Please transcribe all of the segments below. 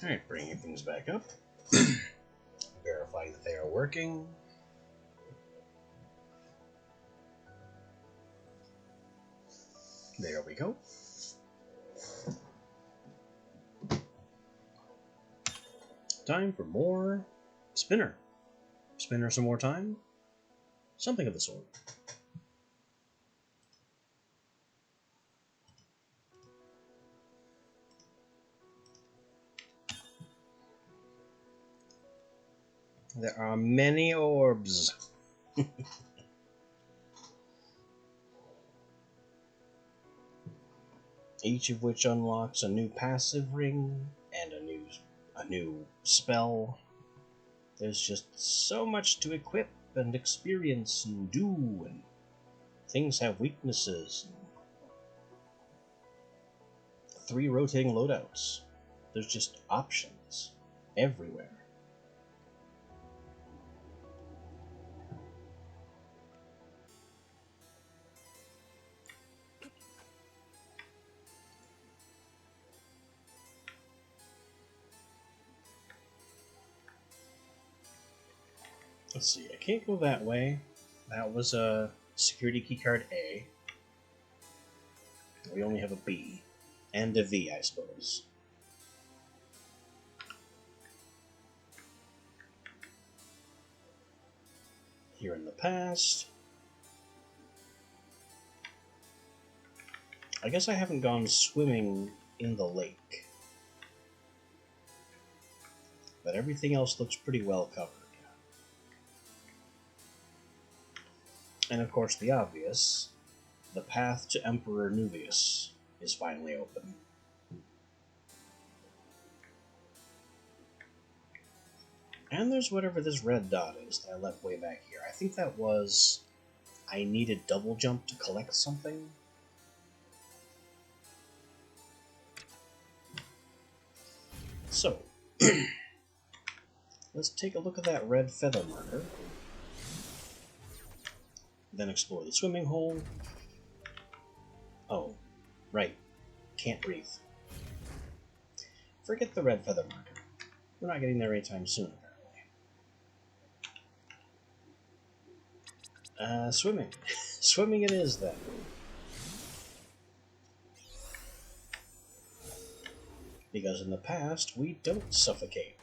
Alright, bringing things back up. Verifying that they are working. There we go. Time for more spinner. Spinner some more time? Something of the sort. There are many orbs. Each of which unlocks a new passive ring and a new spell. There's just so much to equip and experience and do, and things have weaknesses. 3 rotating loadouts. There's just options everywhere. Let's see, I can't go that way. That was a security keycard A. We only have a B. And a V, I suppose. Here in the past. I guess I haven't gone swimming in the lake. But everything else looks pretty well covered. And of course the obvious, the path to Emperor Nuvius is finally open. And there's whatever this red dot is that I left way back here. I think that was... I needed double jump to collect something. So, let's take a look at that red feather marker. Then explore the swimming hole. Oh, right. Can't breathe. Forget the red feather marker. We're not getting there anytime soon, apparently. Swimming. Swimming it is, then. Because in the past, we don't suffocate.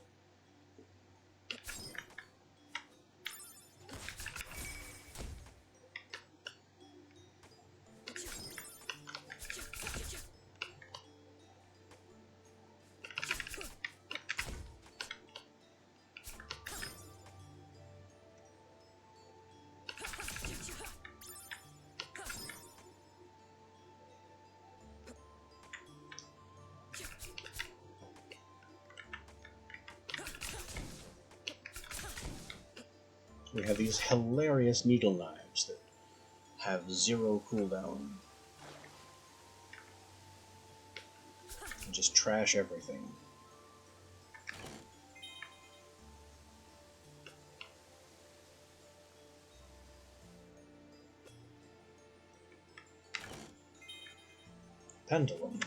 We have these hilarious needle knives that have 0 cooldown. And just trash everything. Pendulum.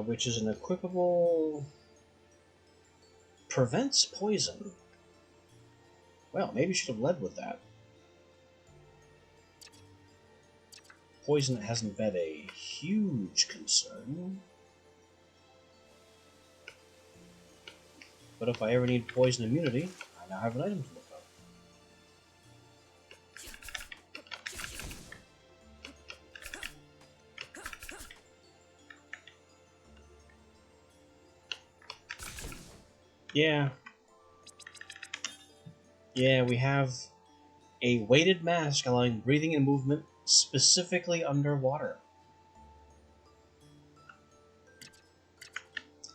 Which is an equipable... Prevents poison. Well, maybe you should have led with that. Poison hasn't been a huge concern. But if I ever need poison immunity, I now have an item to look up. Yeah. Yeah, we have a weighted mask allowing breathing and movement specifically underwater.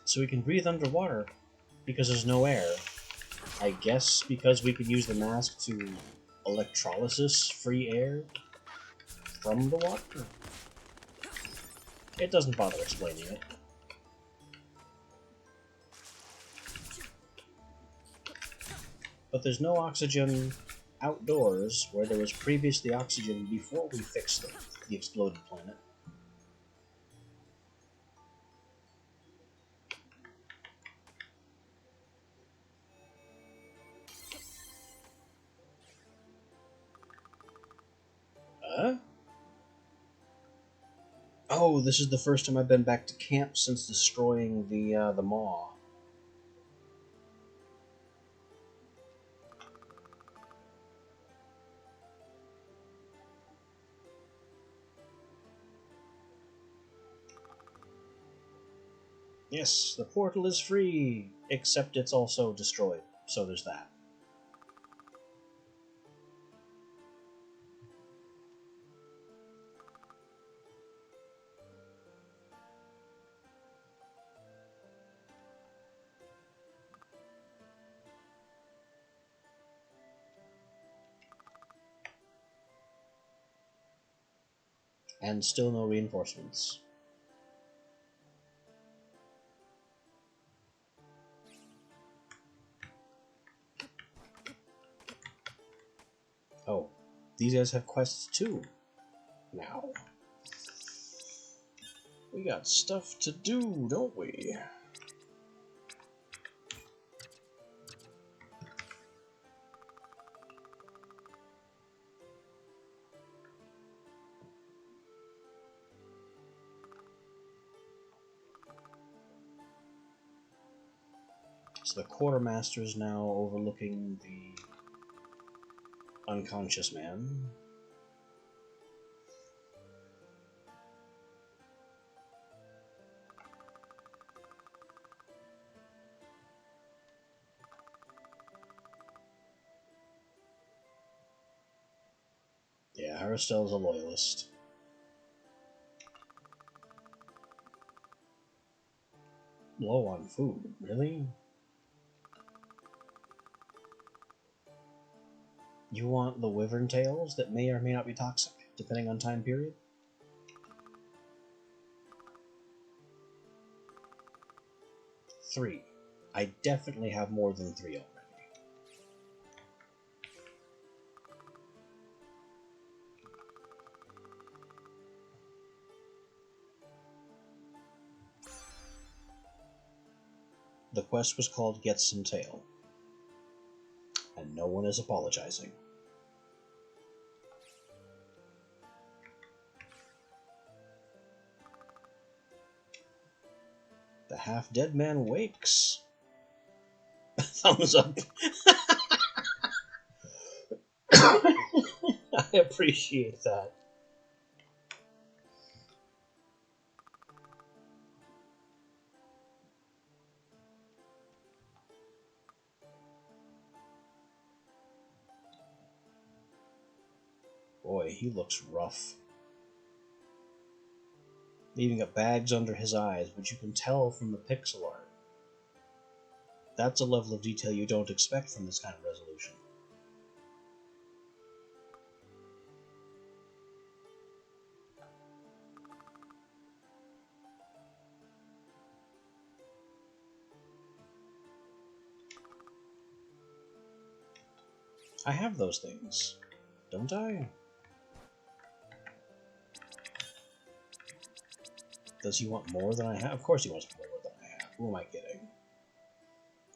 So we can breathe underwater because there's no air. I guess because we could use the mask to electrolysis free air from the water. It doesn't bother explaining it. But there's no oxygen outdoors where there was previously oxygen before we fixed the exploded planet. Oh, this is the first time I've been back to camp since destroying the maw. Yes, the portal is free, except it's also destroyed, so there's that. And still no reinforcements. Oh, these guys have quests too. Now. We got stuff to do, don't we? So the quartermaster is now overlooking the unconscious man. Yeah, Aristell's a loyalist. Low on food, really? You want the wyvern tails that may or may not be toxic, depending on time period? Three. I definitely have more than 3 already. The quest was called Get Some Tail. And no one is apologizing. The half-dead man wakes. Thumbs up. I appreciate that. Boy, he looks rough. He even got bags under his eyes, but you can tell from the pixel art. That's a level of detail you don't expect from this kind of resolution. I have those things, don't I? Does he want more than I have? Of course he wants more than I have. Who am I kidding?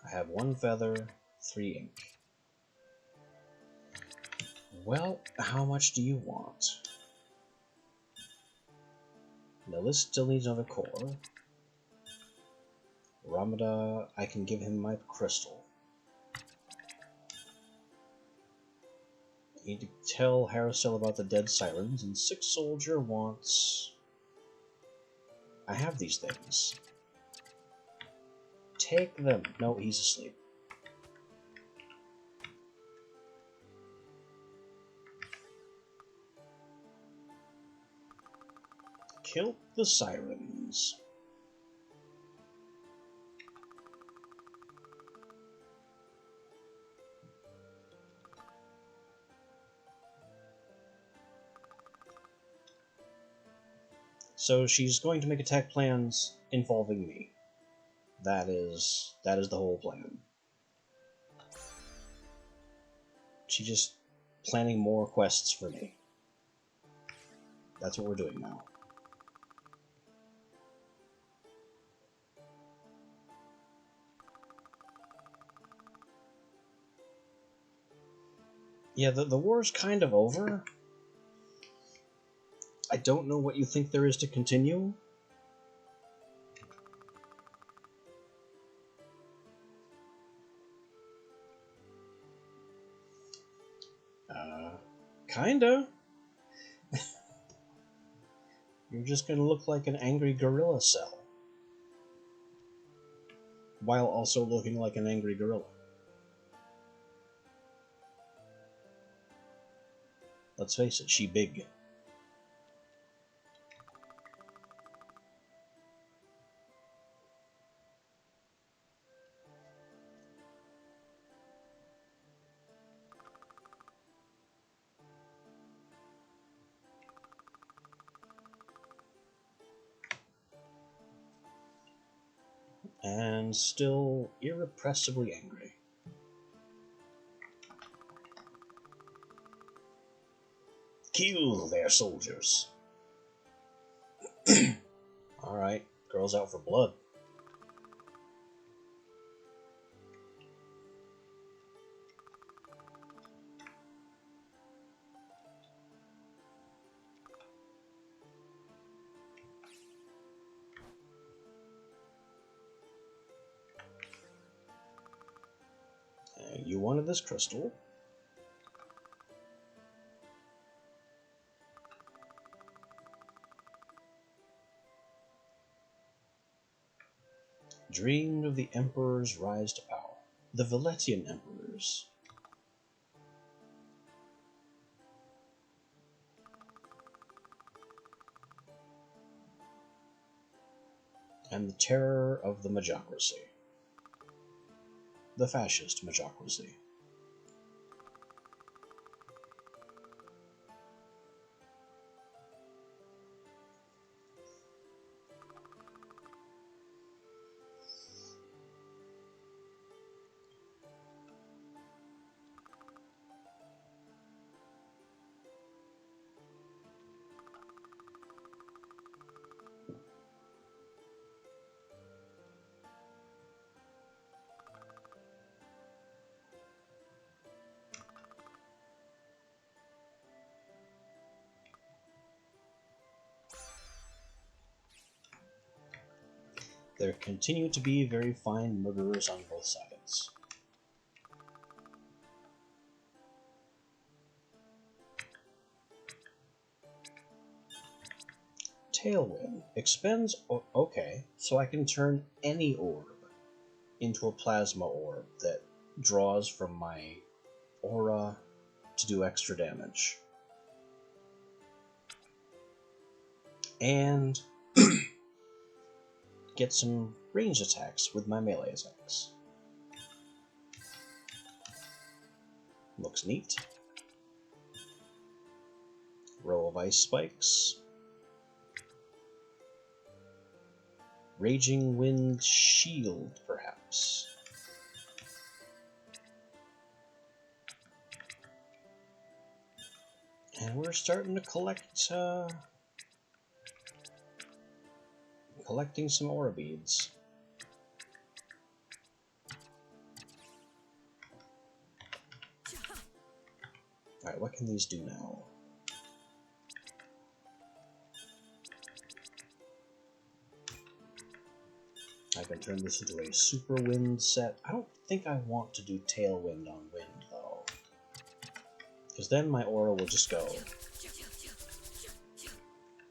I have 1 feather, 3 ink. Well, how much do you want? Now this still needs another core. Ramada, I can give him my crystal. I need to tell Harrisel about the dead sirens, and Sick Soldier wants... I have these things. Take them. No, he's asleep. Kill the sirens. So she's going to make attack plans involving me. That is the whole plan. She's just planning more quests for me. That's what we're doing now. Yeah, the war's kind of over. I don't know what you think there is to continue. Kinda. You're just gonna look like an angry gorilla cell. While also looking like an angry gorilla. Let's face it, she big. And still irrepressibly angry. Kill their soldiers. Alright, girl's out for blood. You wanted this crystal. Dreamed of the Emperor's rise to power. The Valetian Emperors. And the terror of the Majocracy. The fascist Majocracy. There continue to be very fine murderers on both sides. Tailwind expends. Okay, so I can turn any orb into a plasma orb that draws from my aura to do extra damage. And get some ranged attacks with my melee attacks. Looks neat. Row of ice spikes. Raging Wind Shield, perhaps. And we're starting to collect, collecting some aura beads. Alright, what can these do now? I can turn this into a super wind set. I don't think I want to do tailwind on wind, though. Because then my aura will just go.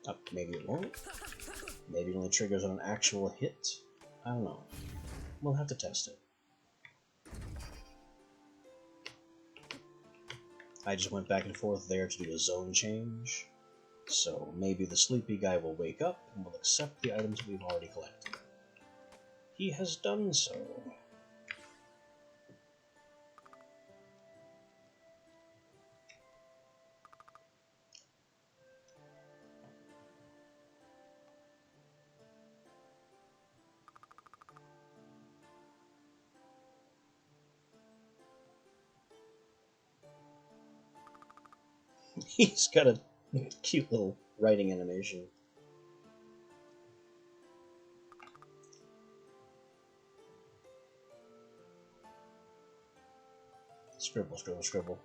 Oh, maybe it won't. Maybe it only triggers on an actual hit. I don't know. We'll have to test it. I just went back and forth there to do a zone change. So maybe the sleepy guy will wake up and will accept the items we've already collected. He has done so. He's got a cute little writing animation. Scribble, scribble, scribble.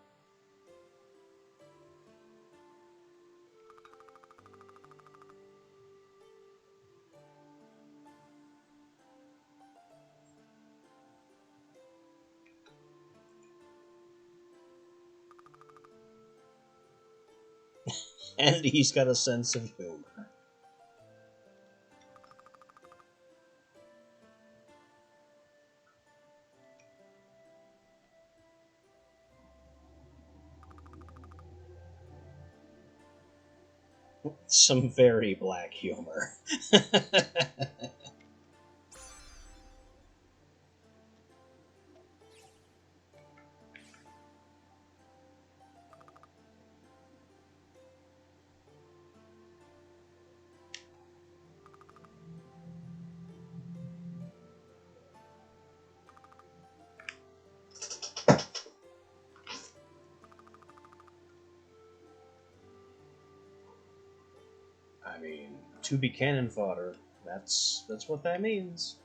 And he's got a sense of humor. Some very black humor. I mean, to be cannon fodder, that's what that means.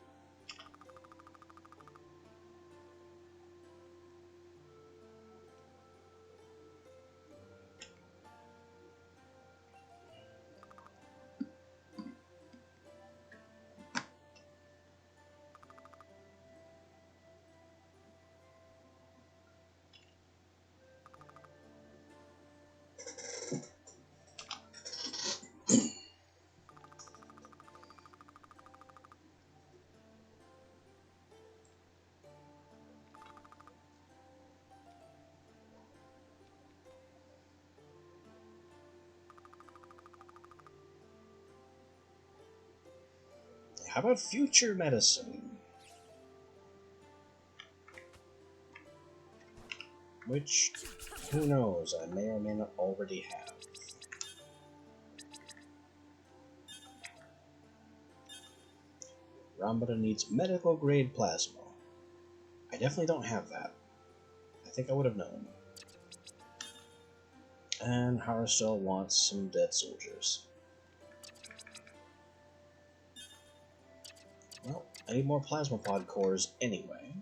How about future medicine? Which, who knows, I may or may not already have. Rambada needs medical grade plasma. I definitely don't have that. I think I would have known. And Harastel wants some dead soldiers. Well, I need more plasma pod cores anyway.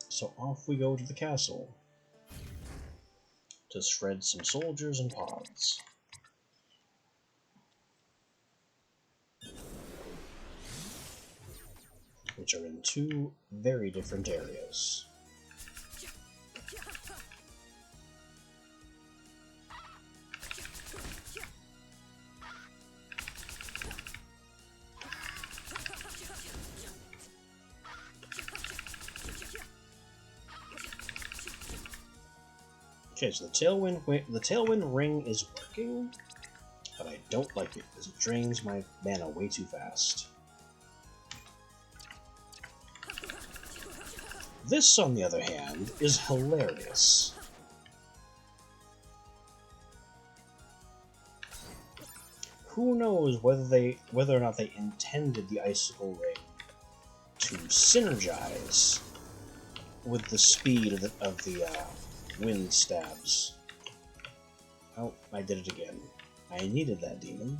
So off we go to the castle to shred some soldiers and pods. Which are in two very different areas. Okay, so the tailwind ring is working, but I don't like it because it drains my mana way too fast. This, on the other hand, is hilarious. Who knows whether or not they intended the icicle ring to synergize with the speed of the wind stabs. Oh, I did it again. I needed that demon.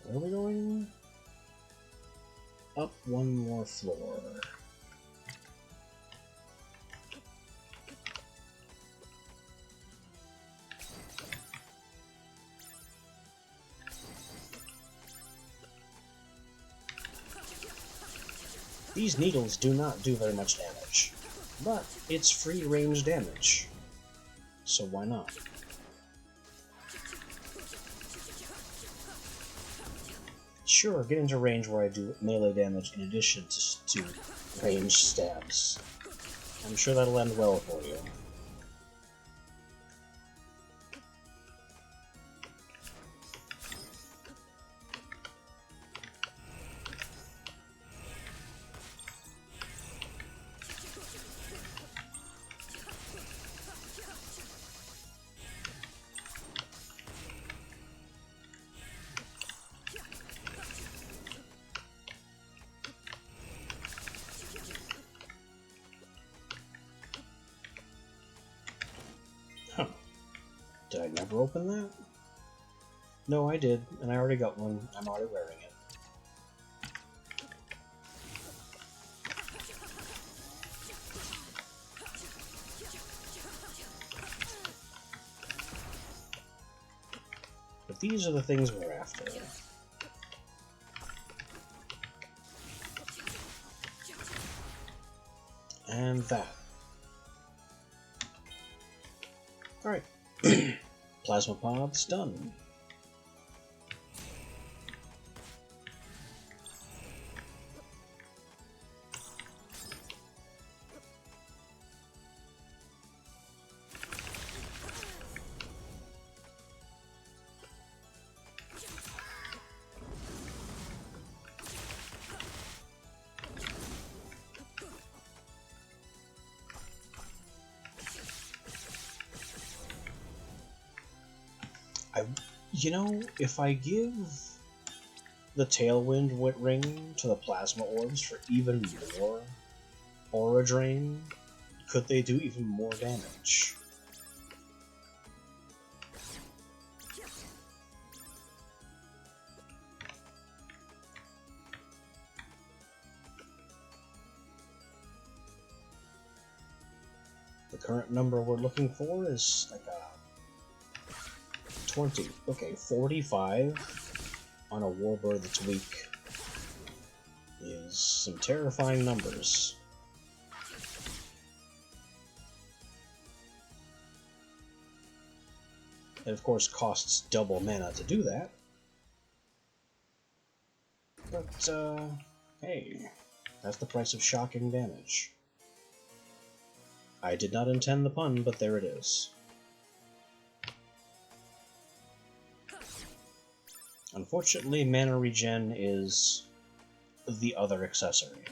Where are we going? Up one more floor. These needles do not do very much damage, but it's free range damage, so why not? Sure, get into range where I do melee damage in addition to range stabs. I'm sure that'll end well for you. Huh. Did I never open that? No, I did, and I already got one. I'm already wearing it. But these are the things we're after. And that. Alright. Plasma pods done. You know, if I give the Tailwind Ring to the Plasma Orbs for even more Aura Drain, could they do even more damage? The current number we're looking for is like a 20. Okay, 45 on a Warbird that's weak is some terrifying numbers. It of course costs double mana to do that. But, hey, that's the price of shocking damage. I did not intend the pun, but there it is. Unfortunately, mana regen is the other accessory.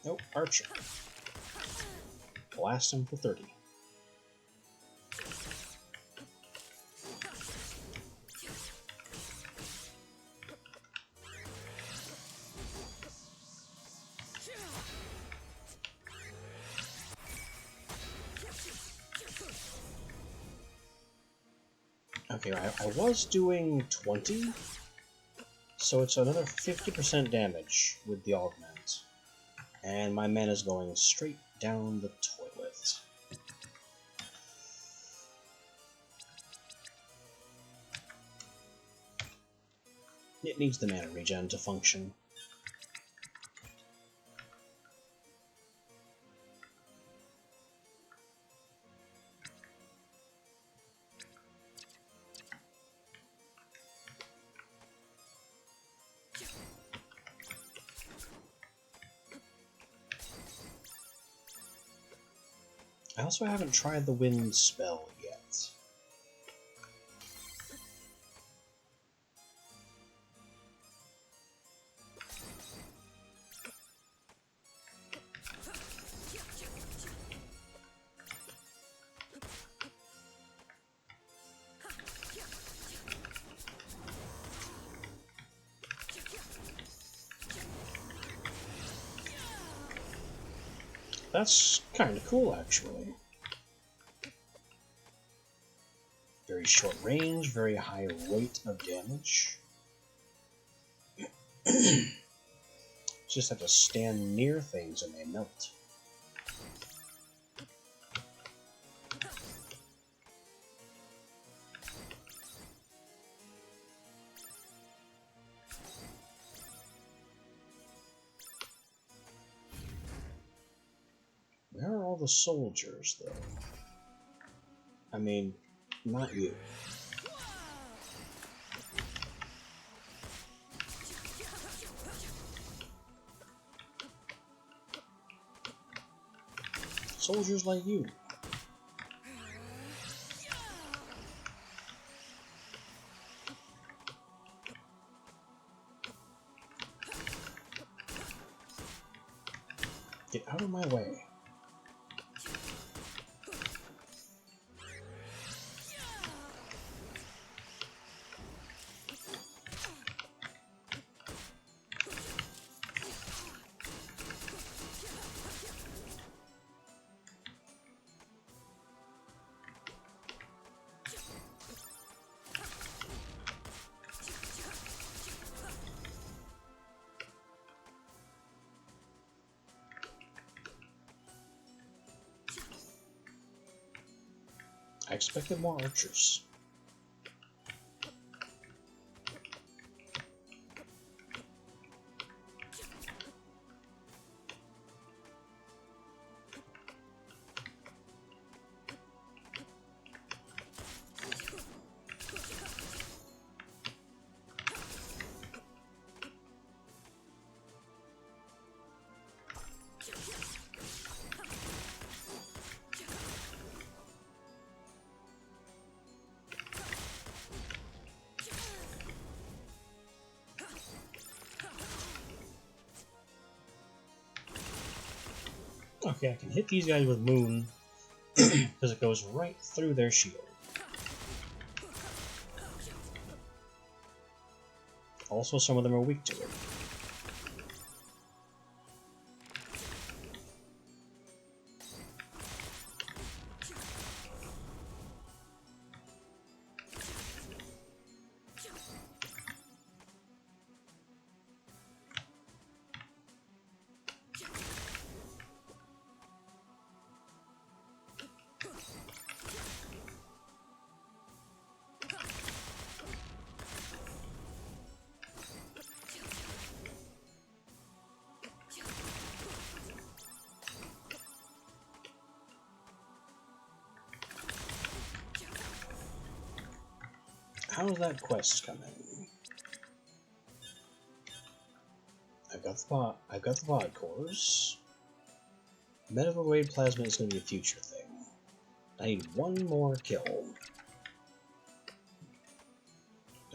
Oh, Archer. Blast him for 30. Okay, I was doing 20, so it's another 50% damage with the augment. And my mana's going straight down the toilet. It needs the mana regen to function. I also haven't tried the wind spell yet. That's kind of cool, actually. Very short range, very high rate of damage. Just have to stand near things and they melt. Where are all the soldiers, though? I mean, not you. Soldiers like you. Get out of my way. I expected more archers. Okay, I can hit these guys with Moon because it goes right through their shield. Also, some of them are weak to it. How's that quest coming? I've got the pod cores. Medical grade plasma is going to be a future thing. I need one more kill.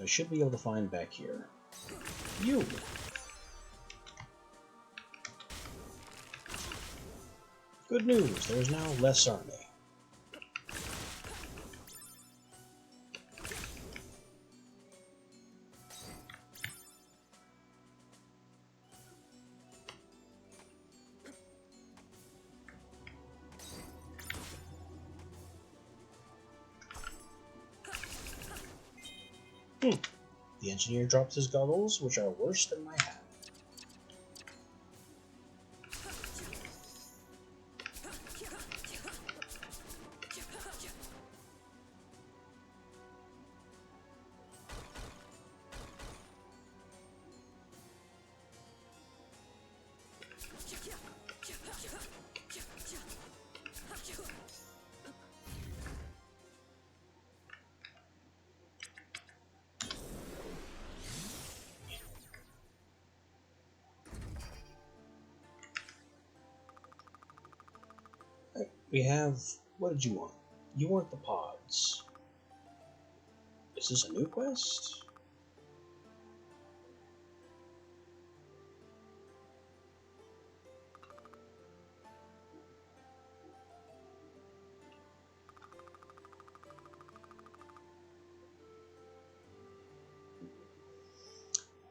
I should be able to find back here. You! Good news, there is now less army. The engineer drops his goggles, which are worse than my hat. We have... what did you want? You want the pods. Is this a new quest?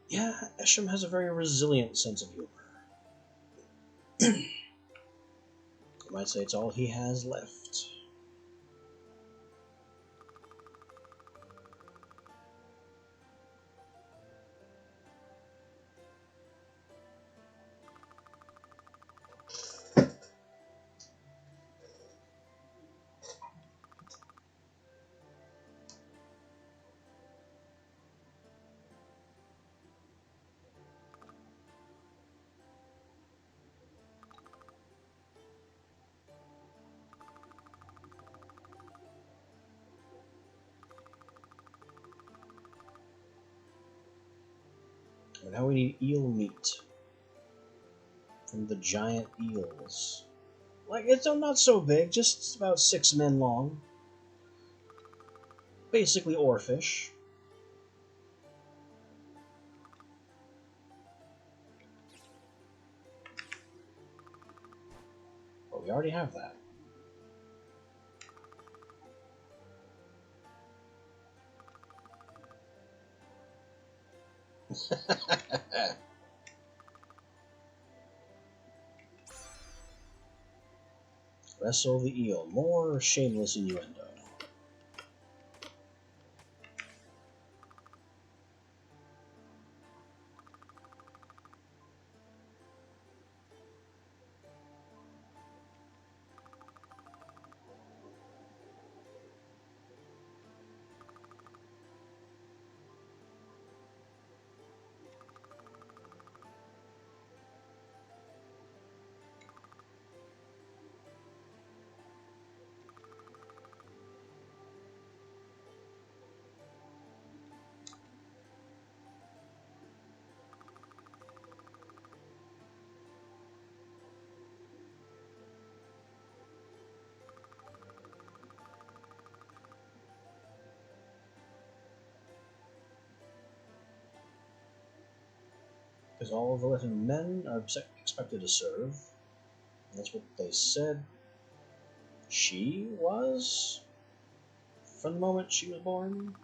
Yeah, Esham has a very resilient sense of humor. You might say it's all he has left. Now we need eel meat from the giant eels. Like, it's not so big, just about 6 men long. Basically oarfish. But we already have that. Wrestle the eel. More shameless innuendo. Because all of the living men are expected to serve. That's what they said she was from the moment she was born.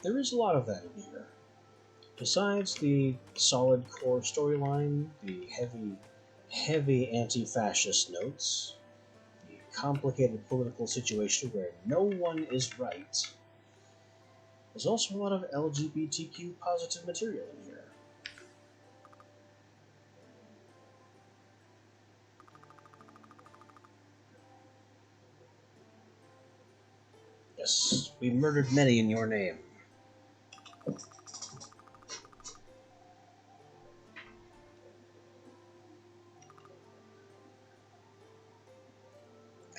There is a lot of that in here. Besides the solid core storyline, the heavy anti-fascist notes, the complicated political situation where no one is right, there's also a lot of LGBTQ positive material in here. Yes, we murdered many in your name.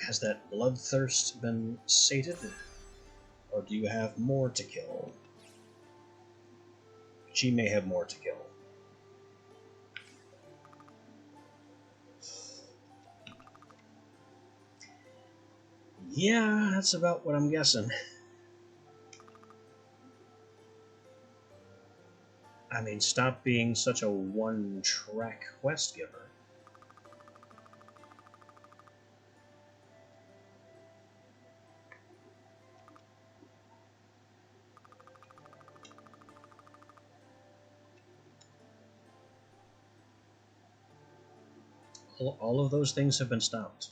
Has that bloodthirst been sated? Or do you have more to kill? She may have more to kill. Yeah, that's about what I'm guessing. I mean, stop being such a one-track quest giver. All of those things have been stopped.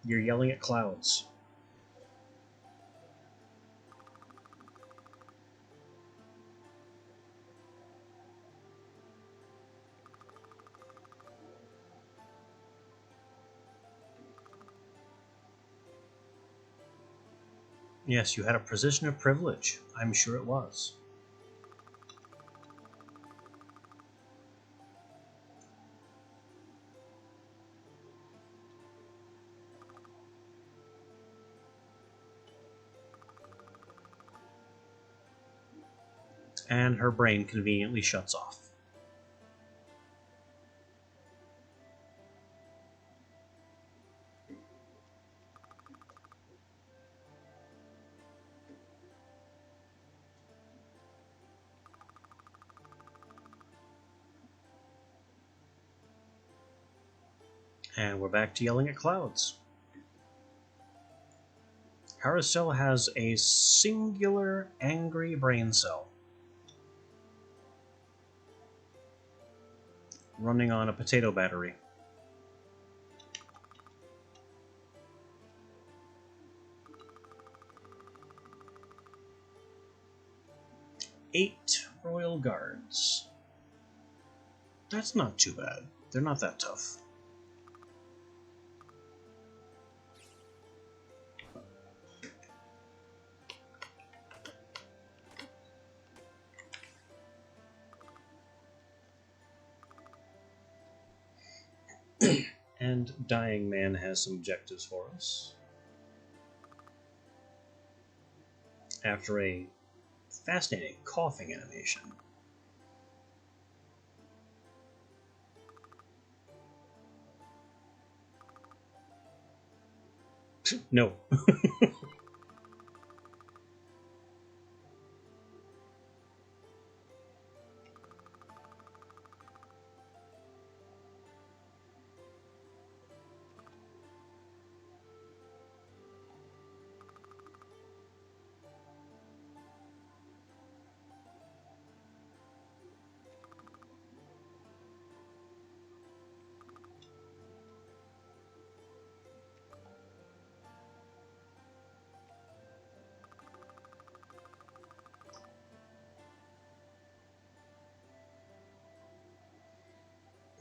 You're yelling at clouds. Yes, you had a position of privilege. I'm sure it was. And her brain conveniently shuts off. And we're back to yelling at clouds. Carousel has a singular angry brain cell running on a potato battery. Eight Royal Guards. That's not too bad. They're not that tough. And Dying Man has some objectives for us. After a fascinating coughing animation. No.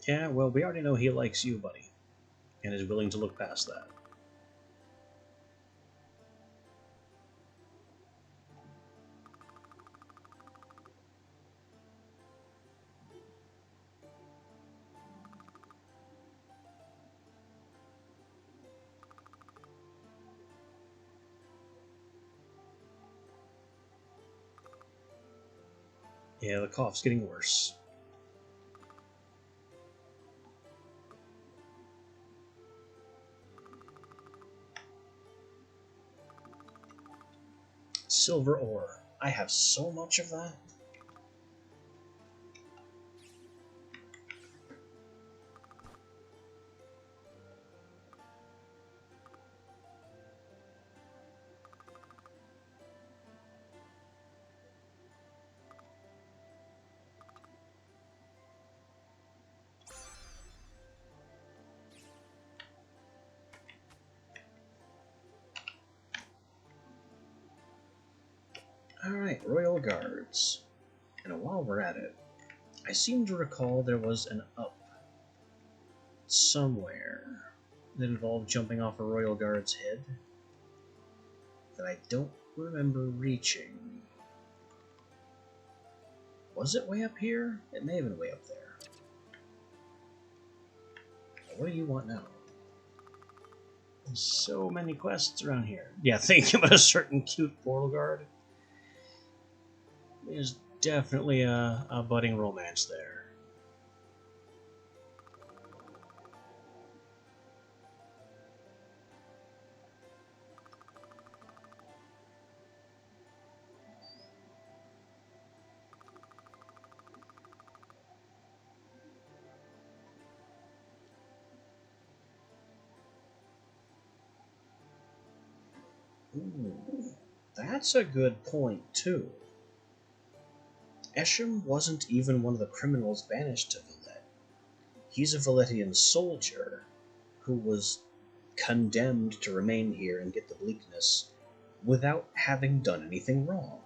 Yeah, well, we already know he likes you, buddy, and is willing to look past that. Yeah, the cough's getting worse. Silver ore. I have so much of that. Alright, Royal Guards. And while we're at it, I seem to recall there was an up somewhere that involved jumping off a Royal Guard's head that I don't remember reaching. Was it way up here? It may have been way up there. What do you want now? There's so many quests around here. Yeah, thinking about a certain cute portal guard. There's definitely a budding romance there. Ooh, that's a good point, too. Esham wasn't even one of the criminals banished to Vallette. He's a Valetian soldier who was condemned to remain here and get the bleakness without having done anything wrong.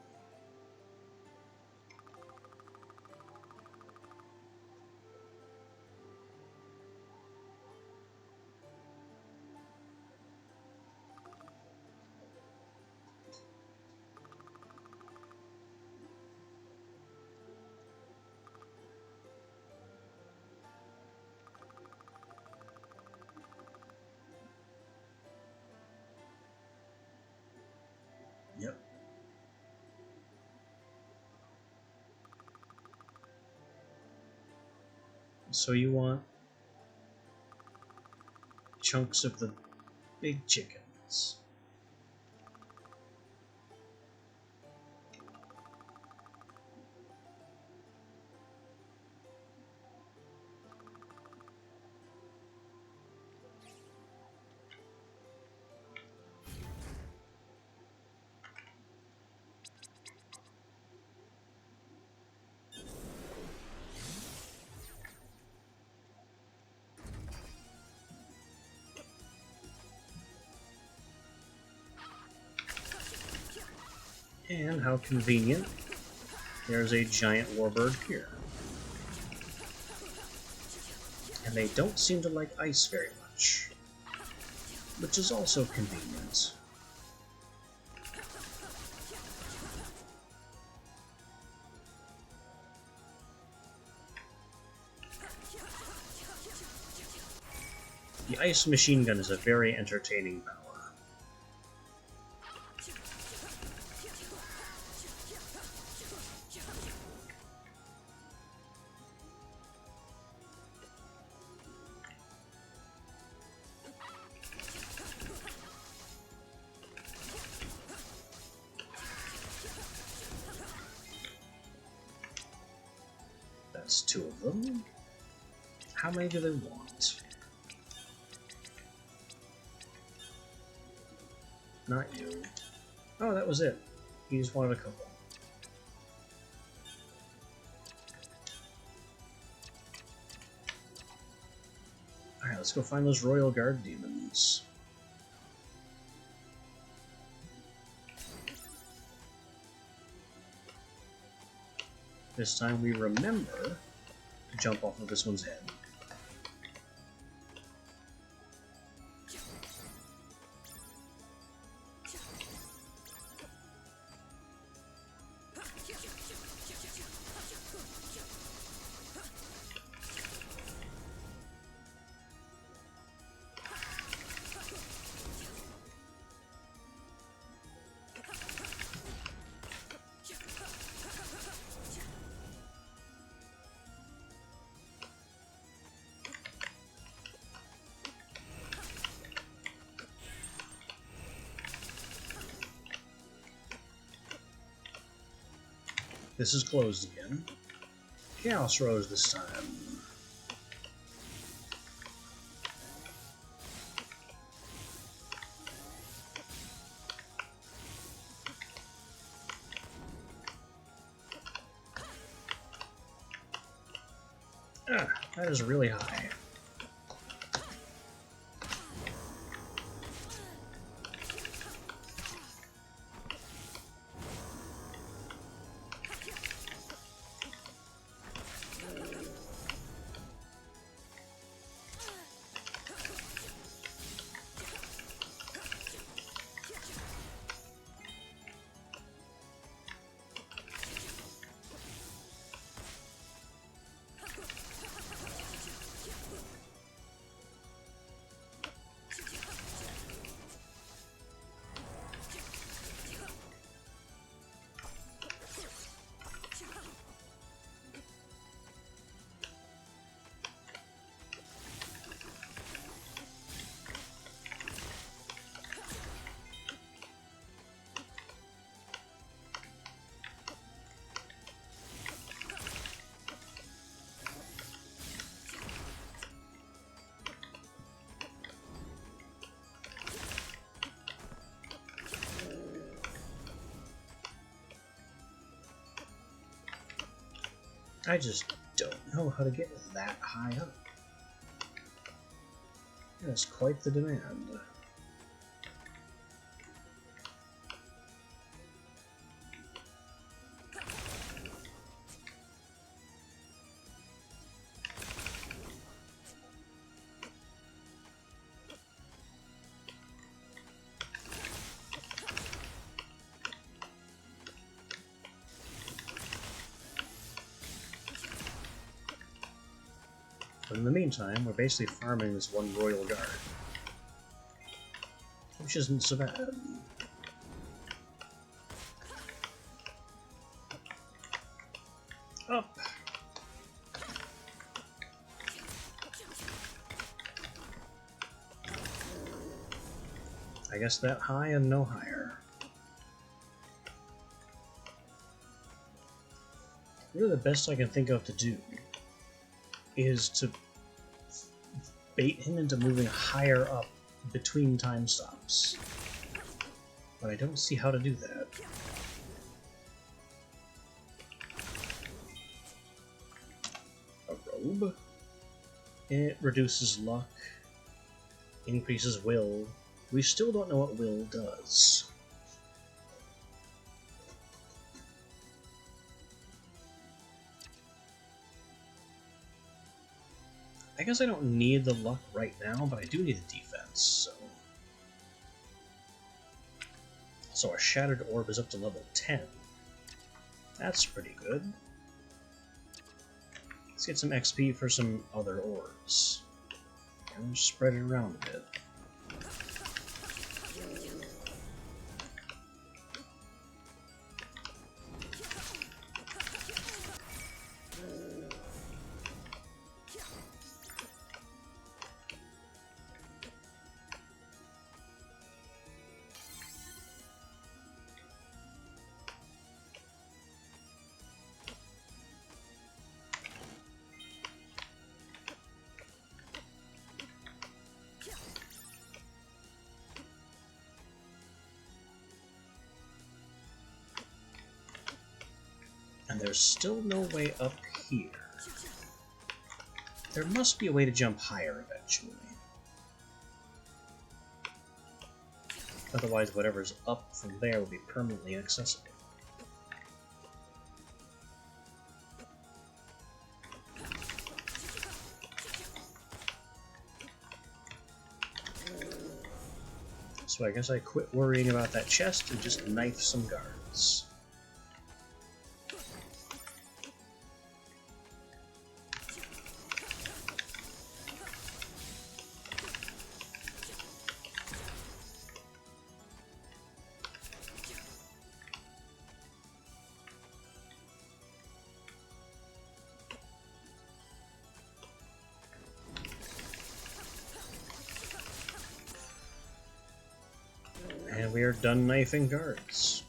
Yep. So you want chunks of the big chickens. And how convenient, there's a giant warbird here. And they don't seem to like ice very much, which is also convenient. The ice machine gun is a very entertaining power. That's 2 of them. How many do they want? Not you. Oh, that was it. He just wanted a couple. Alright, let's go find those Royal Guard demons. This time we remember to jump off of this one's head. This is closed again. Chaos Rose this time. Ah, that is really high. I just don't know how to get that high up. That's quite the demand. But in the meantime, we're basically farming this one Royal Guard, which isn't so bad. Up! I guess that high and no higher. Really the best I can think of to do is to bait him into moving higher up between time stops. But I don't see how to do that. A robe? It reduces luck, increases will. We still don't know what will does. I guess I don't need the luck right now, but I do need the defense, so... So our Shattered Orb is up to level 10. That's pretty good. Let's get some XP for some other orbs. And spread it around a bit. And there's still no way up here. There must be a way to jump higher eventually. Otherwise, whatever's up from there will be permanently inaccessible. So I guess I quit worrying about that chest and just knife some guards. And we are done knifing guards.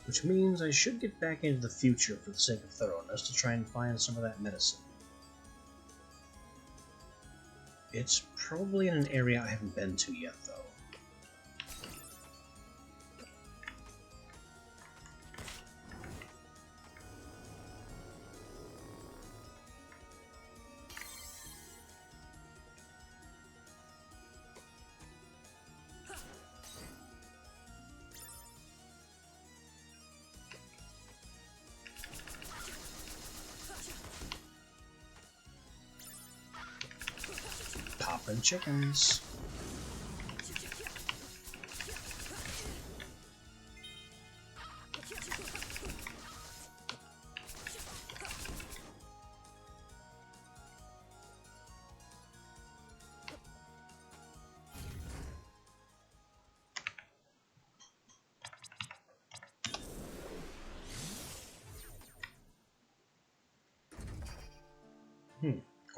Which means I should get back into the future for the sake of thoroughness to try and find some of that medicine. It's probably in an area I haven't been to yet, though. Poppin' chickens.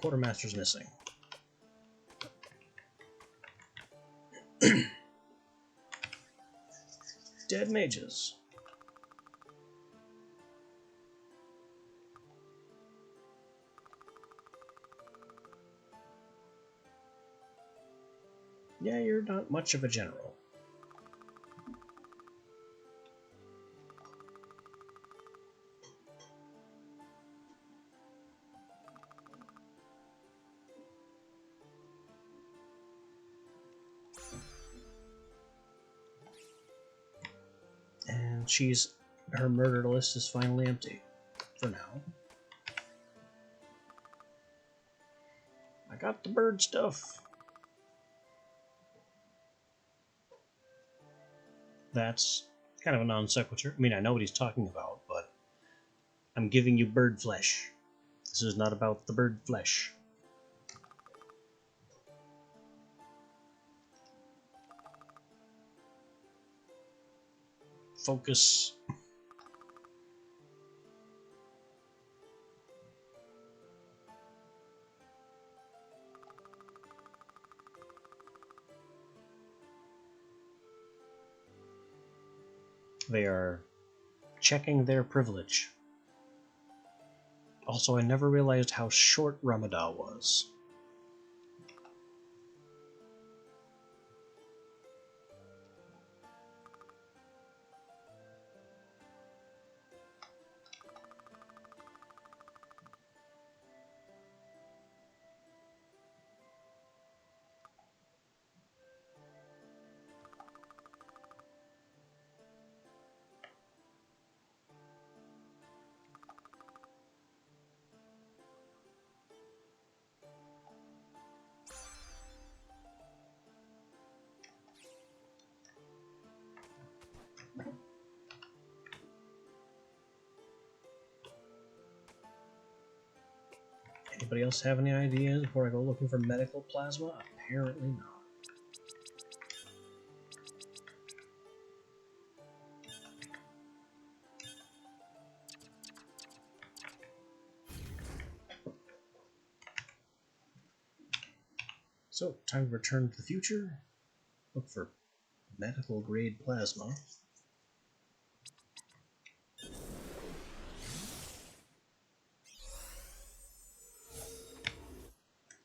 Quartermaster's missing. Dead mages. Yeah, you're not much of a general. And her murder list is finally empty. For now. I got the bird stuff. That's kind of a non sequitur. I mean, I know what he's talking about, but I'm giving you bird flesh. This is not about the bird flesh. Focus. They are checking their privilege. Also, I never realized how short Ramadan was. Anybody else have any ideas before I go looking for medical plasma? Apparently not. So, time to return to the future. Look for medical grade plasma.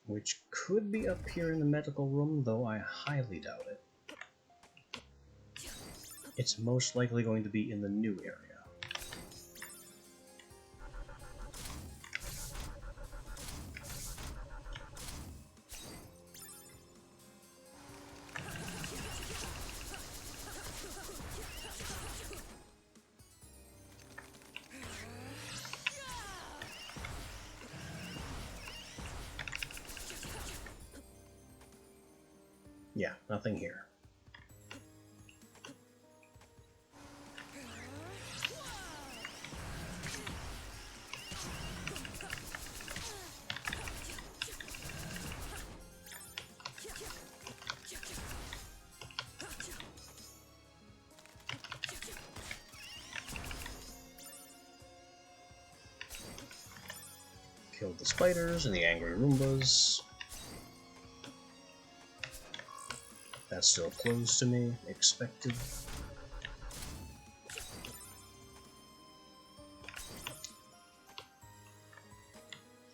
which could be up here in the medical room, though I highly doubt it. It's most likely going to be in the new area. Yeah, nothing here. Killed the spiders and the angry Roombas. That's still closed to me. Expected.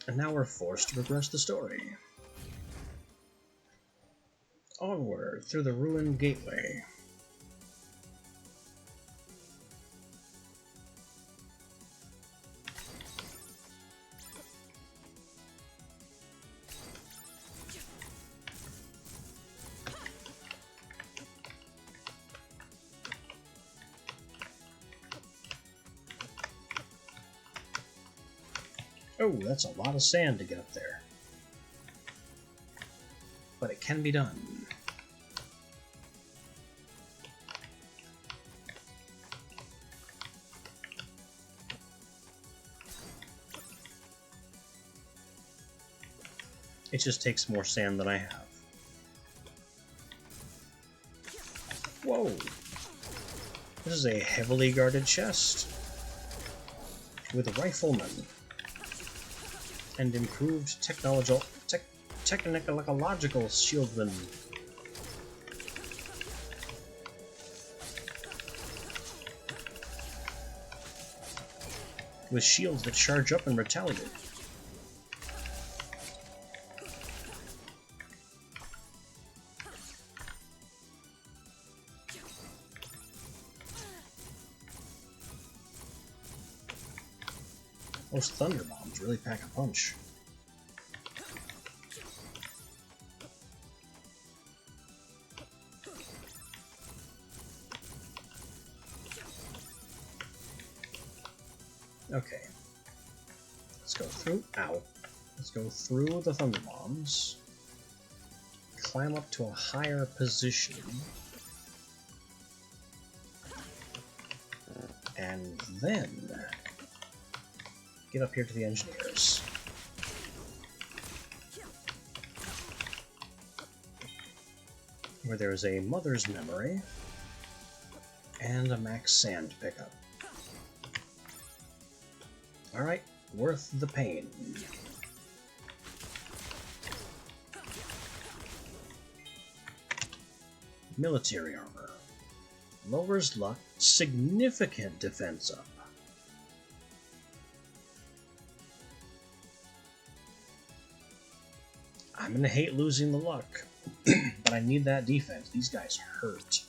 And now we're forced to progress the story. Onward through the ruined gateway. Oh, that's a lot of sand to get up there. But it can be done. It just takes more sand than I have. Whoa! This is a heavily guarded chest. With a rifleman. And improved technological shieldman. With shields that charge up and retaliate. Those thunder bombs really pack a punch. Okay. Let's go through. Ow. Let's go through the thunder bombs. Climb up to a higher position. And then get up here to the engineers. Where there is a mother's memory and a max sand pickup. Alright, worth the pain. Military armor. Lowers luck, significant defense up. I'm gonna hate losing the luck, but I need that defense. These guys hurt.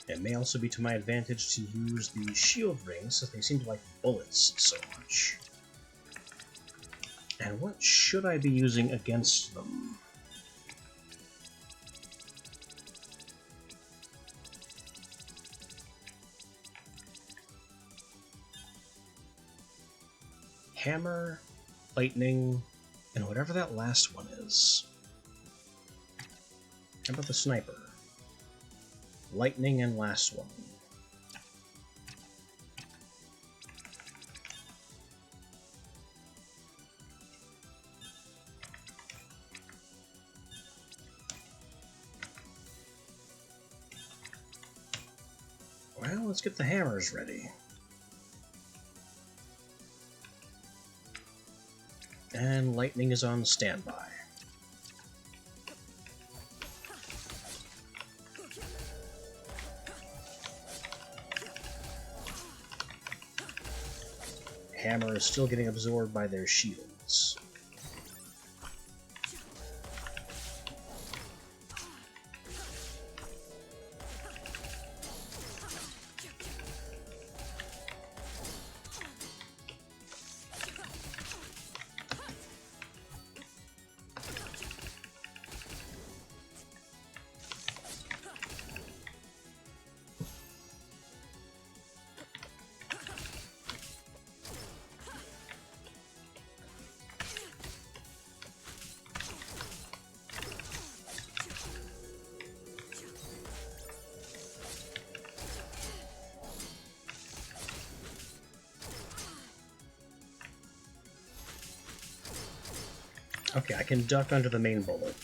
It may also be to my advantage to use the shield rings, since they seem to like bullets so much. And what should I be using against them? Hammer, lightning, and whatever that last one is. How about the sniper? Lightning and last one. Well, let's get the hammers ready. And lightning is on standby. Hammer is still getting absorbed by their shields. Okay, I can duck under the main bullet.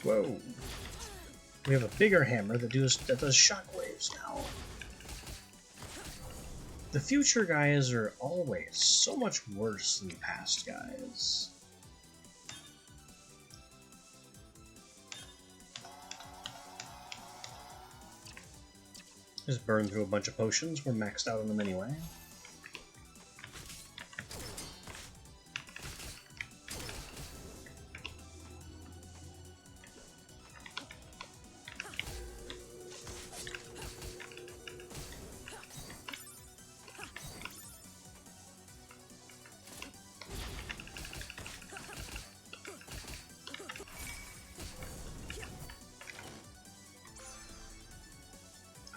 Whoa. We have a bigger hammer that does shockwaves now. The future guys are always so much worse than the past guys. Just burn through a bunch of potions. We're maxed out on them anyway.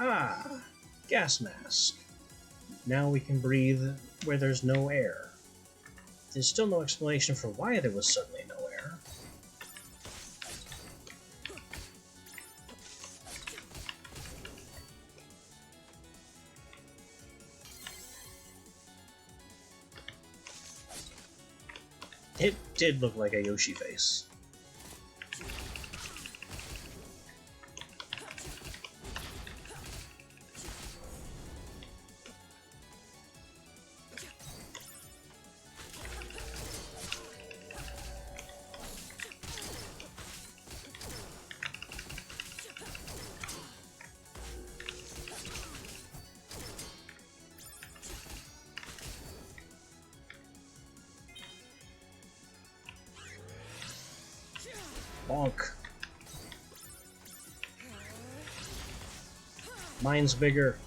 Ah! Gas mask. Now we can breathe where there's no air. There's still no explanation for why there was suddenly no air. It did look like a Yoshi face. Bonk. Mine's bigger.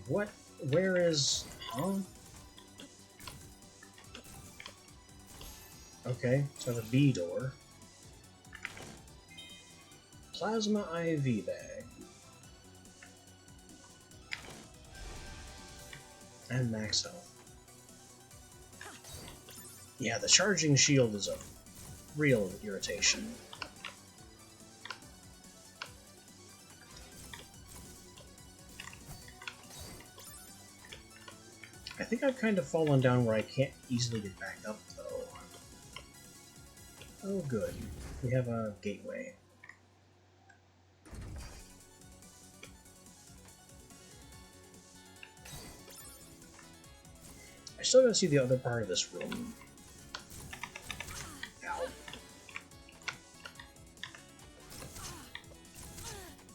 What? Where is... Huh? Okay, so I have a B door. Plasma IV bag. And max health. Yeah, the charging shield is a real irritation. I think I've kind of fallen down where I can't easily get back up, though. Oh, good. We have a gateway. I still gotta see the other part of this room. Ow.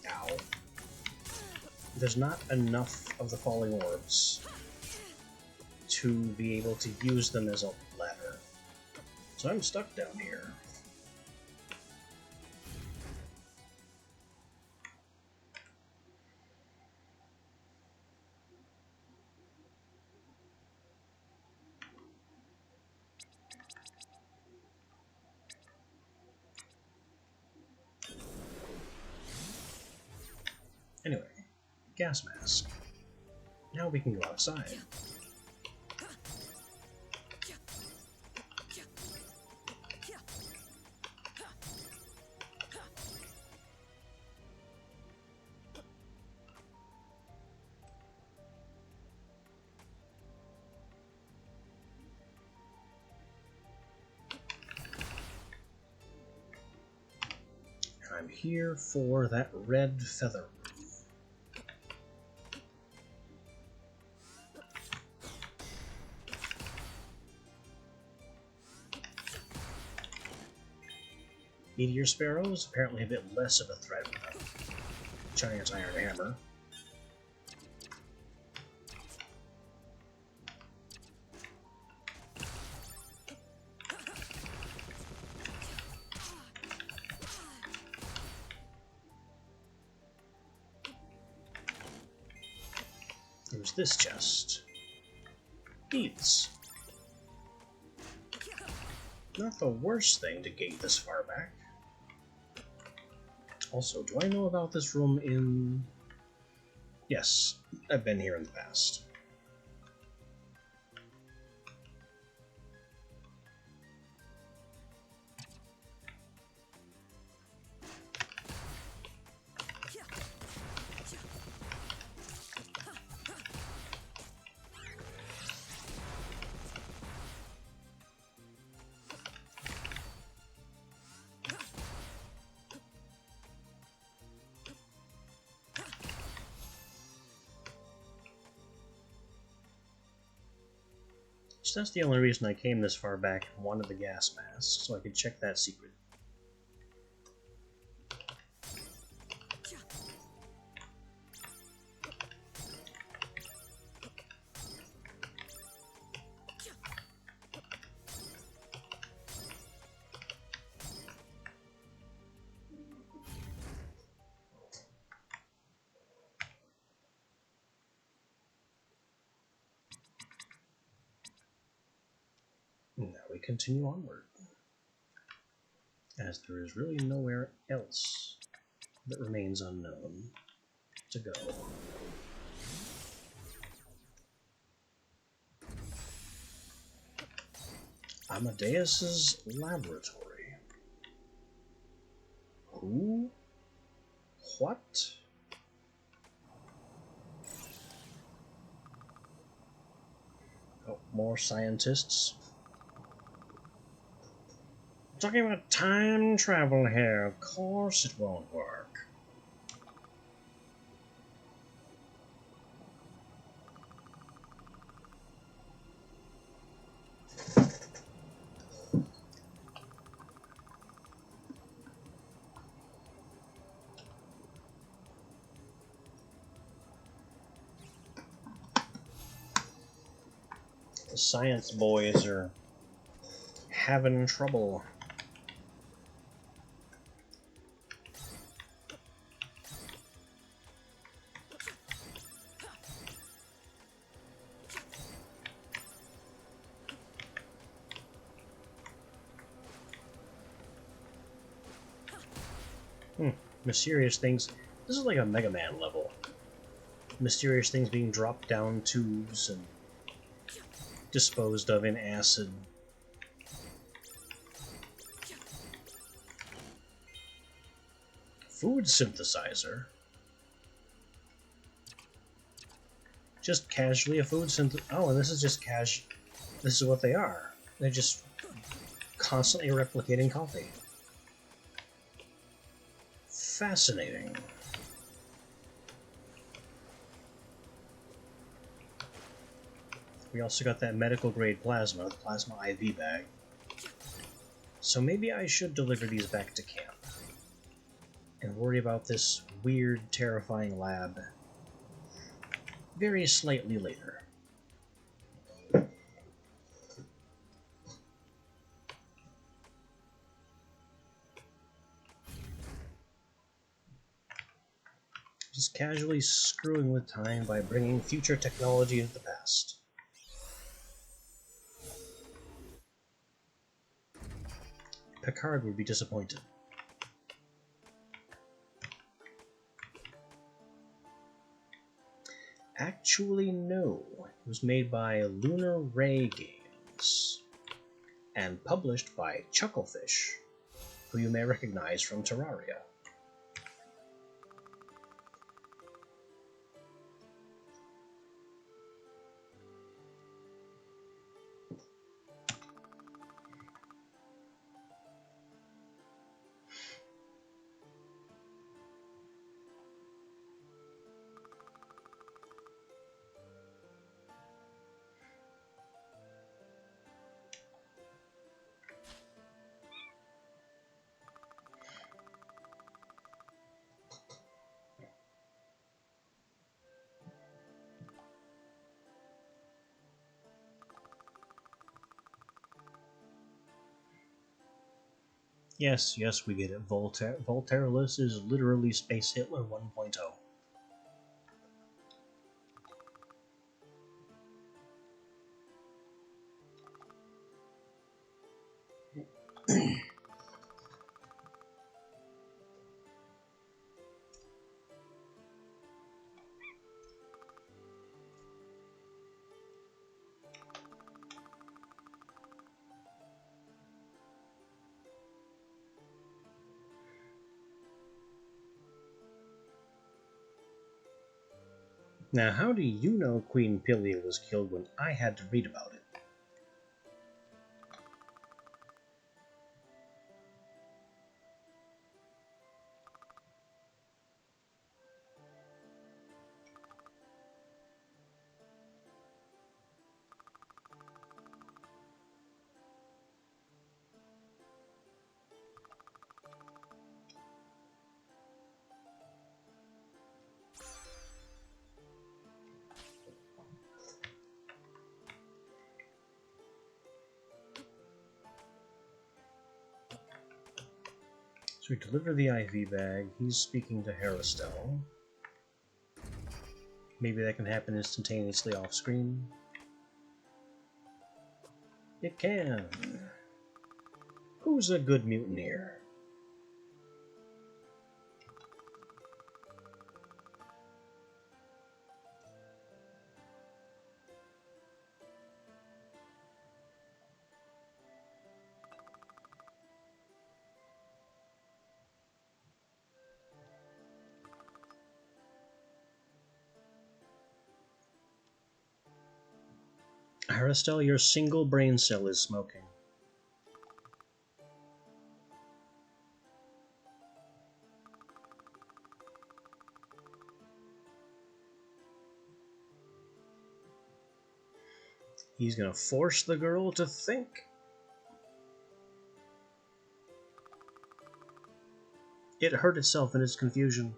Ow. There's not enough of the falling orbs to be able to use them as a ladder. So I'm stuck down here. Anyway, gas mask. Now we can go outside. I'm here for that red feather. Meteor sparrows, apparently a bit less of a threat with a giant iron hammer. There's this chest. Beads. Not the worst thing to gate this far back. Also, do I know about this room in... Yes, I've been here in the past. So that's the only reason I came this far back and wanted the gas mask, so I could check that secret. Now we continue onward, as there is really nowhere else that remains unknown to go. Amadeus's laboratory. Who? What? Oh, more scientists. Talking about time travel here. Of course it won't work. The science boys are having trouble. Mysterious things. This is like a Mega Man level. Mysterious things being dropped down tubes and disposed of in acid. Food synthesizer? Just casually a food synth. Oh, and this is just this is what they are. They're just constantly replicating coffee. Fascinating. We also got that medical grade plasma, the plasma IV bag. So maybe I should deliver these back to camp and worry about this weird, terrifying lab very slightly later. Just casually screwing with time by bringing future technology into the past. Picard would be disappointed. Actually, no. It was made by Lunar Ray Games and published by Chucklefish, who you may recognize from Terraria. Yes, yes, we get it. Voltaireless is literally Space Hitler 1.0. Now, how do you know Queen Pilia was killed when I had to read about it? So we deliver the IV bag. He's speaking to Haristel. Maybe that can happen instantaneously off screen. It can. Who's a good mutineer? Haristel, your single brain cell is smoking. He's gonna force the girl to think. It hurt itself in its confusion.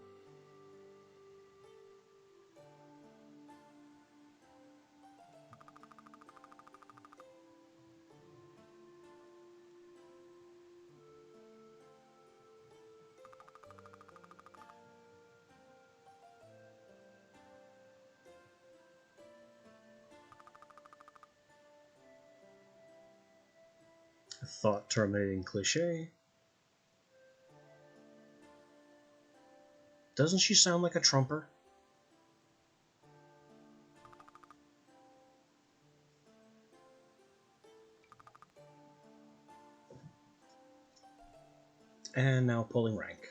A thought-terminating cliche. Doesn't she sound like a trumper? And now pulling rank.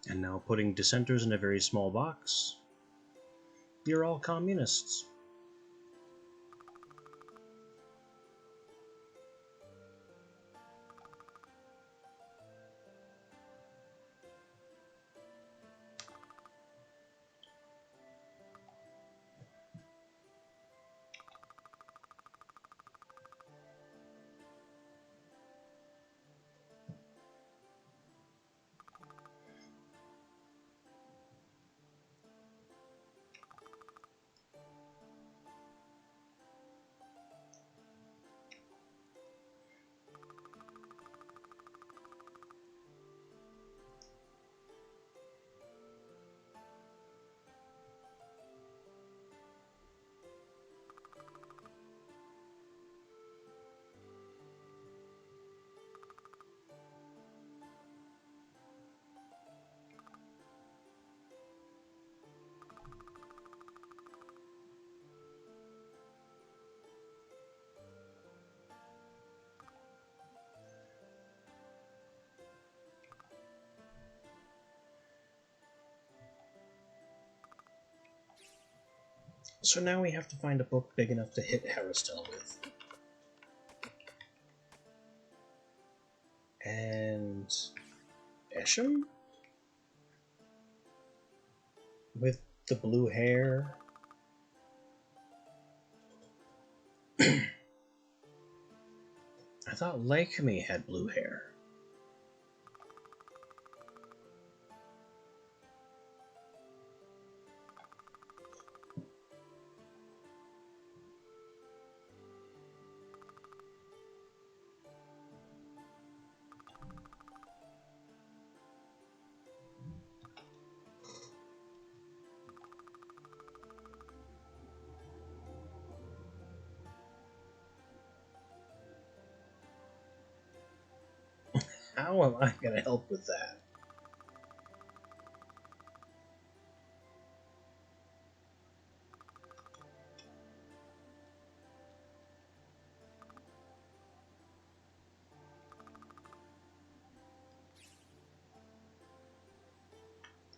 And now putting dissenters in a very small box. You're all communists. So now we have to find a book big enough to hit Haristel with. And Esham? With the blue hair. I thought Lakemi had blue hair. How am I going to help with that?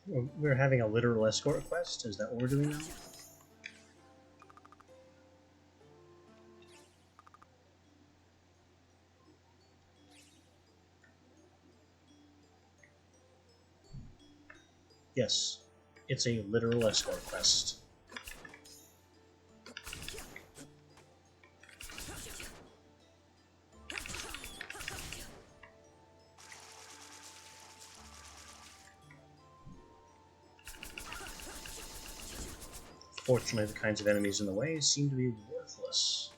We're having a literal escort quest? Is that what we're doing now? Yes, it's a literal escort quest. Fortunately, the kinds of enemies in the way seem to be worthless.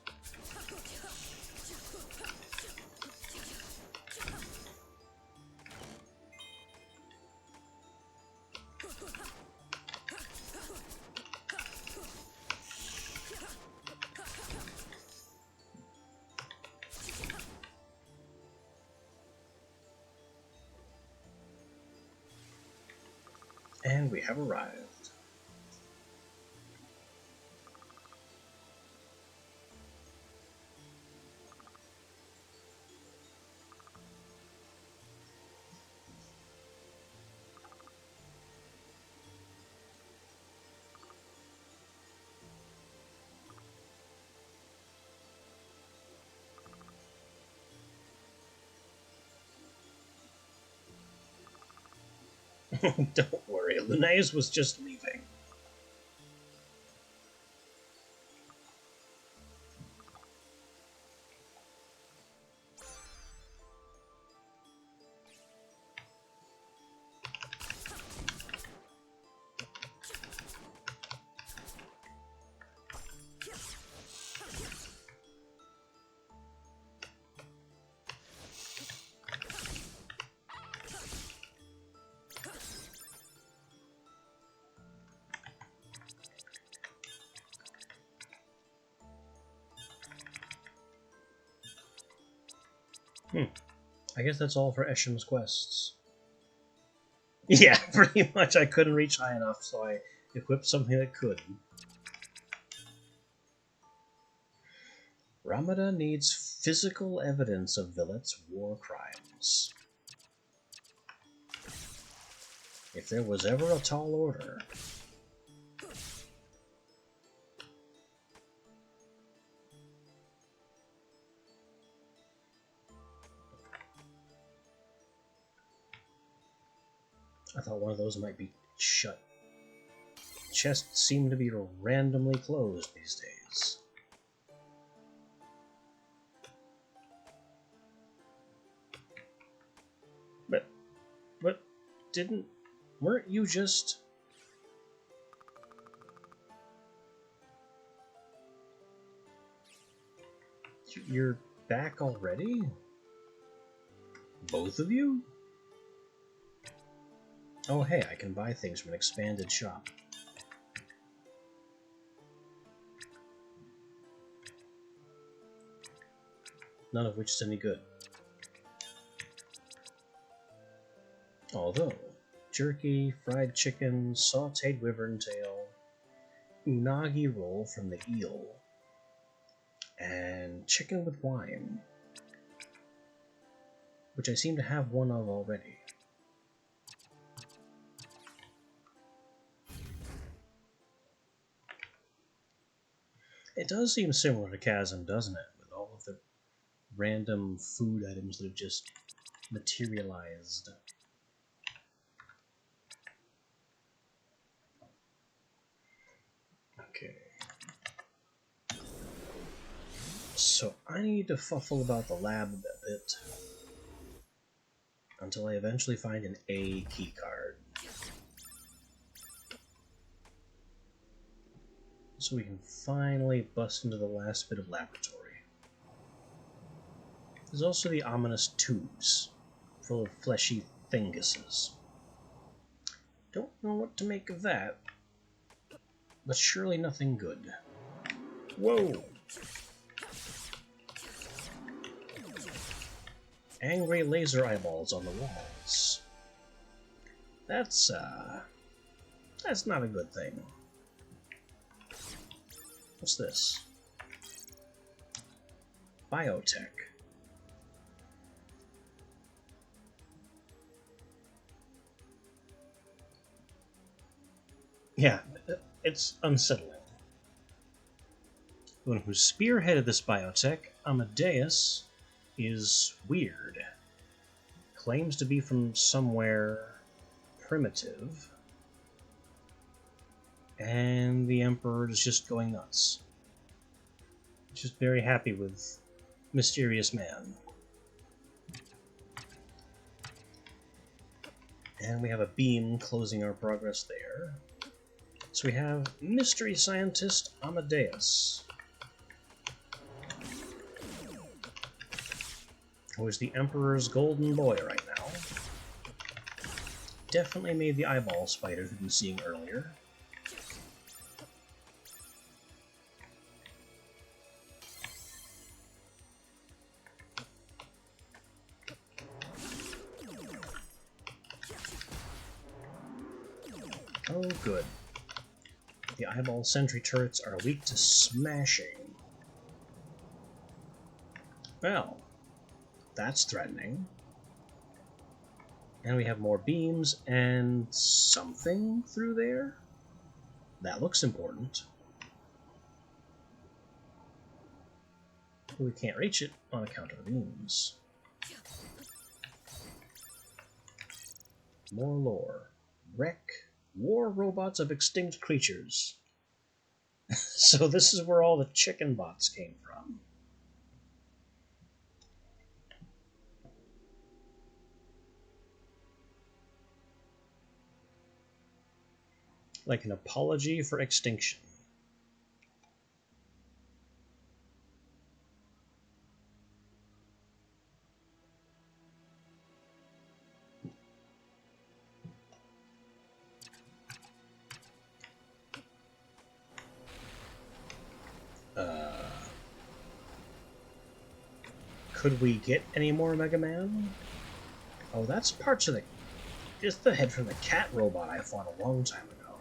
And we have arrived. Don't worry, Linnaeus was just leaving. I guess that's all for Esham's quests. Yeah, pretty much. I couldn't reach high enough, so I equipped something that could. Ramada needs physical evidence of Villet's war crimes. If there was ever a tall order... I thought one of those might be shut. Chests seem to be randomly closed these days. But weren't you just... You're back already? Both of you? Oh hey, I can buy things from an expanded shop. None of which is any good. Although, jerky, fried chicken, sautéed wyvern tail, unagi roll from the eel, and chicken with wine, which I seem to have one of already. It does seem similar to Chasm, doesn't it? With all of the random food items that have just materialized. Okay. So I need to fuffle about the lab a bit until I eventually find an A keycard. So we can finally bust into the last bit of laboratory. There's also the ominous tubes, full of fleshy thinguses. Don't know what to make of that, but surely nothing good. Whoa! Angry laser eyeballs on the walls. That's not a good thing. What's this? Biotech. Yeah, it's unsettling. The one who spearheaded this biotech, Amadeus, is weird. Claims to be from somewhere primitive. And the Emperor is just going nuts. Just very happy with Mysterious Man. And we have a beam closing our progress there. So we have Mystery Scientist Amadeus, who is the Emperor's golden boy right now. Definitely made the eyeball spider we've been seeing earlier. Oh, good. The eyeball sentry turrets are weak to smashing. Well, that's threatening. And we have more beams and something through there? That looks important. We can't reach it on account of the beams. More lore. Wreck. War robots of extinct creatures. So this is where all the chicken bots came from. Like an apology for extinction. Could we get any more Mega Man? Oh, that's parts of the... It's the head from the cat robot I fought a long time ago.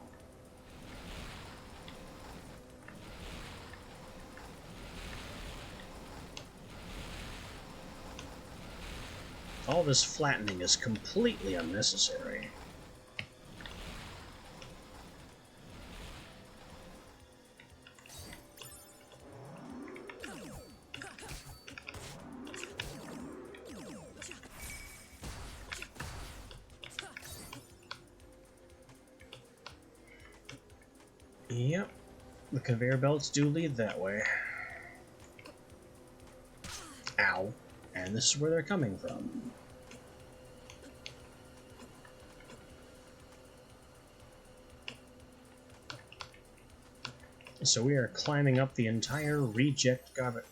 All this flattening is completely unnecessary. Yep, the conveyor belts do lead that way. Ow. And this is where they're coming from. So we are climbing up the entire reject garbage.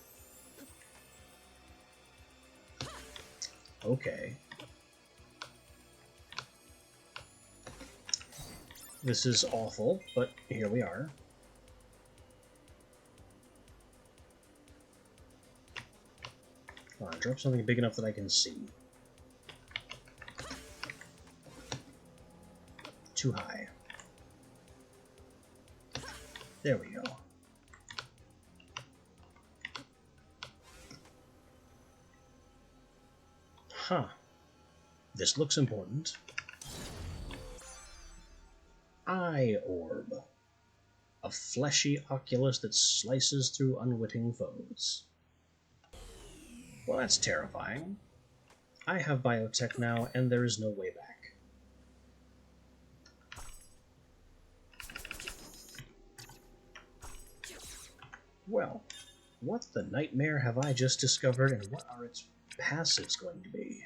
Okay. This is awful, but here we are. Come on, drop something big enough that I can see. Too high. There we go. Huh. This looks important. Eye Orb. A fleshy oculus that slices through unwitting foes. Well, that's terrifying. I have biotech now, and there is no way back. Well, What the nightmare have I just discovered, and what are its passives going to be?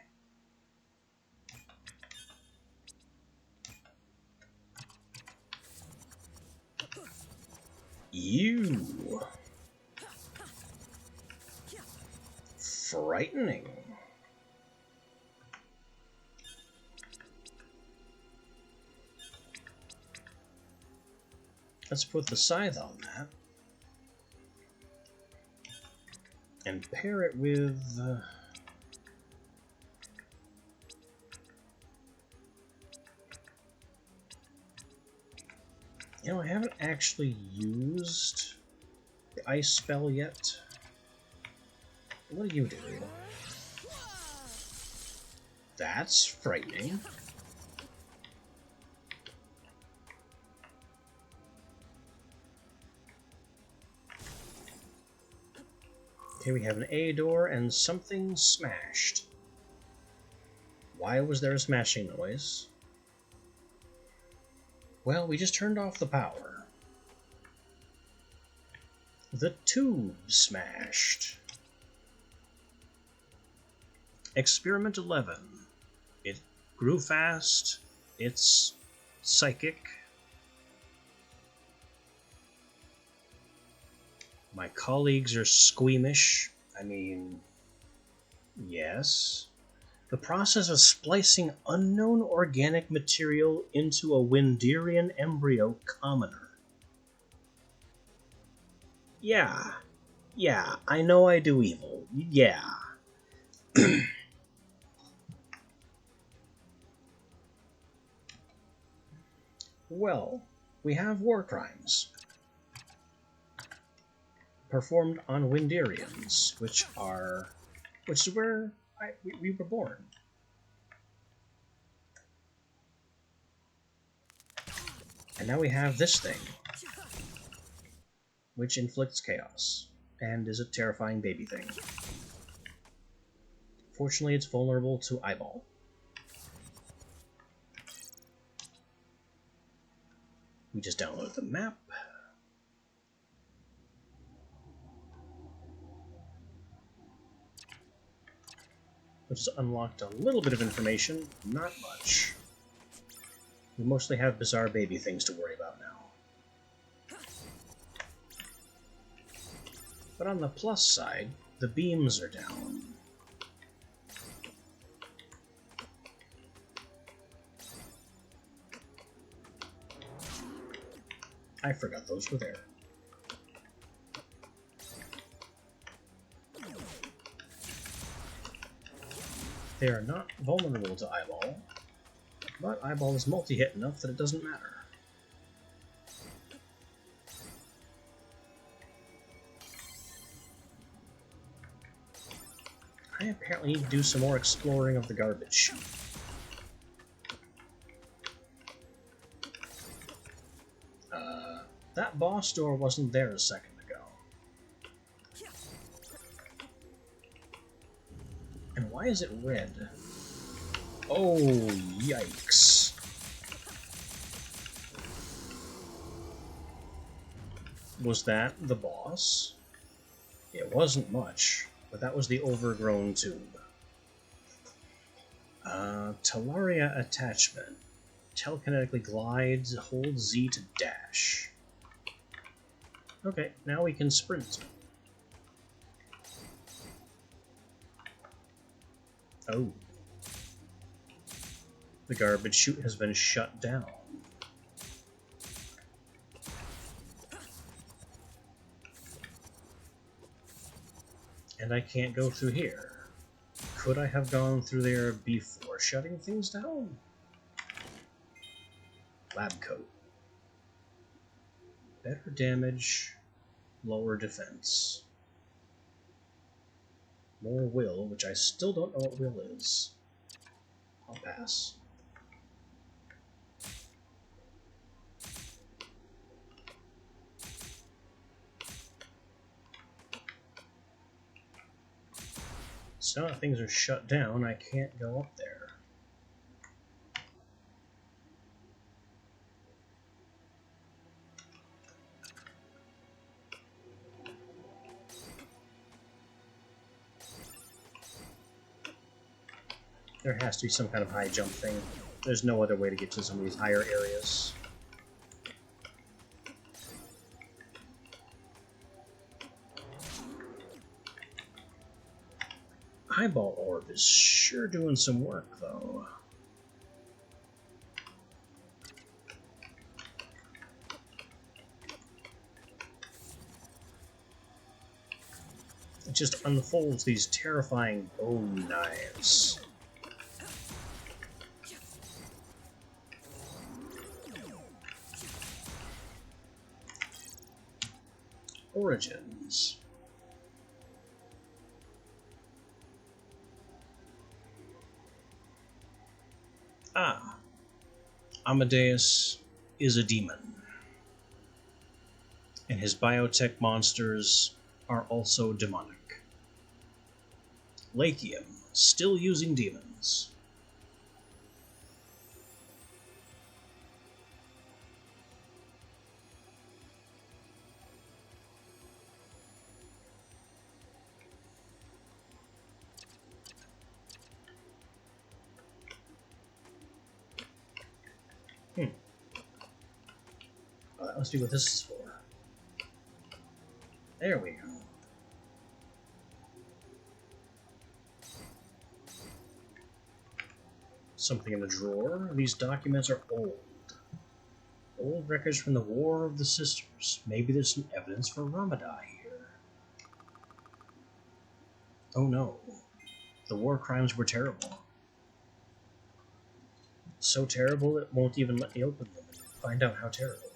You. Frightening. Let's put the scythe on that. And pair it with... You know, I haven't actually used the ice spell yet. What do you do? That's frightening. Okay, we have an A door and something smashed. Why was there a smashing noise? Well, we just turned off the power. The tube smashed. Experiment 11. It grew fast. It's psychic. My colleagues are squeamish. I mean, yes. The process of splicing unknown organic material into a Winderian embryo commoner. Yeah, I know I do evil. Yeah. Well, we have war crimes performed on Winderians, which is where we were born. And now we have this thing, which inflicts chaos, and is a terrifying baby thing. Fortunately, it's vulnerable to eyeball. We just download the map. Which has unlocked a little bit of information, not much. We mostly have bizarre baby things to worry about now. But on the plus side, the beams are down. I forgot those were there. They are not vulnerable to eyeball, but eyeball is multi-hit enough that it doesn't matter. I apparently need to do some more exploring of the garbage chute. That boss door wasn't there a second ago. And why is it red? Oh, yikes. Was that the boss? It wasn't much, but that was the overgrown tube. Talaria attachment. Telekinetically glides, hold Z to dash. Okay, now we can sprint. Oh. The garbage chute has been shut down. And I can't go through here. Could I have gone through there before shutting things down? Lab coat. Better damage, lower defense. More will, which I still don't know what will is. I'll pass. So now that things are shut down, I can't go up there. There has to be some kind of high jump thing. There's no other way to get to some of these higher areas. Eyeball Orb is sure doing some work, though. It just unfolds these terrifying bone knives. Origins. Ah, Amadeus is a demon, and his biotech monsters are also demonic. Lakium, still using demons. Oh, that must be what this is for. There we go. Something in the drawer. These documents are old. Old records from the War of the Sisters. Maybe there's some evidence for Ramadan here. Oh no. The war crimes were terrible. So terrible it won't even let me open them and find out how terrible.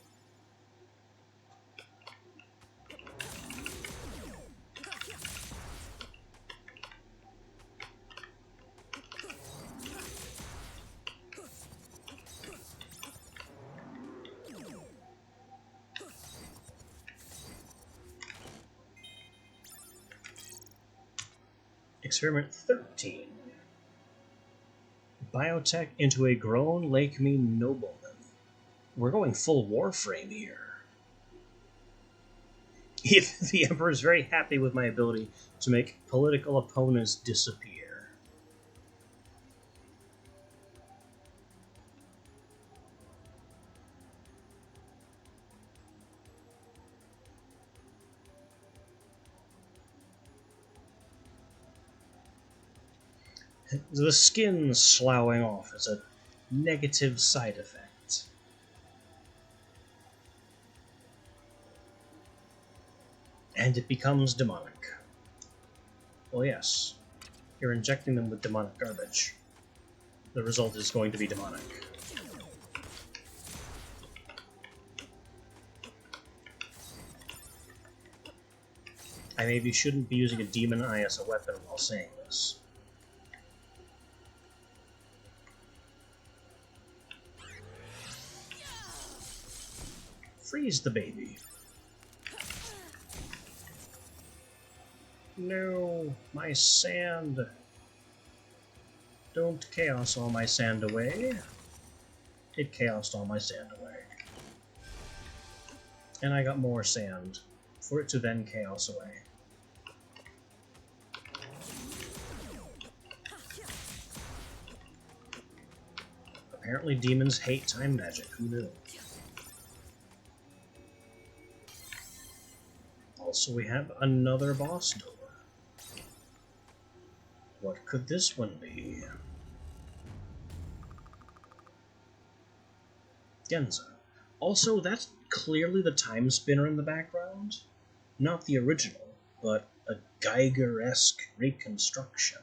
Experiment 13. Biotech into a grown Lake Me nobleman. We're going full Warframe here. The Emperor is very happy with my ability to make political opponents disappear. The skin sloughing off is a negative side effect. And it becomes demonic. Well, yes. You're injecting them with demonic garbage. The result is going to be demonic. I maybe shouldn't be using a demon eye as a weapon while saying this. Freeze the baby. No, my sand. Don't chaos all my sand away. It chaosed all my sand away. And I got more sand, for it to then chaos away. Apparently demons hate time magic, who knew? Also, we have another boss door. What could this one be? Genza. Also, that's clearly the Timespinner in the background. Not the original, but a Geiger-esque reconstruction.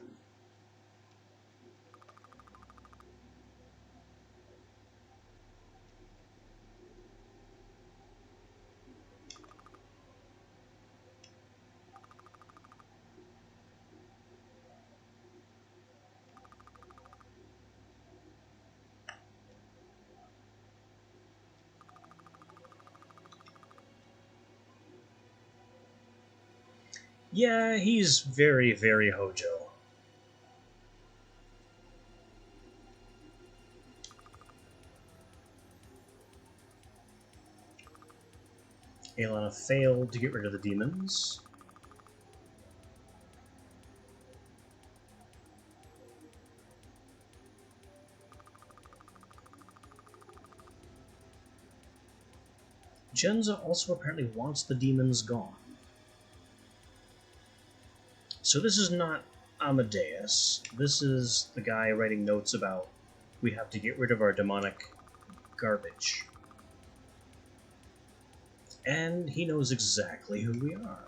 Yeah, he's very, very Hojo. Aelana failed to get rid of the demons. Genza also apparently wants the demons gone. So this is not Amadeus. This is the guy writing notes about we have to get rid of our demonic garbage. And he knows exactly who we are.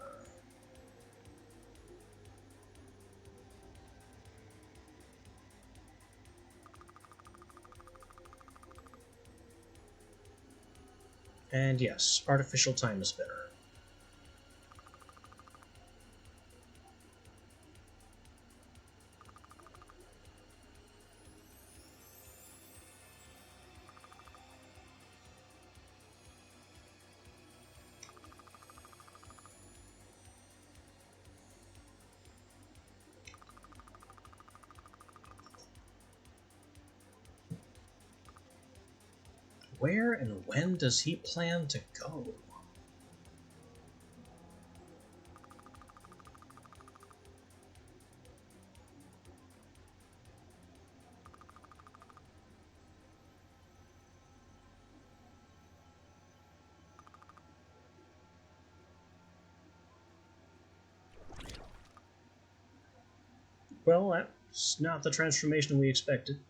And yes, artificial Timespinner. Where and when does he plan to go? Well, that's not the transformation we expected.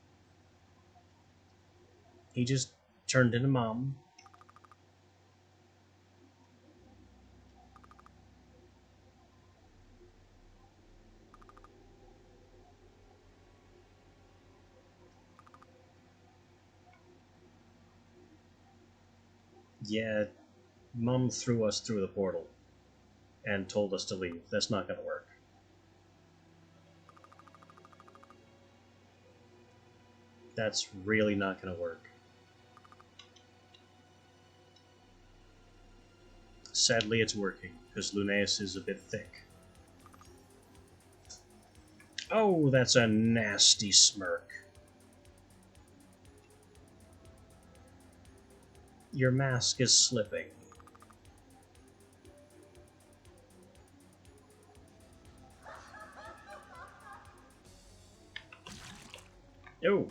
He just turned into Mom. Yeah, Mom threw us through the portal and told us to leave. That's not going to work. That's really not going to work. Sadly, it's working, because Lunaeus is a bit thick. Oh, that's a nasty smirk. Your mask is slipping. Oh.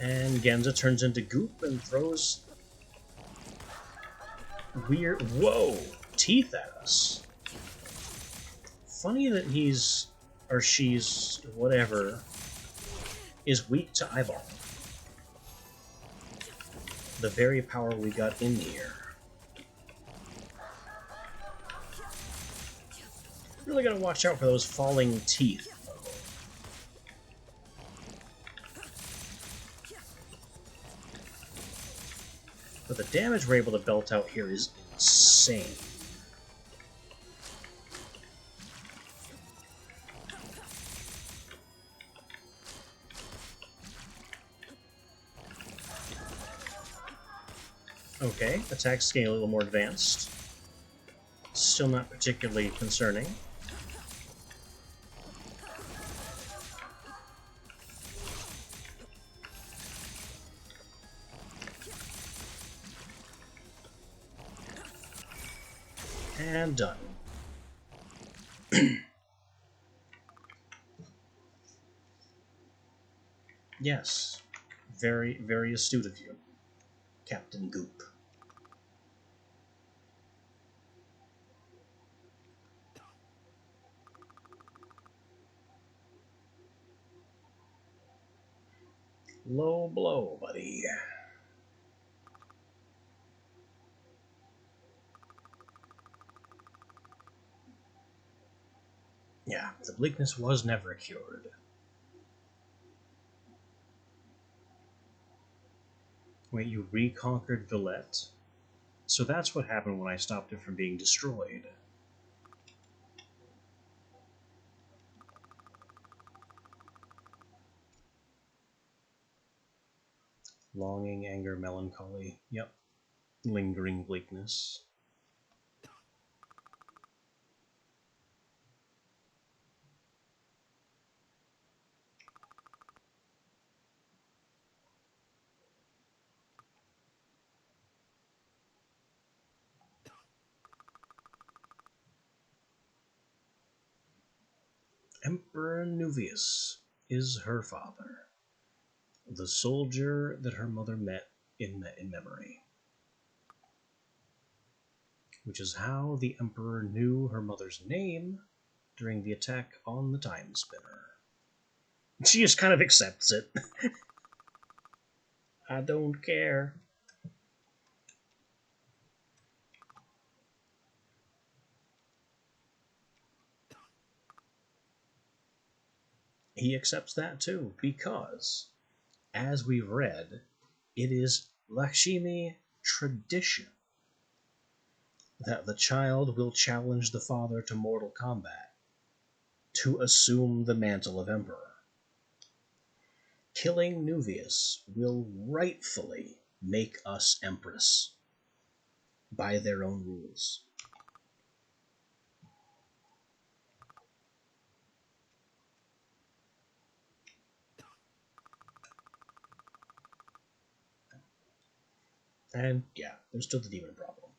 And Genza turns into goop and throws weird... Whoa! Teeth at us. Funny that he's... or she's... whatever... is weak to eyeball. The very power we got in here. Really gotta watch out for those falling teeth. But the damage we're able to belt out here is insane. Okay, attacks getting a little more advanced. Still not particularly concerning. And done. Yes. Very, very astute of you, Captain Goop. Low blow, buddy. Yeah, the bleakness was never cured. Wait, you reconquered Villette? So that's what happened when I stopped it from being destroyed. Longing, anger, melancholy. Yep. Lingering bleakness. Emperor Nuvius is her father, the soldier that her mother met in memory. which is how the Emperor knew her mother's name during the attack on the Timespinner. She just kind of accepts it. I don't care. He accepts that too, because, as we've read, it is Lakshmi tradition that the child will challenge the father to mortal combat to assume the mantle of emperor. Killing Nuvius will rightfully make us empress by their own rules. And yeah, there's still the demon problem.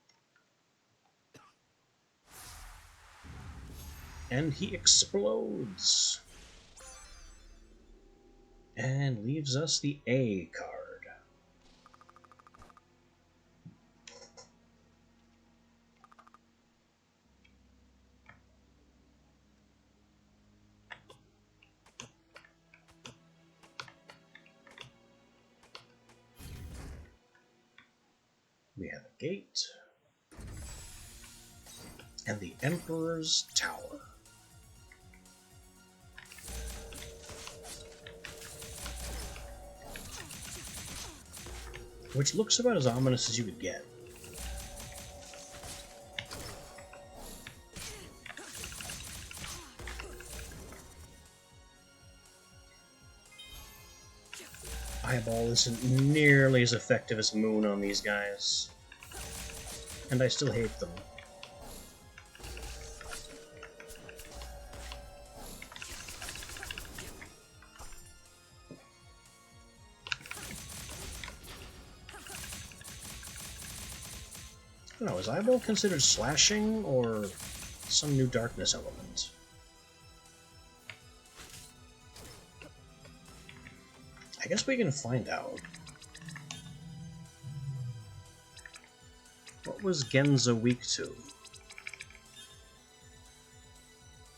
And he explodes. And leaves us the A card. We have a gate. And the Emperor's Tower. Which looks about as ominous as you could get. Eyeball isn't nearly as effective as Moon on these guys. And I still hate them. I don't know, is Eyeball considered slashing or some new darkness element? I guess we can find out. What was Genza weak to?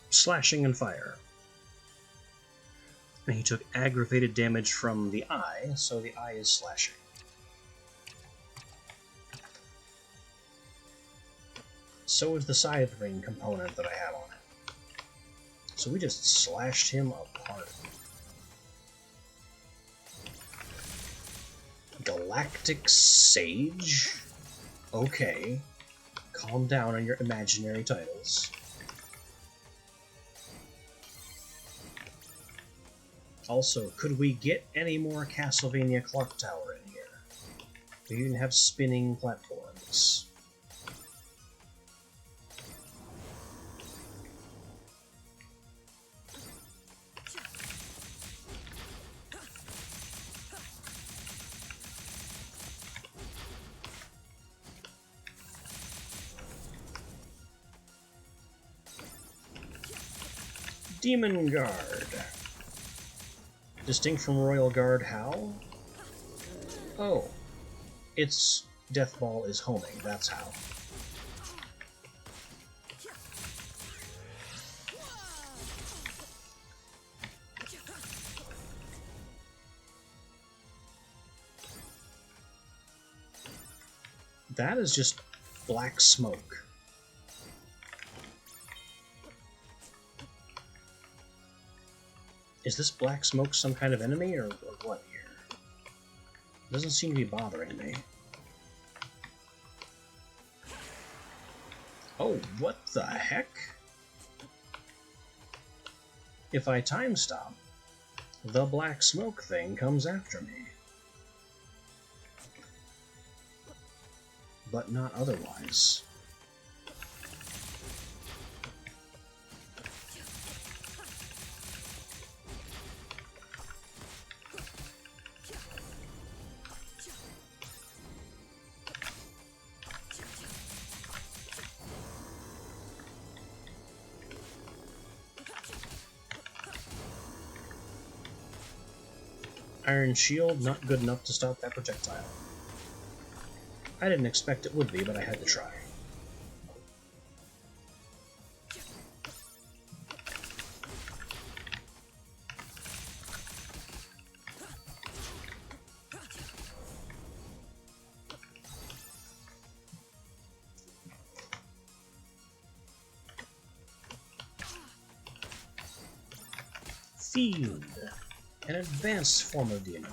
Slashing and fire. And he took aggravated damage from the eye, so the eye is slashing. So is the scythe ring component that I have on it. So we just slashed him apart. Galactic Sage? Okay. Calm down on your imaginary titles. Also, could we get any more Castlevania Clock Tower in here? We even have spinning platforms. Demon Guard. Distinct from Royal Guard how? Oh. Its Death Ball is homing, that's how. That is just black smoke. Is this black smoke some kind of enemy, or what here? It doesn't seem to be bothering me. Oh, what the heck? If I time stop, the black smoke thing comes after me. But not otherwise. Iron Shield, not good enough to stop that projectile. I didn't expect it would be, but I had to try. Fiend, an advanced form of the enemy.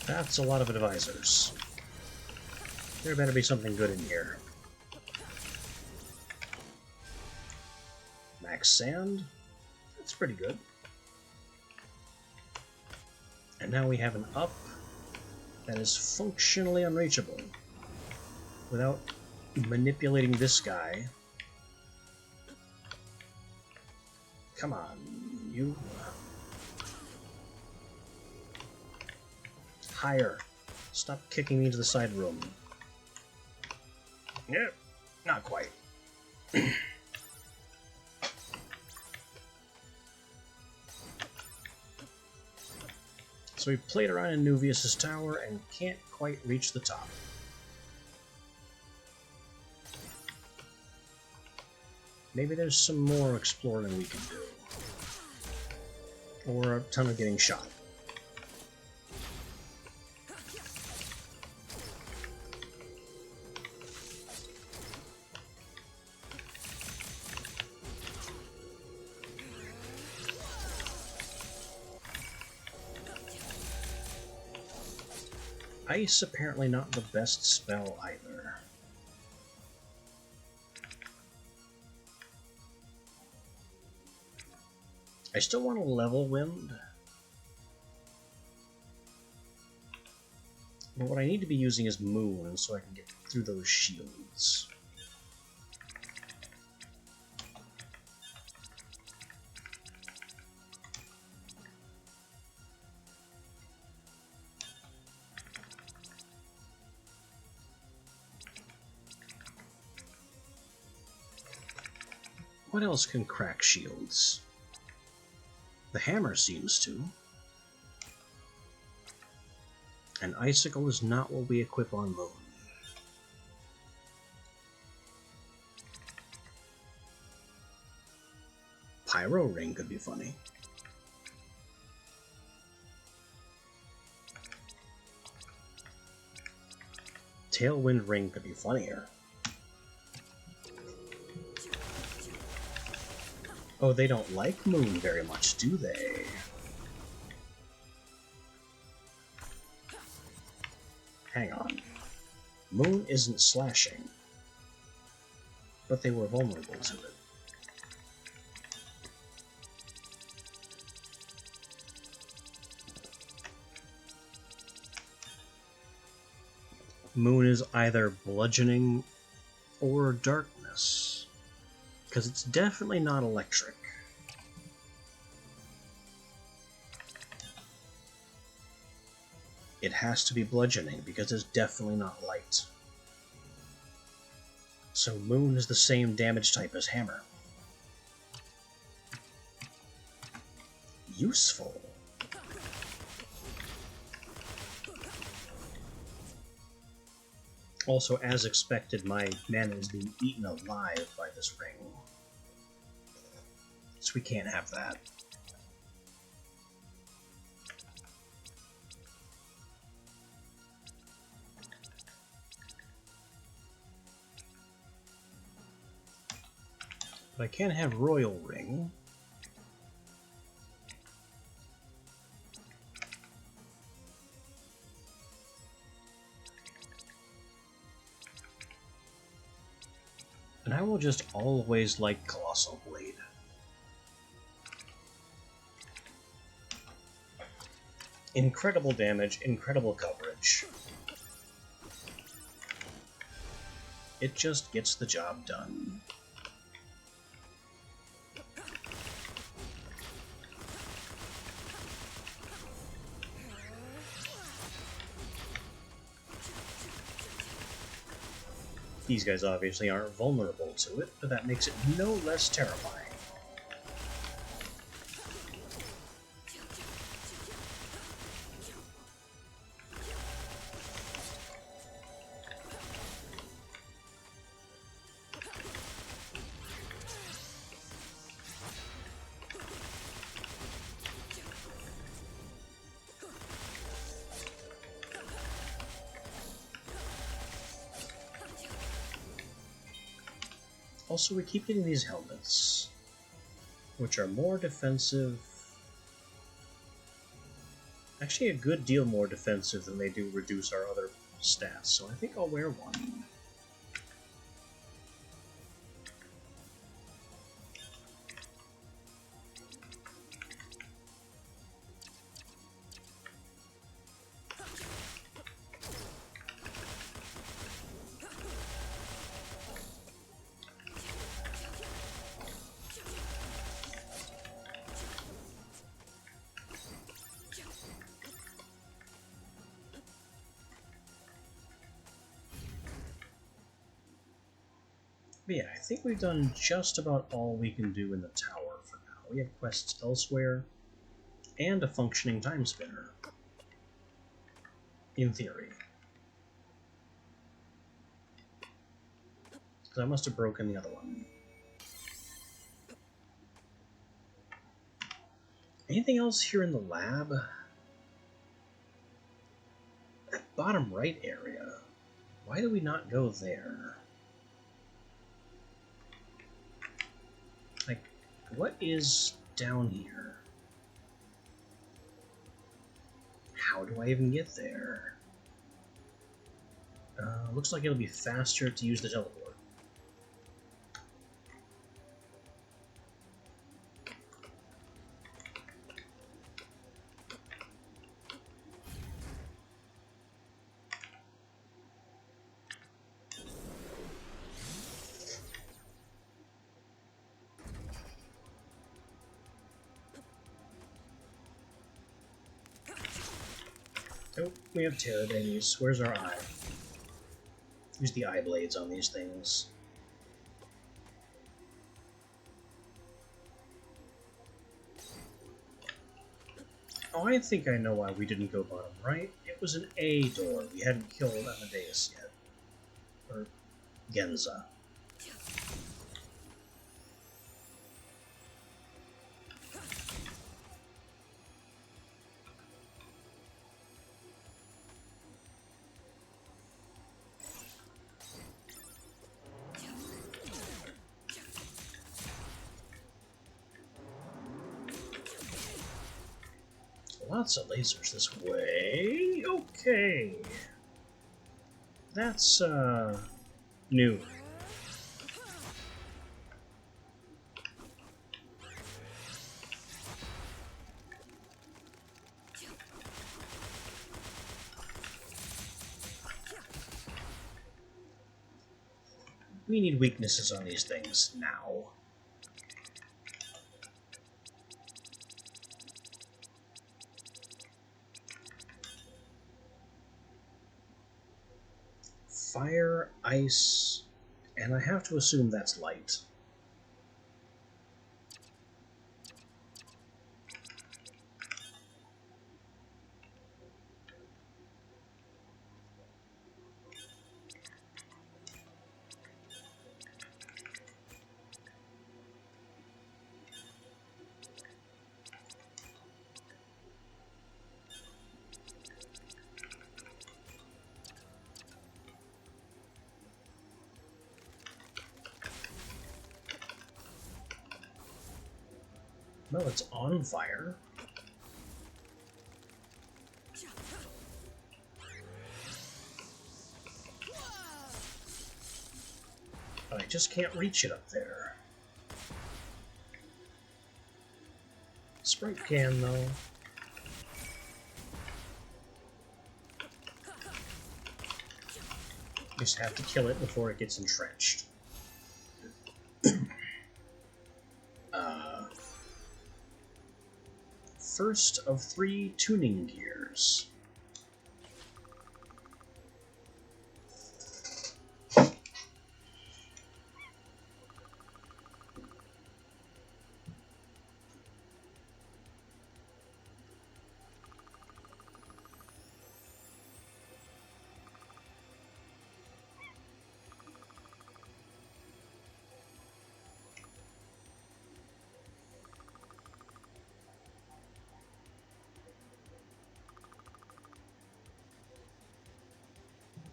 That's a lot of advisors. There better be something good in here. Max Sand? That's pretty good. And now we have an up that is functionally unreachable. Without manipulating this guy. Come on, you... Higher. Stop kicking me into the side room. Yep, not quite. So we played around in Nuvius' tower and can't quite reach the top. Maybe there's some more exploring we can do. Or a ton of getting shot. Ice apparently not the best spell either. I still want a level wind. But what I need to be using is Moon so I can get through those shields. What else can crack shields? The hammer seems to. An icicle is not what we equip on Moon. Pyro Ring could be funny. Tailwind Ring could be funnier. Oh, they don't like Moon very much, do they? Hang on. Moon isn't slashing, but they were vulnerable to it. Moon is either bludgeoning or darkness, because it's definitely not electric. It has to be bludgeoning, because it's definitely not light. So Moon is the same damage type as Hammer. Useful. Also, as expected, my mana is being eaten alive by this ring. So we can't have that. But I can have Royal Ring. And I will just always like Colossal Blade. Incredible damage, incredible coverage. It just gets the job done. These guys obviously aren't vulnerable to it, but that makes it no less terrifying. Also, we keep getting these helmets, which are more defensive. Actually, a good deal more defensive than they do reduce our other stats, so I think I'll wear one. But yeah, I think we've done just about all we can do in the tower for now. We have quests elsewhere, and a functioning Timespinner. In theory. Because I must have broken the other one. Anything else here in the lab? That bottom right area. Why do we not go there? Like, what is down here? How do I even get there? Looks like it'll be faster to use the teleport. Oh, we have Terrabins. Where's our eye? Use the eye blades on these things. Oh, I think I know why we didn't go bottom right. It was an A door. We hadn't killed Amadeus yet. Or Genza. Lots of lasers this way. Okay. That's, new. We need weaknesses on these things now. Fire, ice, and I have to assume that's light. No, it's on fire. But I just can't reach it up there. Sprite can, though. Just have to kill it before it gets entrenched. First of 3 tuning gears.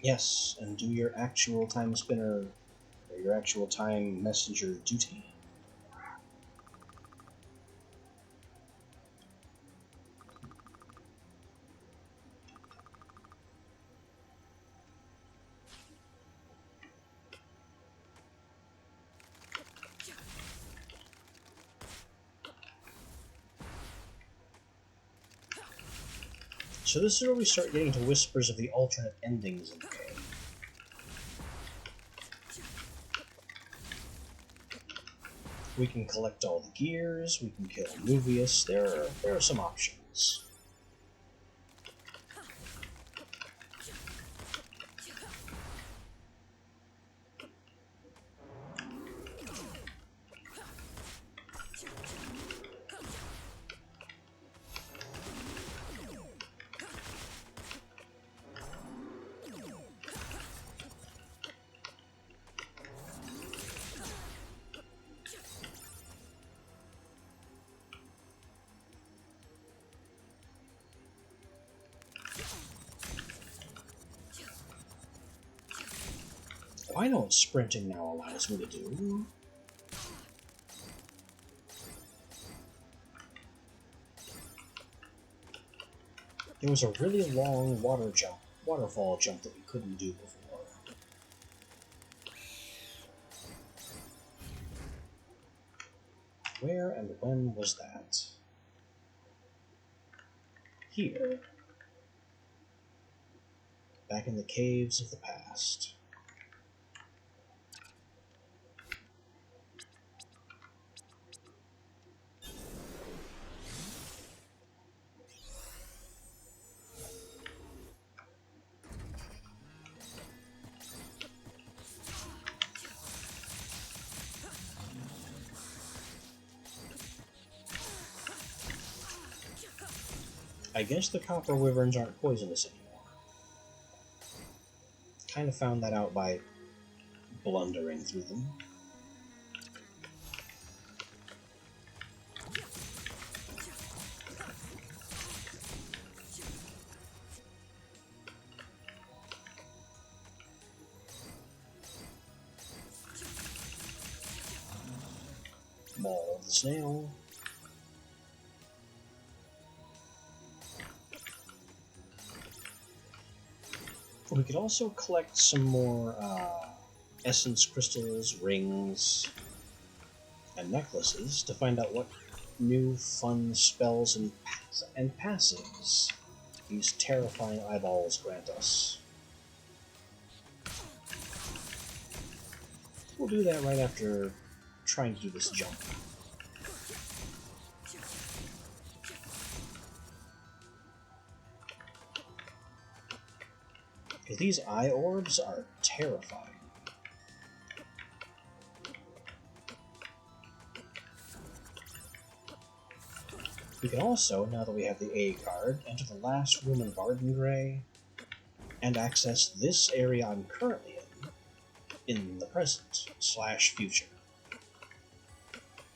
Yes, and do your actual Timespinner. There your actual time messenger duty. So this is where we start getting to whispers of the alternate endings in the game. We can collect all the gears, we can kill Nuvius, there are some options. Oh, I know what sprinting now allows me to do. There was a really long waterfall jump that we couldn't do before. Where and when was that? Here. Back in the caves of the past. I guess the copper wyverns aren't poisonous anymore. Kind of found that out by blundering through them. Maul the snail. We could also collect some more essence crystals, rings, and necklaces to find out what new fun spells and passives these terrifying eyeballs grant us. We'll do that right after trying to do this jump. Because these eye orbs are terrifying. We can also, now that we have the A card, enter the last room in Garden Grey and access this area I'm currently in the present / future.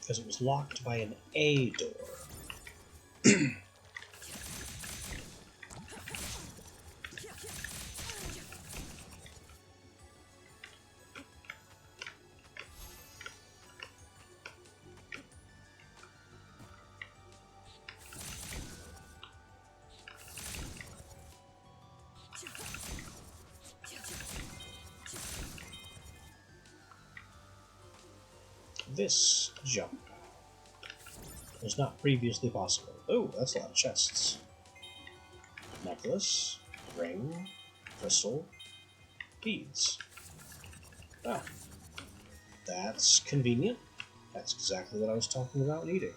Because it was locked by an A door. This jump was not previously possible. Oh, that's a lot of chests. Necklace, ring, crystal, beads. Ah, that's convenient. That's exactly what I was talking about needing.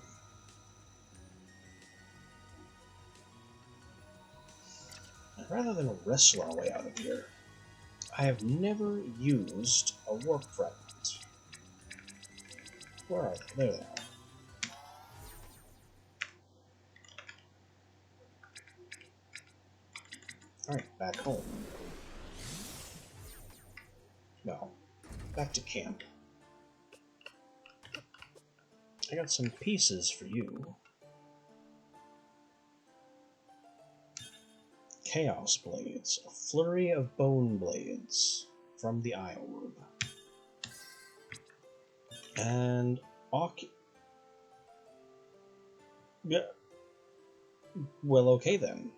And rather than wrestle our way out of here, I have never used a warp fragment. Where are they? There they are. Alright, back home. No, back to camp. I got some pieces for you. Chaos Blades, a flurry of bone blades from the Eye Orb. And yeah, well, okay then.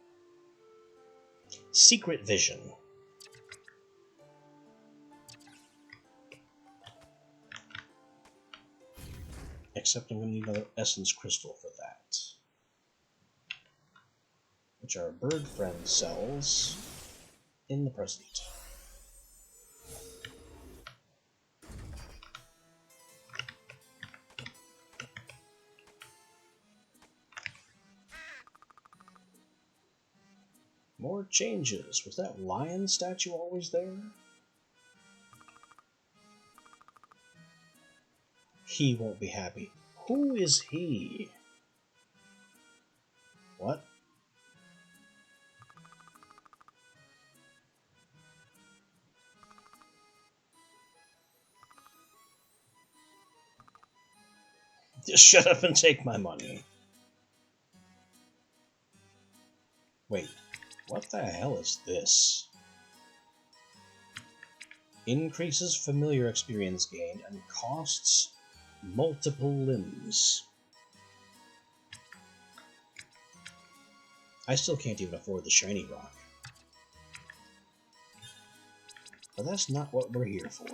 Secret Vision. Except I'm going to need another Essence Crystal for that. Which are bird friend cells in the present. More changes. Was that lion statue always there? He won't be happy. Who is he? What? Just shut up and take my money. Wait, what the hell is this? Increases familiar experience gain and costs multiple limbs. I still can't even afford the shiny rock. But that's not what we're here for.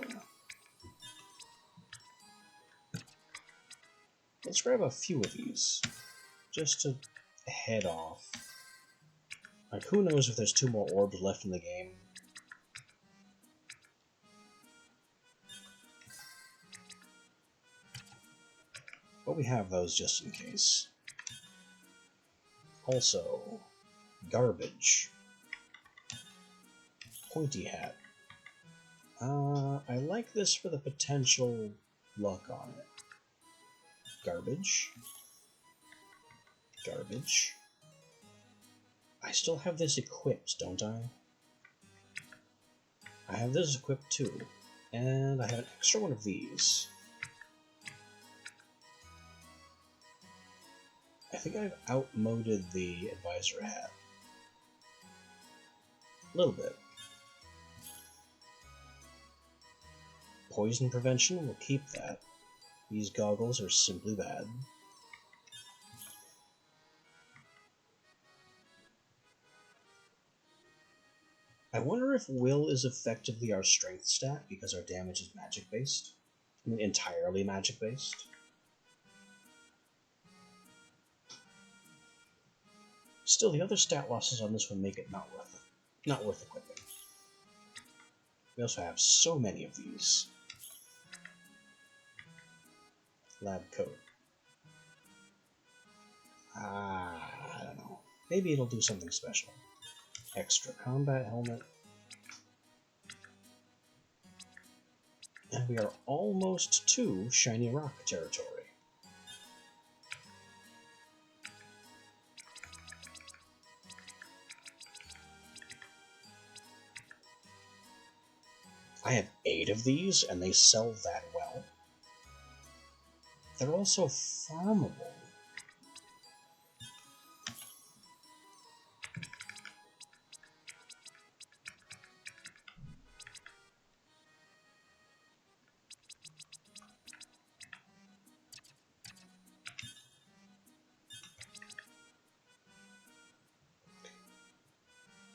Let's grab a few of these, just to head off. Like, who knows if there's 2 more orbs left in the game. But we have those just in case. Also, garbage. Pointy hat. I like this for the potential luck on it. Garbage. Garbage. I still have this equipped, don't I? I have this equipped too. And I have an extra one of these. I think I've outmoded the advisor hat. A little bit. Poison prevention, we'll keep that. These goggles are simply bad. I wonder if will is effectively our strength stat because our damage is magic based. I mean, entirely magic based. Still, the other stat losses on this one make it not worth equipping. We also have so many of these. Lab coat. I don't know. Maybe it'll do something special. Extra combat helmet. And we are almost to Shiny Rock territory. I have 8 of these, and they sell that well. They're also farmable.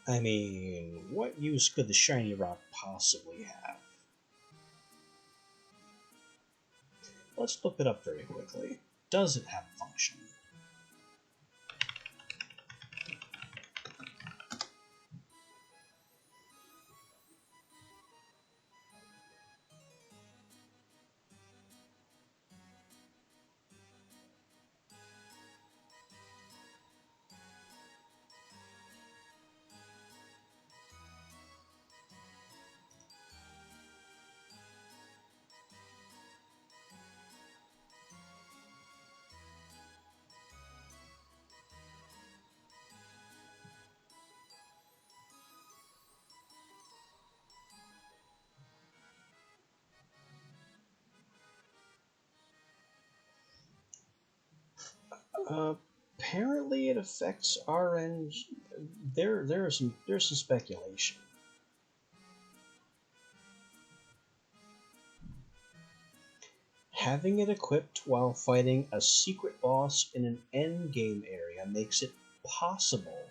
I mean, what use could the shiny rock possibly have? Let's look it up very quickly. Does it have function? Apparently it affects RNG. There's some speculation. Having it equipped while fighting a secret boss in an endgame area makes it possible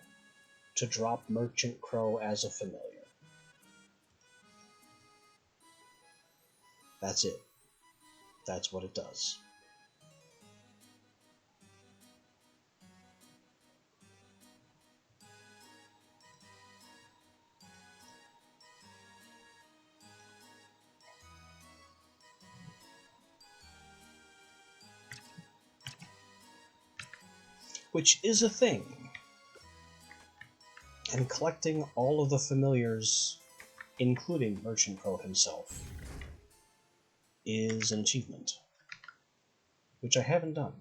to drop Merchant Crow as a familiar. That's it. That's what it does. Which is a thing. And collecting all of the familiars, including Merchant Crow himself, is an achievement. Which I haven't done.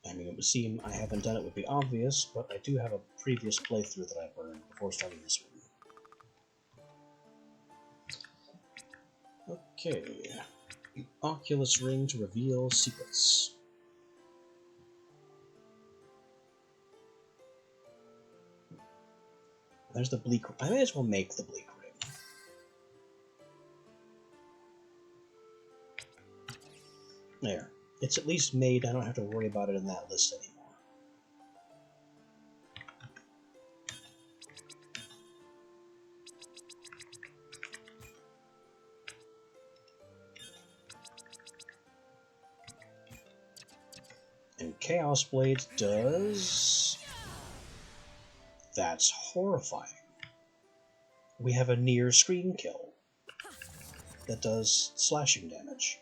I mean, it would seem I haven't done it would be obvious, but I do have a previous playthrough that I burned before starting this one. Okay. Oculus Ring to reveal secrets. There's the bleak. I may as well make the bleak ring. There. It's at least made. I don't have to worry about it in that list anymore. And Chaos Blade does... That's horrifying. We have a near screen kill that does slashing damage.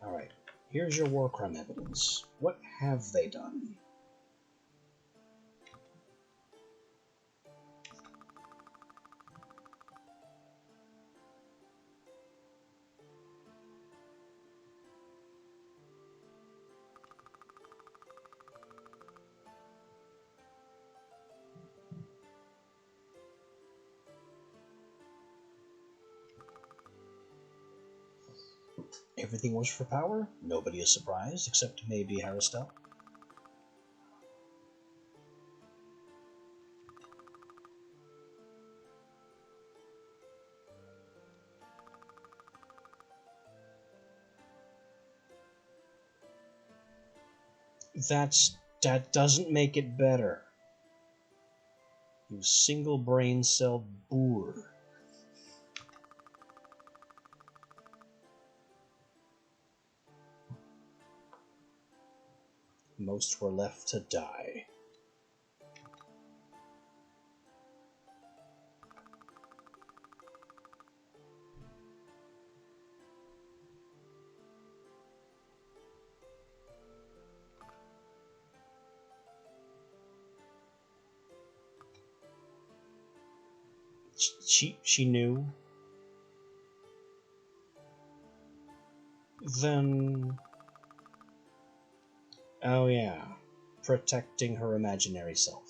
Alright, here's your war crime evidence. What have they done? Everything was for power? Nobody is surprised, except maybe Haristel. That doesn't make it better. You single brain cell boor. Most were left to die. She knew. Then... Oh yeah, protecting her imaginary self.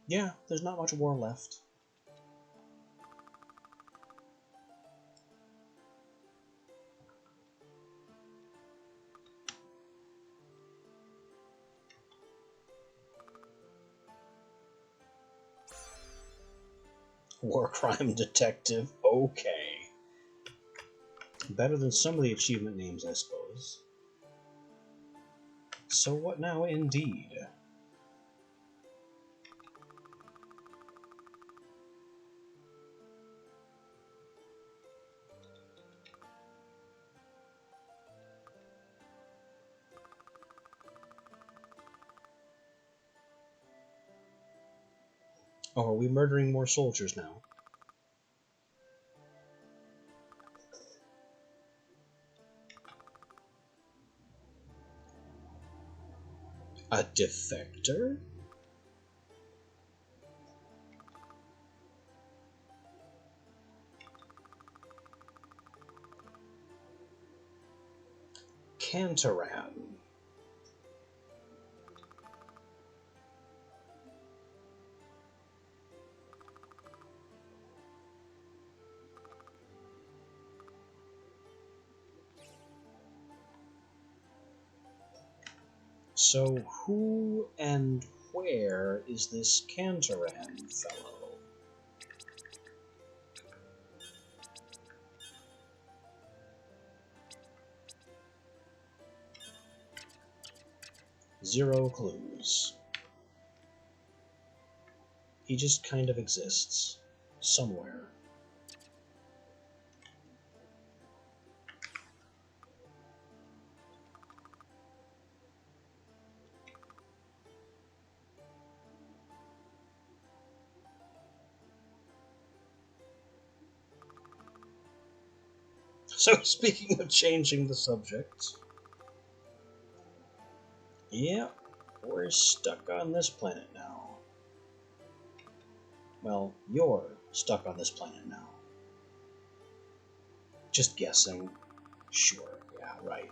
Yeah, there's not much war left. War crime detective, okay. Better than some of the achievement names, I suppose. So what now, indeed? Oh, are we murdering more soldiers now? A defector? Cantaran. So who and where is this Cantaran fellow? Zero clues. He just kind of exists. Somewhere. So, speaking of changing the subject, yeah, we're stuck on this planet now. Well, you're stuck on this planet now. Just guessing. Sure, yeah, right.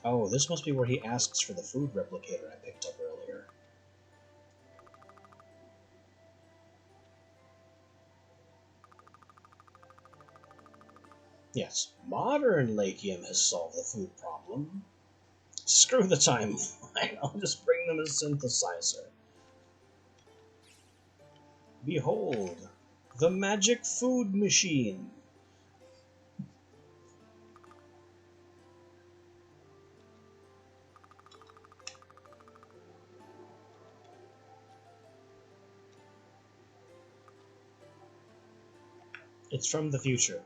Oh, this must be where he asks for the food replicator I picked up earlier. Yes, modern Lakium has solved the food problem. Screw the timeline, I'll just bring them a synthesizer. Behold, the magic food machine. It's from the future.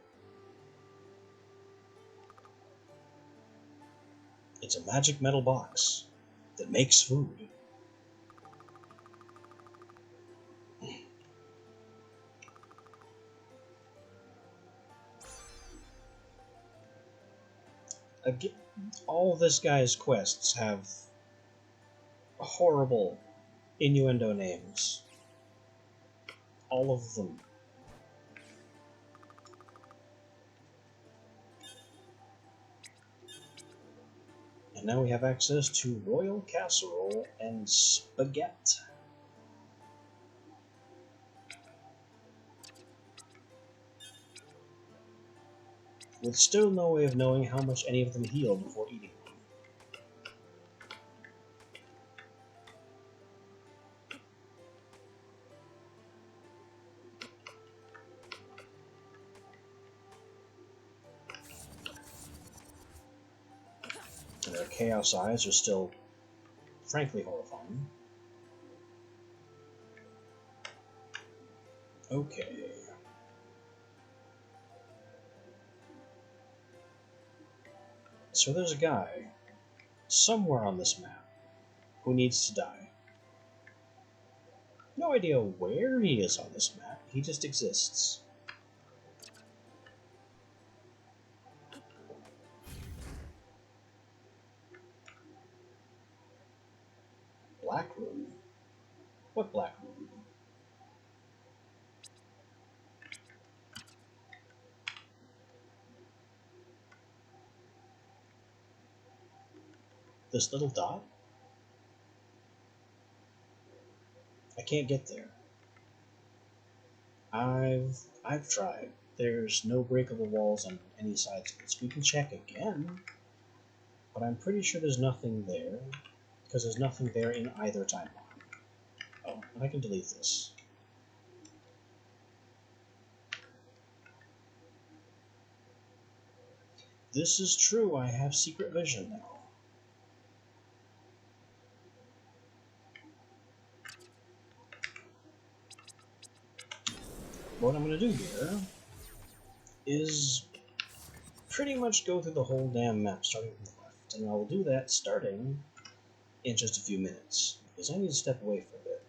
It's a magic metal box that makes food. Again, all this guy's quests have horrible innuendo names. All of them. And now we have access to Royal Casserole and Spaghetti. With still no way of knowing how much any of them heal before eating them. And their chaos eyes are still, frankly, horrifying. Okay. So there's a guy, somewhere on this map, who needs to die. No idea where he is on this map, he just exists. Black room? What black room? This little dot? I can't get there. I've tried. There's no breakable walls on any sides of this. We can check again, but I'm pretty sure there's nothing there, because there's nothing there in either timeline. Oh, and I can delete this. This is true, I have secret vision now. What I'm going to do here is pretty much go through the whole damn map starting from the left, and I will do that starting in just a few minutes, because I need to step away for a bit.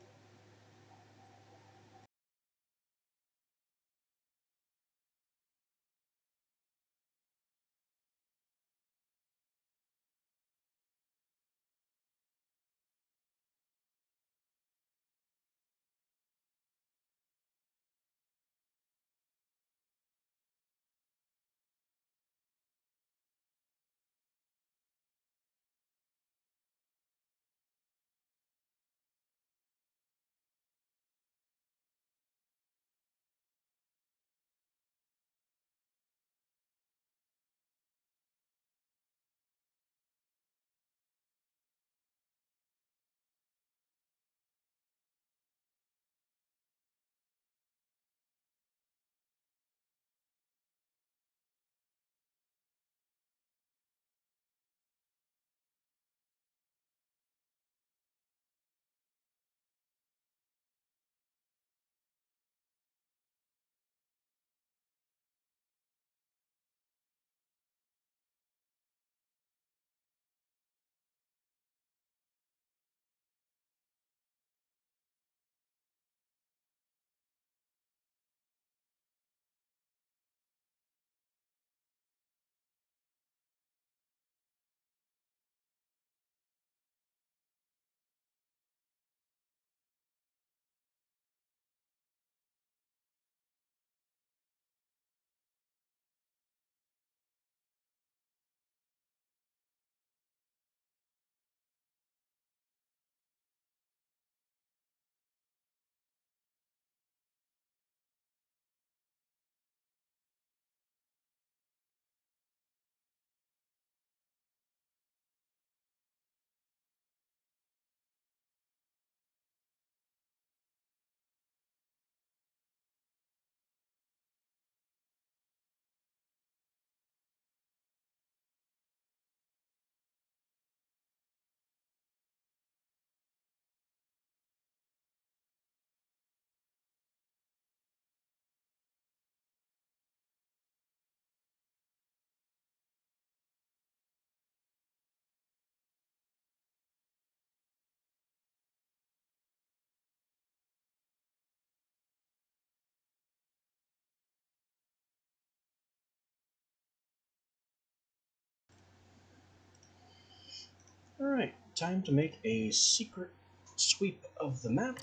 Time to make a secret sweep of the map,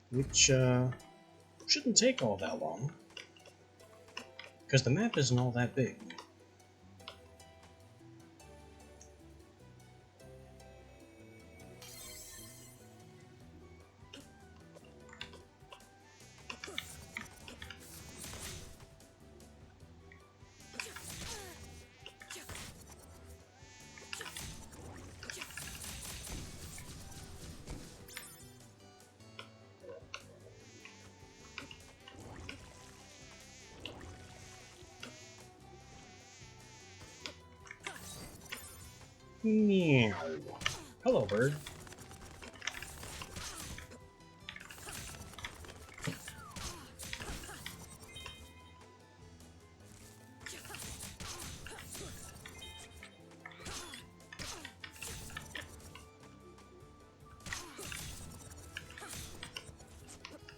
which shouldn't take all that long, because the map isn't all that big. Meow. Hello, bird.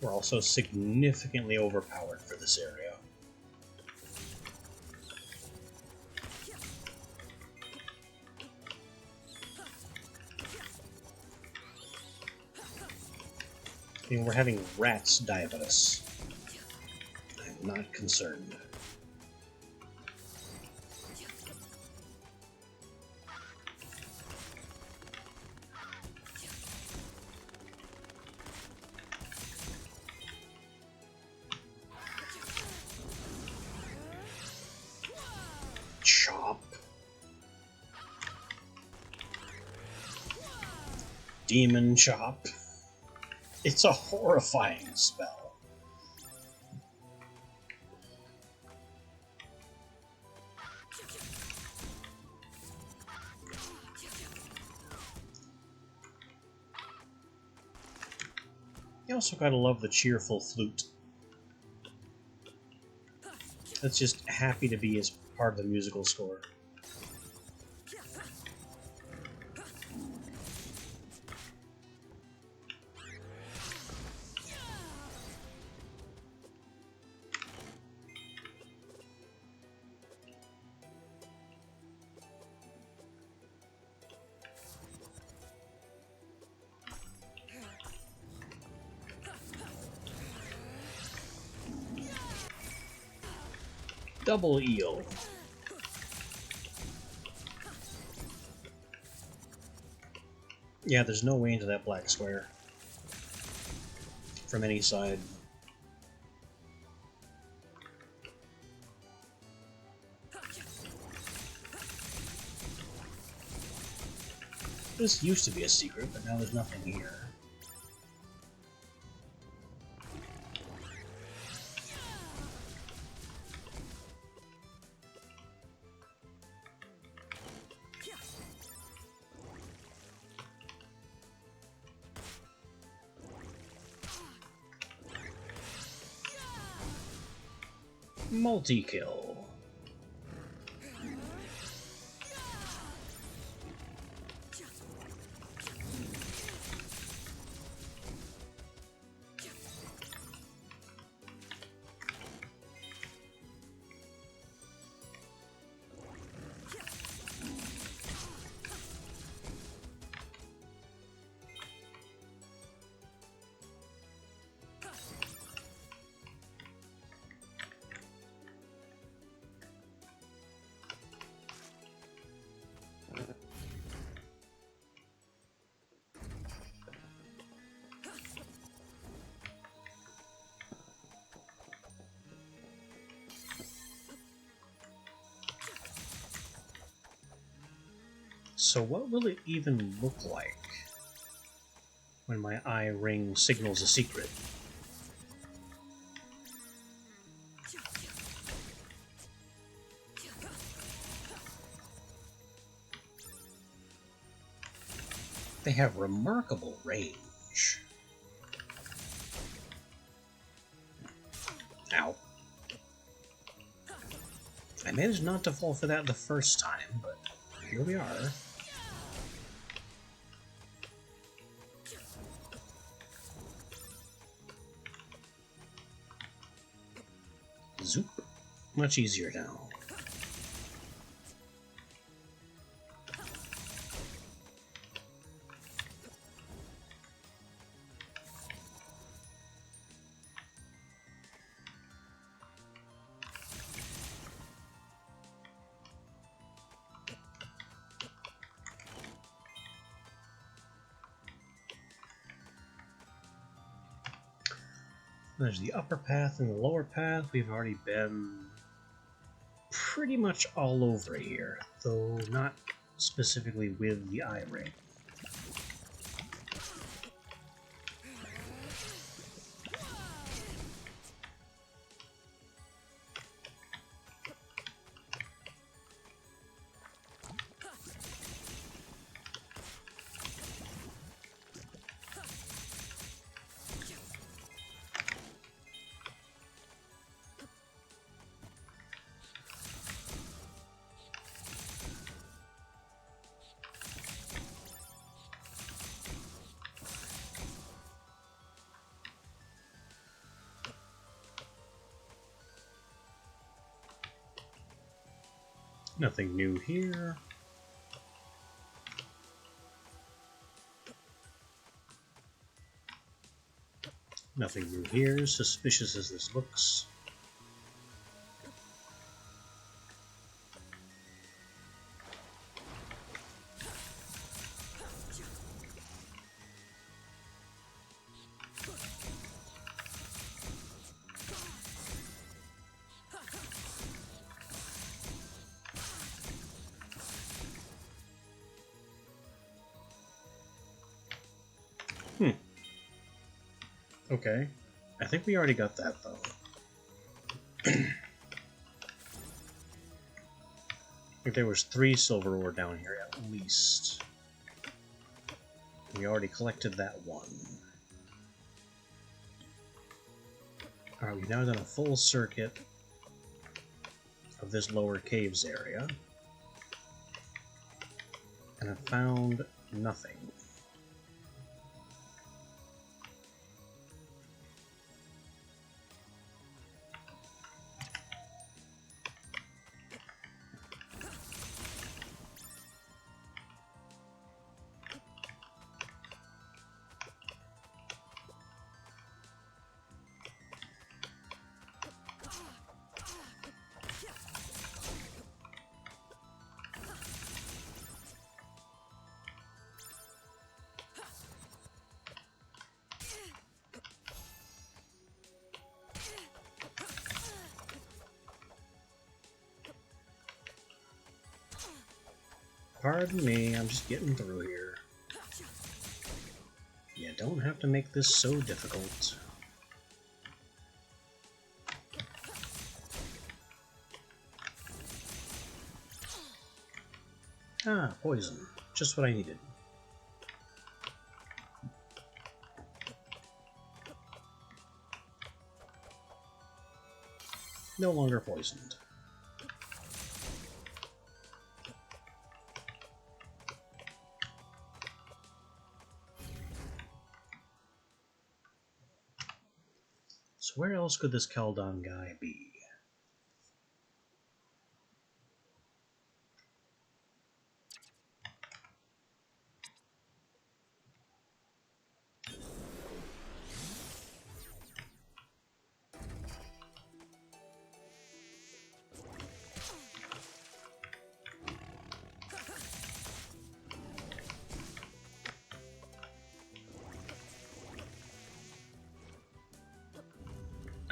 We're also significantly overpowered for this area. I mean, we're having rats dive at us. I'm not concerned. Chop. Demon Chop. It's a horrifying spell. You also gotta love the cheerful flute. That's just happy to be as part of the musical score. Double eel. Yeah, there's no way into that black square from any side. This used to be a secret, but now there's nothing here. Multi-kill. So what will it even look like when my eye ring signals a secret? They have remarkable range. Ow. I managed not to fall for that the first time, but here we are. Zoop. Much easier now. There's the upper path and the lower path. We've already been pretty much all over here, though not specifically with the eye ring. Nothing new here. Nothing new here, suspicious as this looks. Okay. I think we already got that, though. I think there was 3 silver ore down here, at least. We already collected that one. Alright, we've now done a full circuit of this lower caves area. And have found nothing. Pardon me, I'm just getting through here. You don't have to make this so difficult. Ah, poison. Just what I needed. No longer poisoned. So where else could this Kaldon guy be?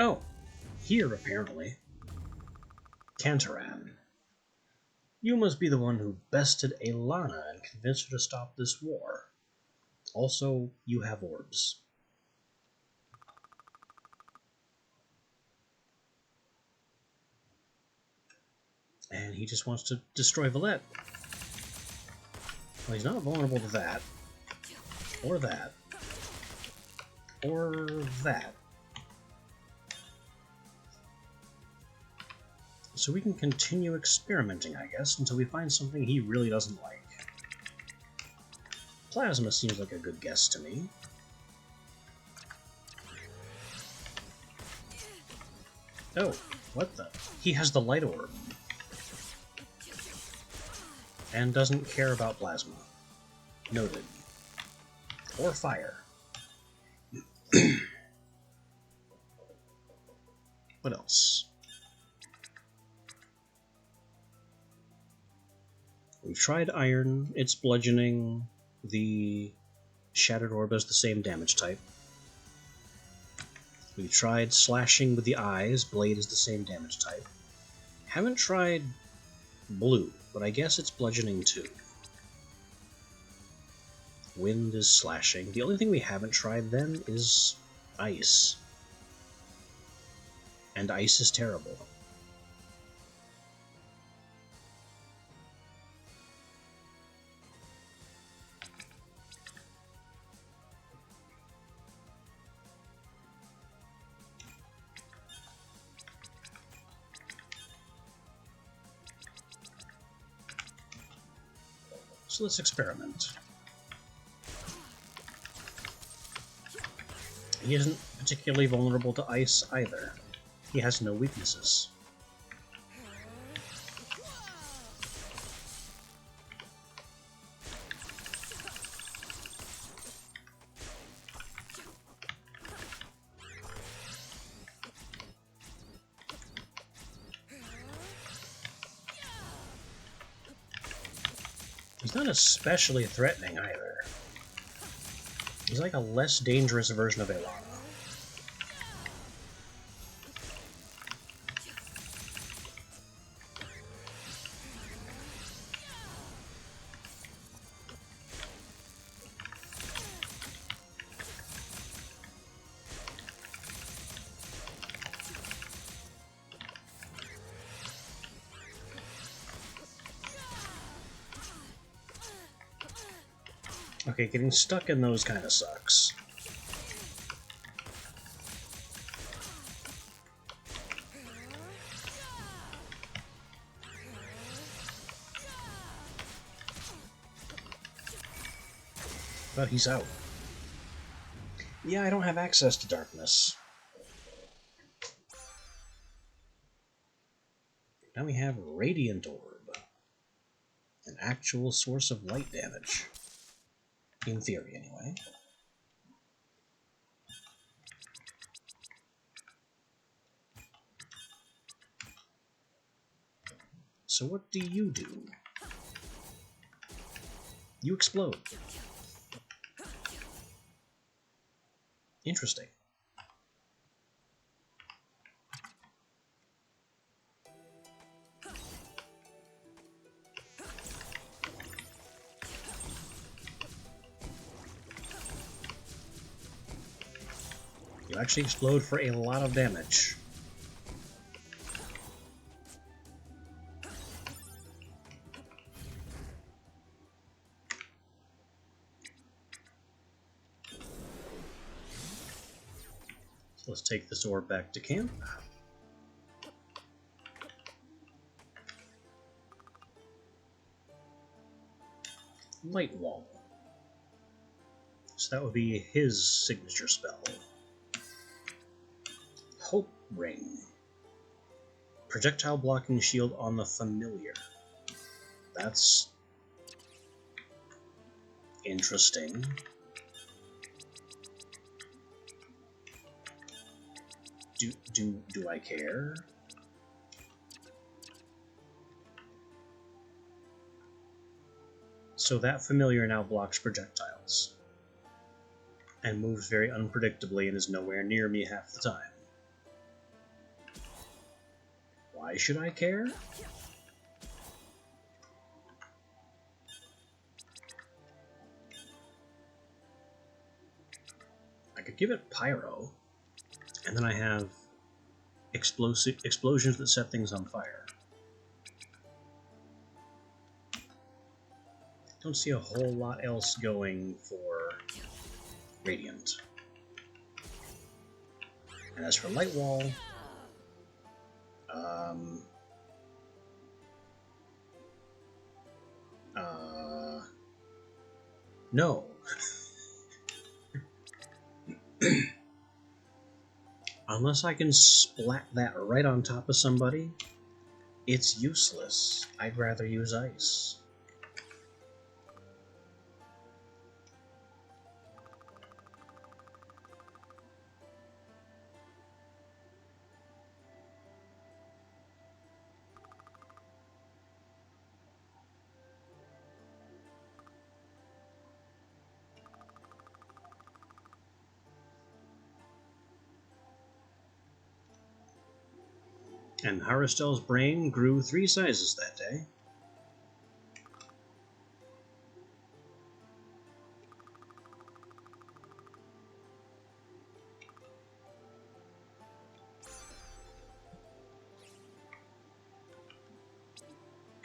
Oh, here apparently. Cantaran. You must be the one who bested Elana and convinced her to stop this war. Also, you have orbs. And he just wants to destroy Valette. Well, he's not vulnerable to that. Or that. Or that. So we can continue experimenting, I guess, until we find something he really doesn't like. Plasma seems like a good guess to me. Oh, what the? He has the light orb. And doesn't care about plasma. Noted. Or fire. What else? We've tried iron, it's bludgeoning, the shattered orb has the same damage type. We tried slashing with the eyes. Blade is the same damage type. Haven't tried blue, but I guess it's bludgeoning too. Wind is slashing. The only thing we haven't tried then is ice. And ice is terrible. So let's experiment. He isn't particularly vulnerable to ice either. He has no weaknesses. He's not especially threatening either. He's like a less dangerous version of Elana. Okay, getting stuck in those kind of sucks. But he's out. Yeah, I don't have access to darkness. Now we have Radiant Orb. An actual source of light damage. In theory, anyway. So what do? You explode. Interesting. You actually explode for a lot of damage. So let's take this orb back to camp. Light Wall. So that would be his signature spell. Hope Ring. Projectile blocking shield on the familiar. That's interesting. Do I care? So that familiar now blocks projectiles. And moves very unpredictably and is nowhere near me half the time. Why should I care? I could give it Pyro, and then I have explosions that set things on fire. Don't see a whole lot else going for Radiant. And as for Light Wall, no. Unless I can splat that right on top of somebody, it's useless. I'd rather use ice. And Haristel's brain grew 3 sizes that day.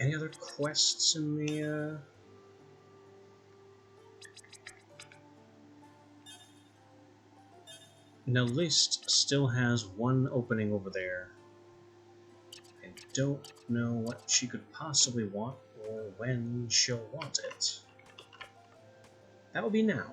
Any other quests in the, Now, list still has 1 opening over there. I don't know what she could possibly want or when she'll want it. That will be now.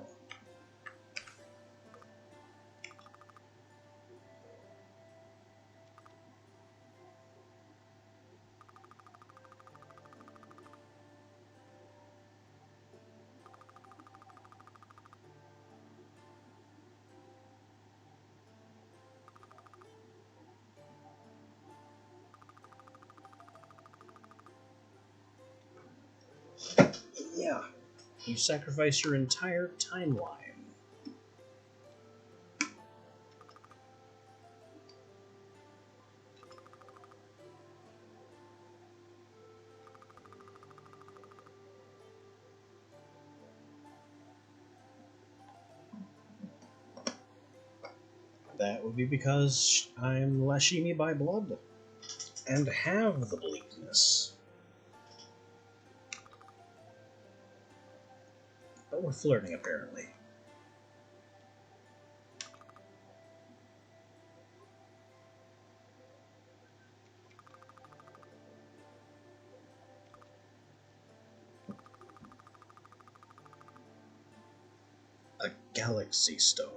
Yeah. You sacrifice your entire timeline. That would be because I'm Lashimi by blood, and have the bleakness. But we're flirting, apparently. A galaxy stone.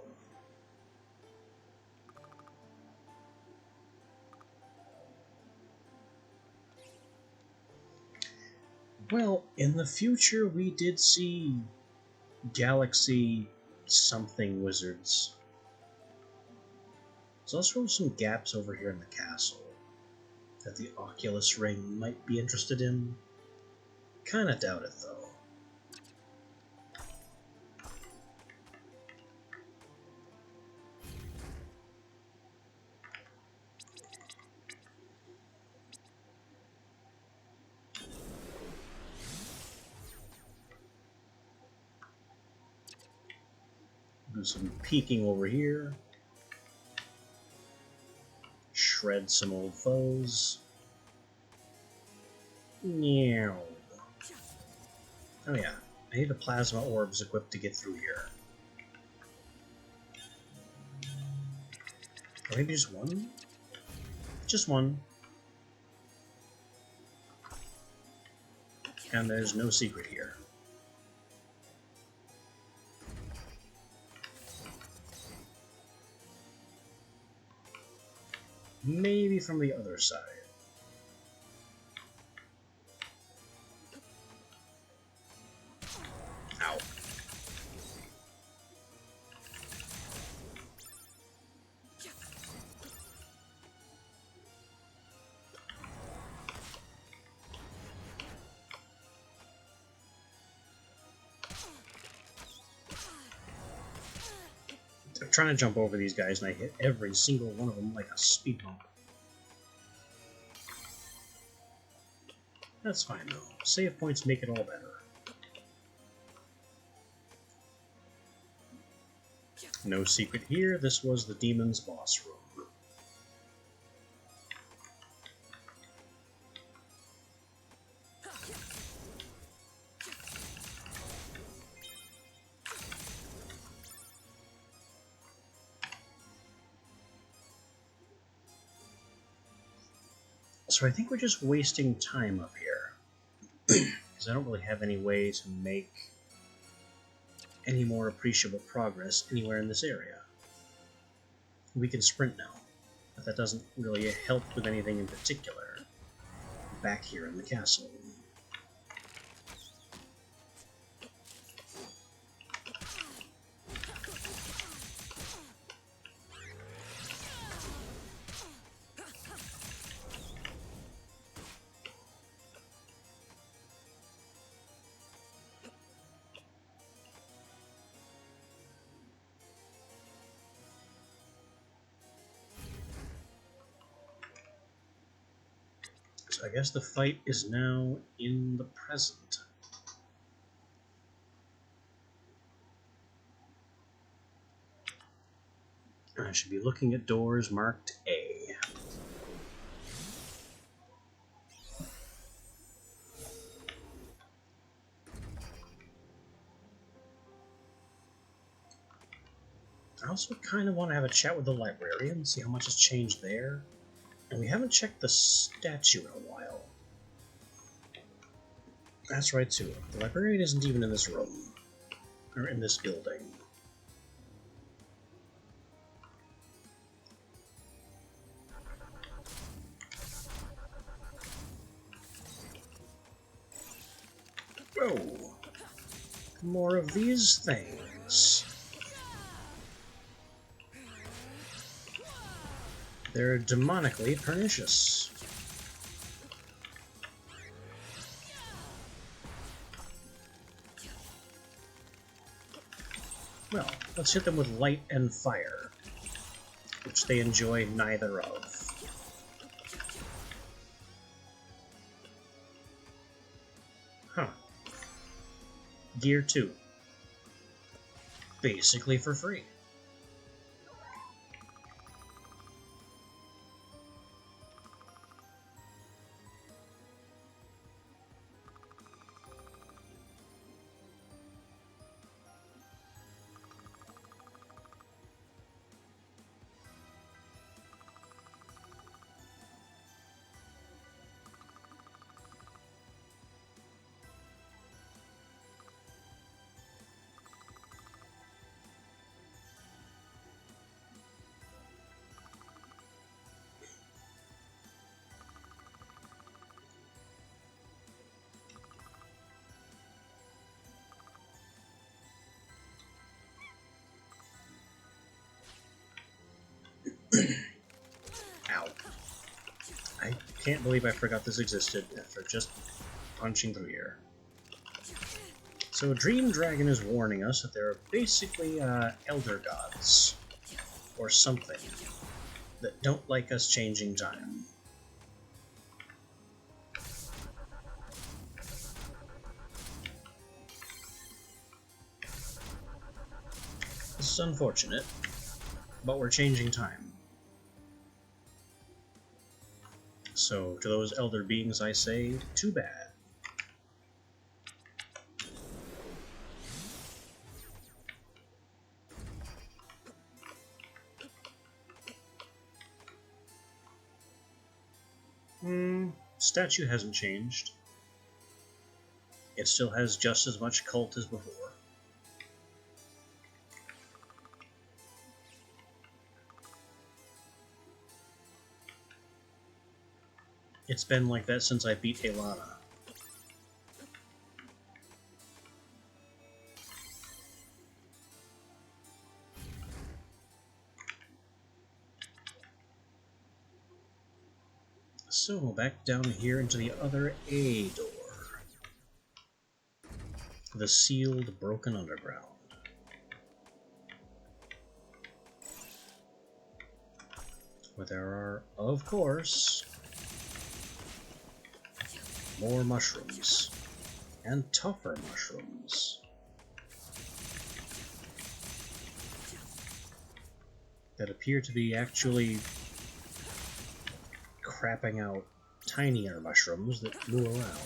Well, in the future we did see galaxy something wizards. There's also some gaps over here in the castle that the Oculus Ring might be interested in. Kinda doubt it, though. Do some peeking over here. Shred some old foes. Meow. Oh yeah, I need a plasma orbs equipped to get through here. Or maybe just one? Just one. And there's no secret here. Maybe from the other side. Ow. I'm trying to jump over these guys and I hit every single one of them like a speed bump. That's fine though. Save points make it all better. No secret here, this was the demon's boss room. So I think we're just wasting time up here. Because I don't really have any way to make any more appreciable progress anywhere in this area. We can sprint now, but that doesn't really help with anything in particular back here in the castle. So I guess the fight is now in the present. I should be looking at doors marked A. I also kind of want to have a chat with the librarian, see how much has changed there. And we haven't checked the statue in a while. That's right, too. The librarian isn't even in this room. Or in this building. Whoa! More of these things. They're demonically pernicious. Well, let's hit them with light and fire, which they enjoy neither of. Huh. Gear 2. Basically for free. Ow. I can't believe I forgot this existed after just punching through here. So Dream Dragon is warning us that there are basically elder gods, or something, that don't like us changing time. This is unfortunate, but we're changing time. So, to those elder beings I say, too bad. Statue hasn't changed. It still has just as much cult as before. It's been like that since I beat Elana. So, back down here into the other A door. The sealed, broken underground. Where there are, of course, more mushrooms. And tougher mushrooms. That appear to be actually crapping out tinier mushrooms that move around.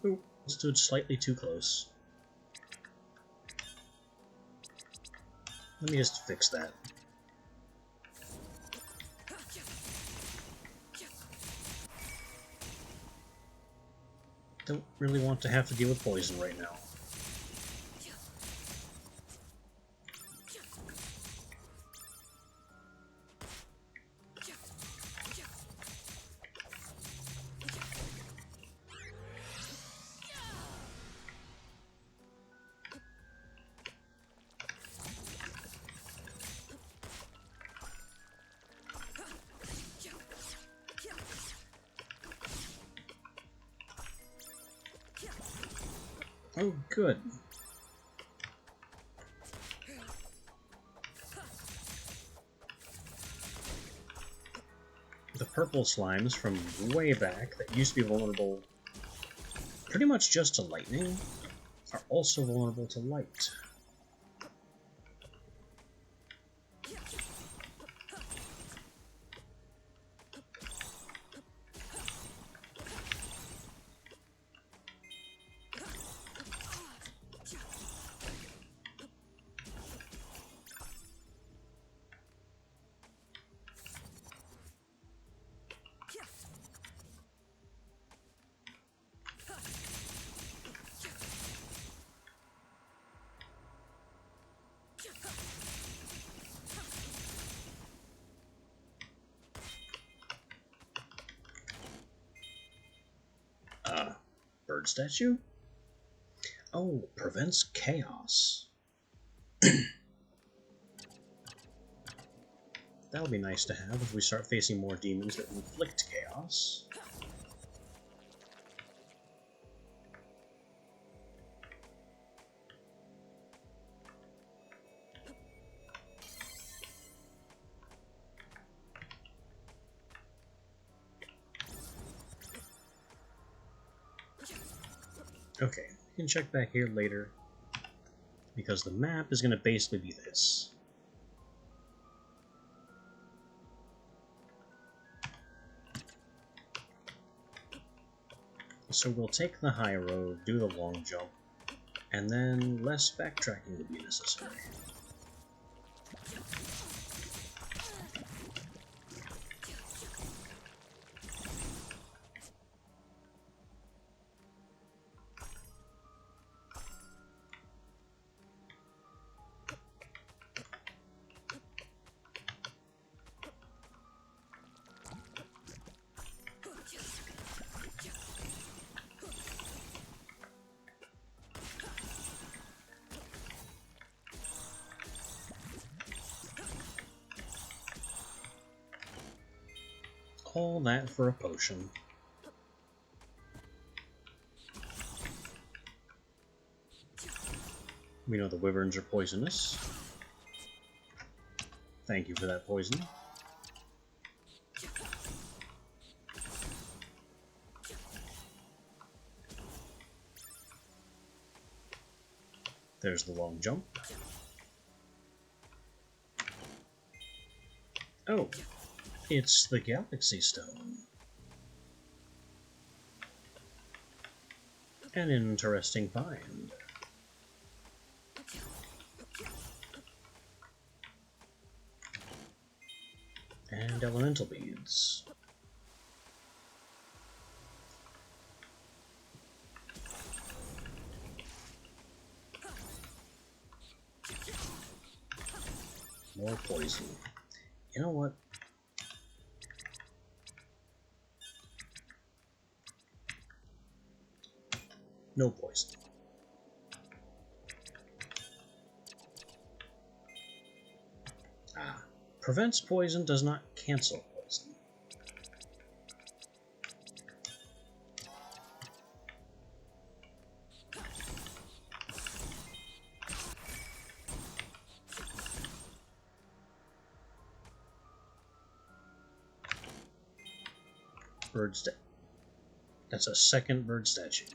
Ooh, stood slightly too close. Let me just fix that. Don't really want to have to deal with poison right now. Oh, good. The purple slimes from way back that used to be vulnerable pretty much just to lightning are also vulnerable to light. Bird statue? Oh, prevents chaos. That'll be nice to have if we start facing more demons that inflict chaos. Okay, we can check back here later, because the map is going to basically be this. So we'll take the high road, do the long jump, and then less backtracking will be necessary. All that for a potion. We know the wyverns are poisonous. Thank you for that poison. There's the long jump. Oh, it's the Galaxy Stone. An interesting find. And elemental beads. More poison. You know what? No poison. Ah. Prevents poison, does not cancel poison. That's a second bird statue.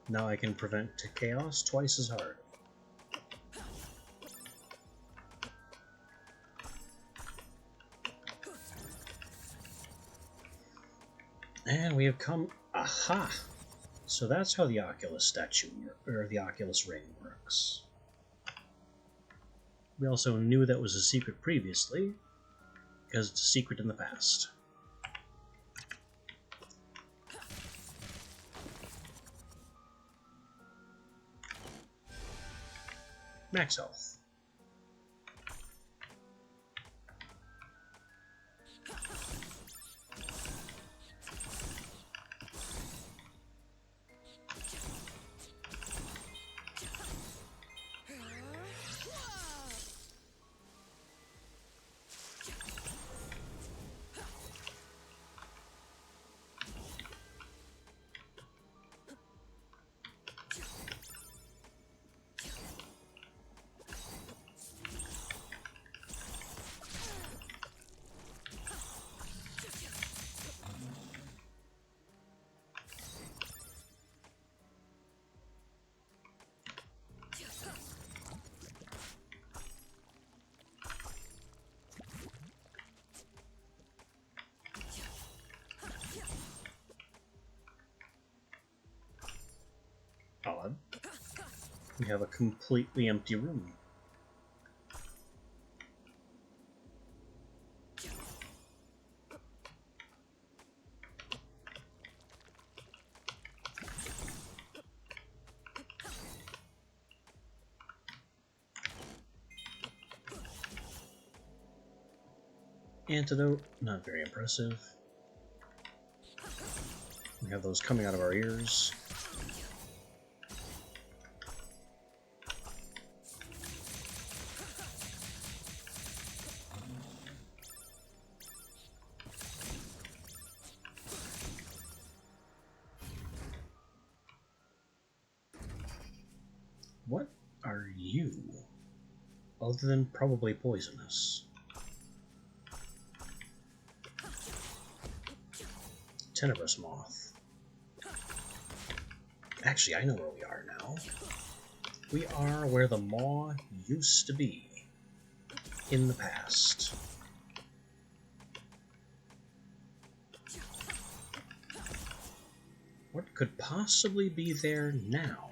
Now I can prevent chaos twice as hard. And we have come... Aha! So that's how the Oculus statue, or the Oculus ring works. We also knew that was a secret previously, because it's a secret in the past. Max health. We have a completely empty room. Antidote, not very impressive. We have those coming out of our ears. What are you? Other than probably poisonous. Tenebrous moth. Actually, I know where we are now. We are where the maw used to be in the past. What could possibly be there now?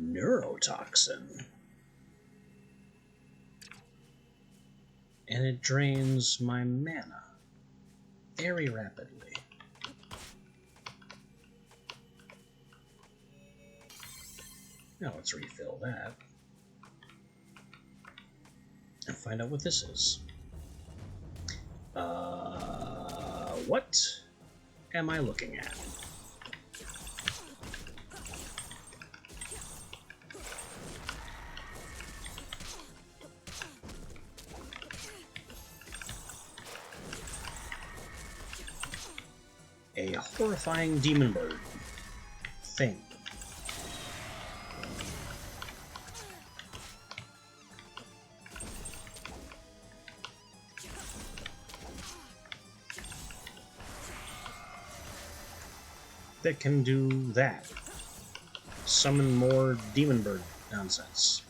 Neurotoxin. And it drains my mana very rapidly. Now let's refill that. And find out what this is. What am I looking at? A horrifying demon bird thing. That can do that. Summon more demon bird nonsense.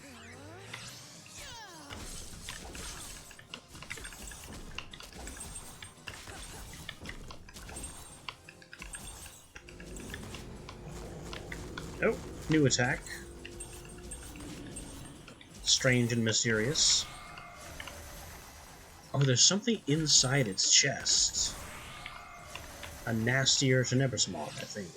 Oh, new attack. Strange and mysterious. Oh, there's something inside its chest. A nastier Tenebrous moth, I think.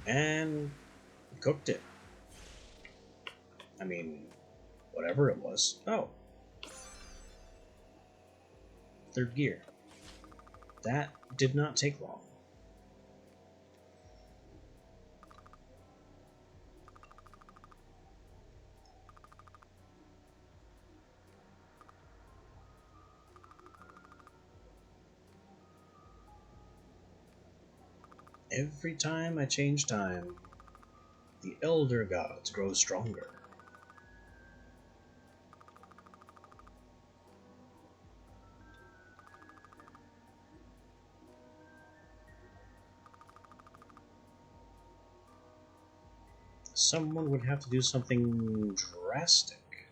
And cooked it. I mean, whatever it was. Oh. Third gear. That did not take long. Every time I change time, the elder gods grow stronger. Someone would have to do something drastic.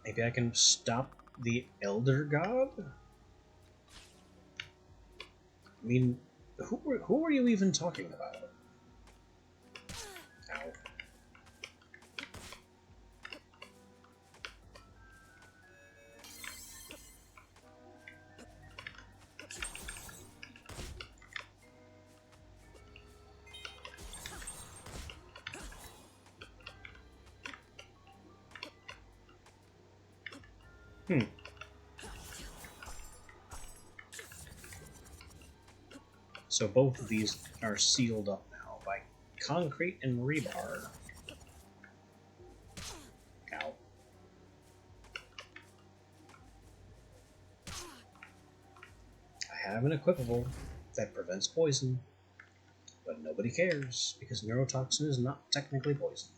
Maybe I can stop the Elder God? I mean, who are you even talking about? Ow. So both of these are sealed up now by concrete and rebar. Ow. I have an equipable that prevents poison. But nobody cares, because neurotoxin is not technically poison.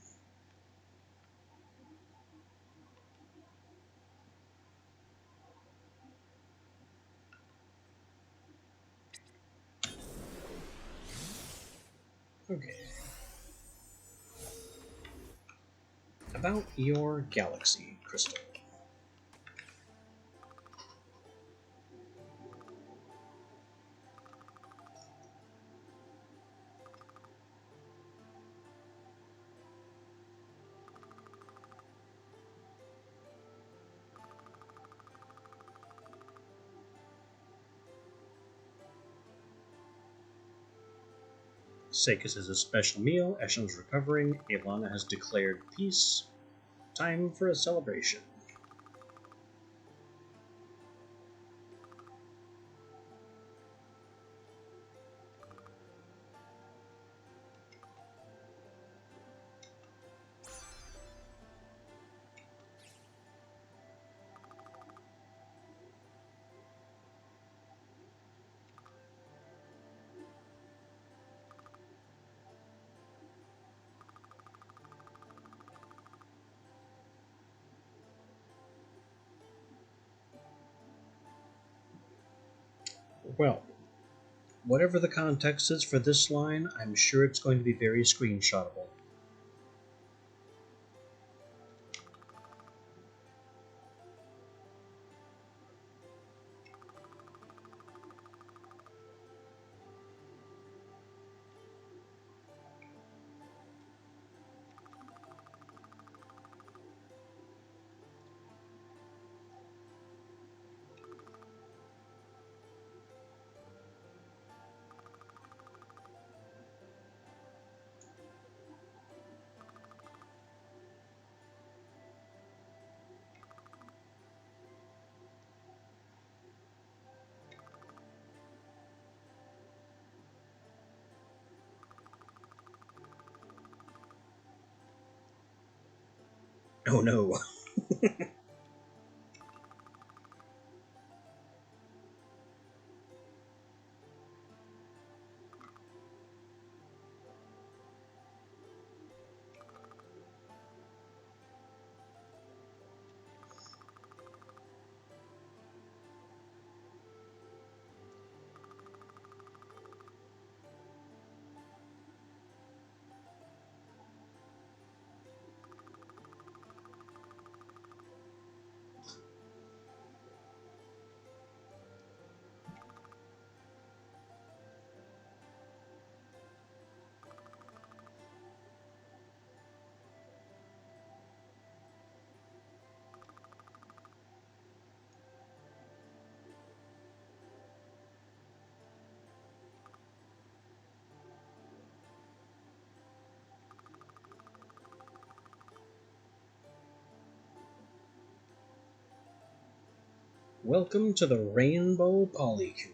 Okay. About your galaxy, Crystal. Sakis is a special meal. Eshel's recovering. Ilana has declared peace. Time for a celebration. Well, whatever the context is for this line, I'm sure it's going to be very screenshotable. Oh no. Welcome to the Rainbow Polycule.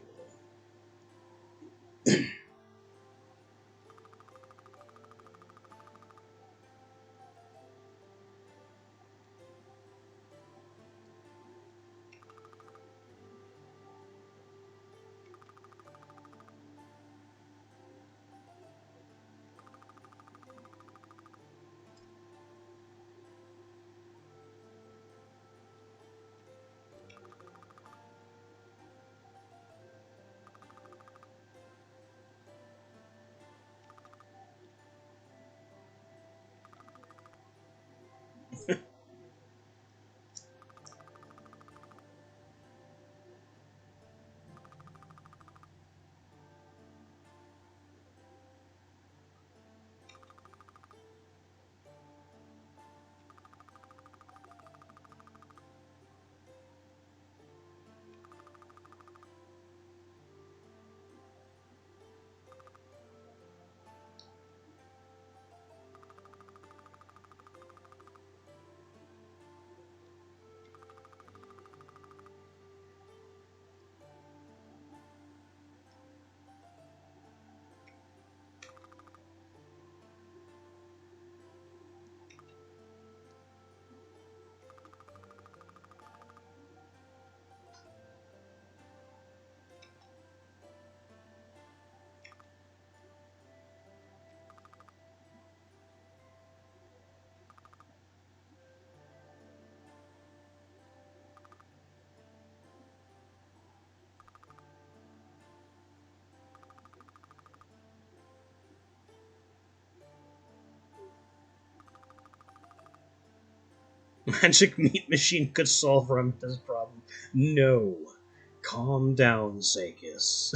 Magic meat machine could solve Ramita's problem. No. Calm down, Sakis.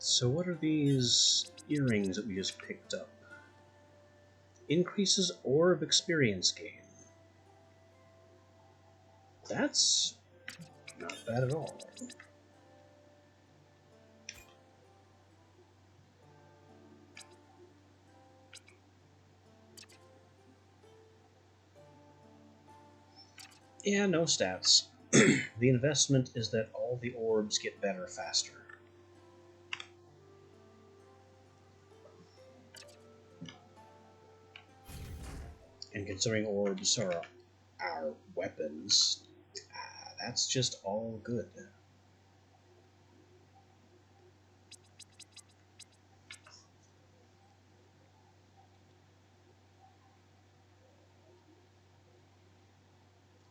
So what are these earrings that we just picked up? Increases orb experience gain. That's not bad at all. Yeah, no stats. The investment is that all the orbs get better faster. And considering orbs are our weapons, that's just all good.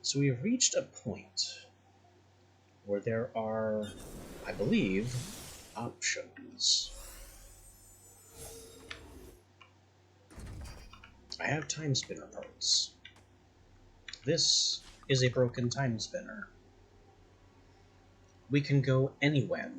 So we have reached a point where there are, I believe, options. I have Timespinner parts. This is a broken Timespinner. We can go anywhere.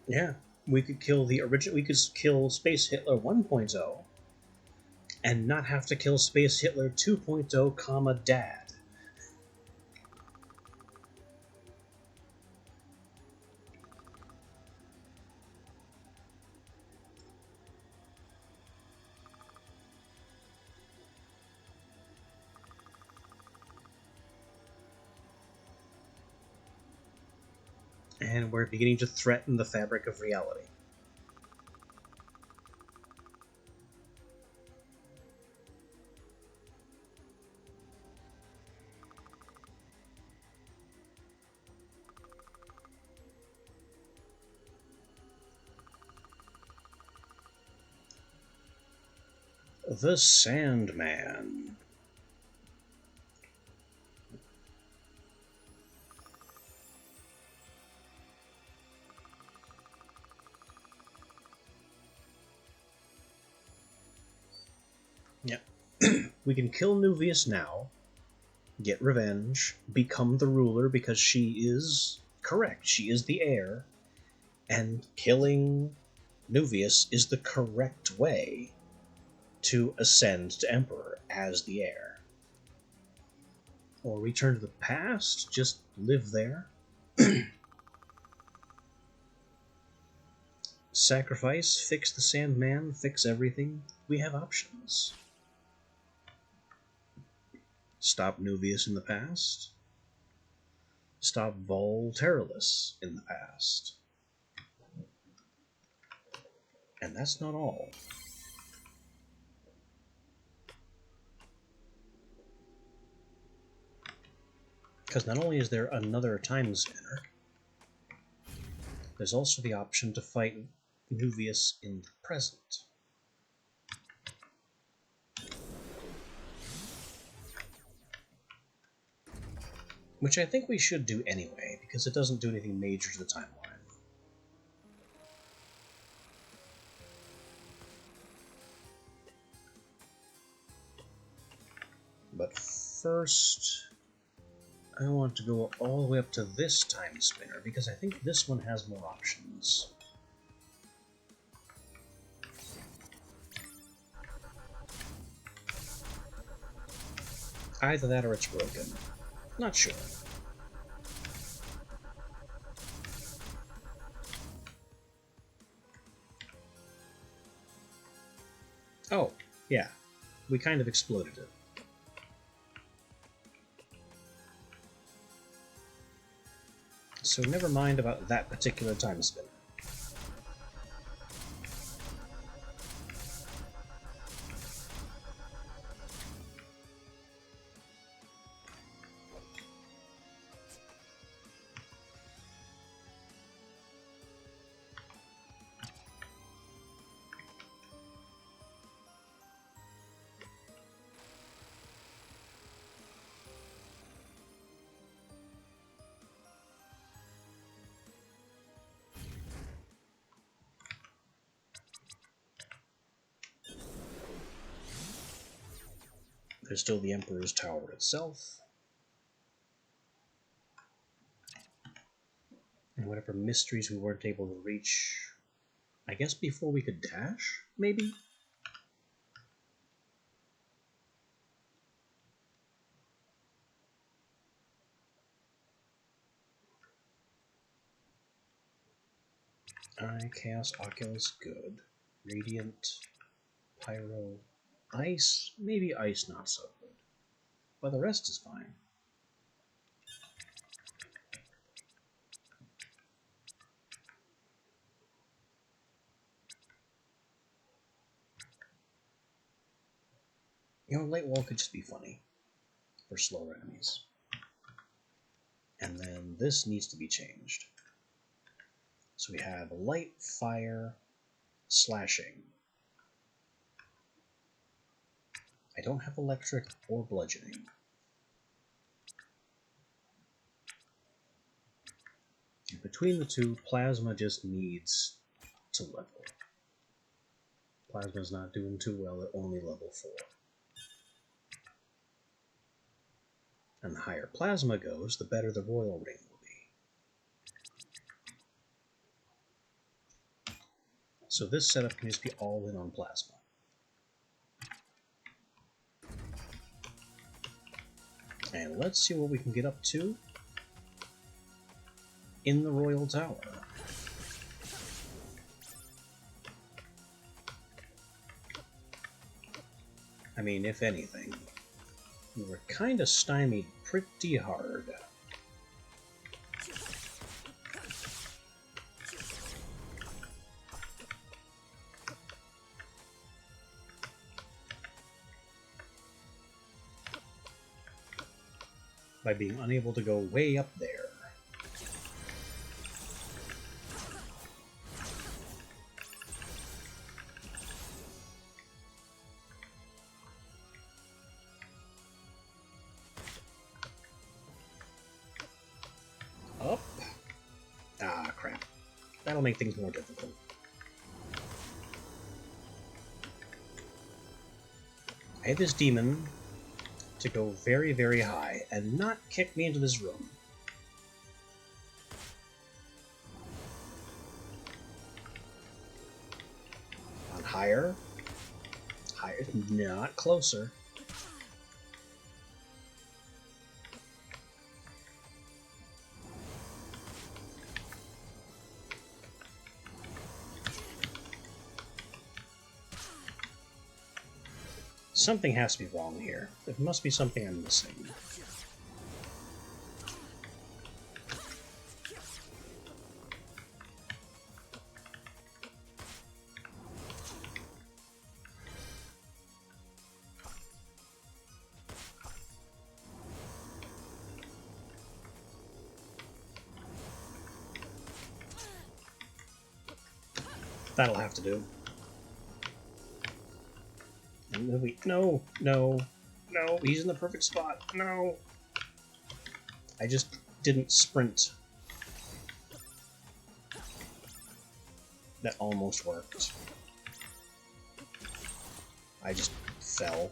Yeah, we could kill the original. We could kill Space Hitler 1.0 and not have to kill Space Hitler 2.0, comma Dad. And we're beginning to threaten the fabric of reality. The Sandman. Yep. We can kill Nuvius now, get revenge, become the ruler because she is correct. She is the heir, and killing Nuvius is the correct way to ascend to Emperor as the heir. Or return to the past, just live there. Sacrifice, fix the Sandman, fix everything. We have options. Stop Nuvius in the past. Stop Volteralus in the past. And that's not all. Because not only is there another Timespinner, there's also the option to fight Nuvius in the present. Which I think we should do anyway, because it doesn't do anything major to the timeline. But first, I want to go all the way up to this Timespinner, because I think this one has more options. Either that or it's broken. Not sure. Oh, yeah. We kind of exploded it. So never mind about that particular Timespinner. There's still the Emperor's Tower itself. And whatever mysteries we weren't able to reach, I guess before we could dash, maybe? Chaos, Oculus, good. Radiant, Pyro, Ice, maybe Ice not so good. But the rest is fine. You know, Light Wall could just be funny for slower enemies. And then this needs to be changed. So we have Light, Fire, Slashing. I don't have Electric or Bludgeoning. And between the two, Plasma just needs to level. Plasma's not doing too well at only level 4. And the higher Plasma goes, the better the Royal Ring will be. So this setup can just be all in on Plasma. And let's see what we can get up to in the Royal Tower. I mean, if anything, we were kind of stymied pretty hard. By being unable to go way up there. Up. Ah, crap. That'll make things more difficult. I had this demon to go very, very high and not kick me into this room. On higher. Higher. Not closer. Something has to be wrong here. There must be something I'm missing. That'll have to do. And then no, no, no, he's in the perfect spot. No. I just didn't sprint. That almost worked. I just fell.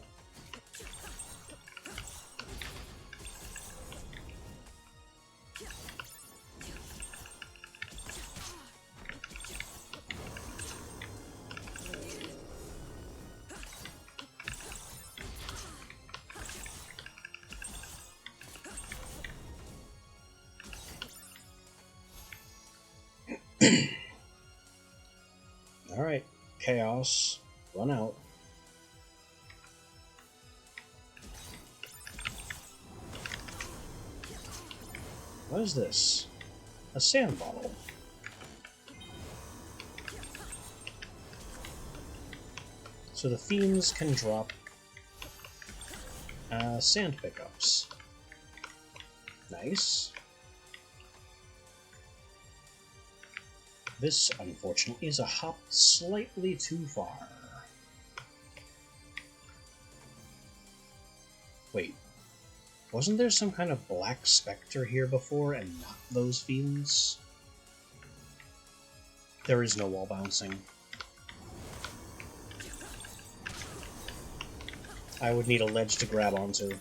Alright, Chaos, run out. What is this? A sand bottle. So the fiends can drop sand pickups. Nice. This, unfortunately, is a hop slightly too far. Wait, wasn't there some kind of black specter here before and not those fiends? There is no wall bouncing. I would need a ledge to grab onto.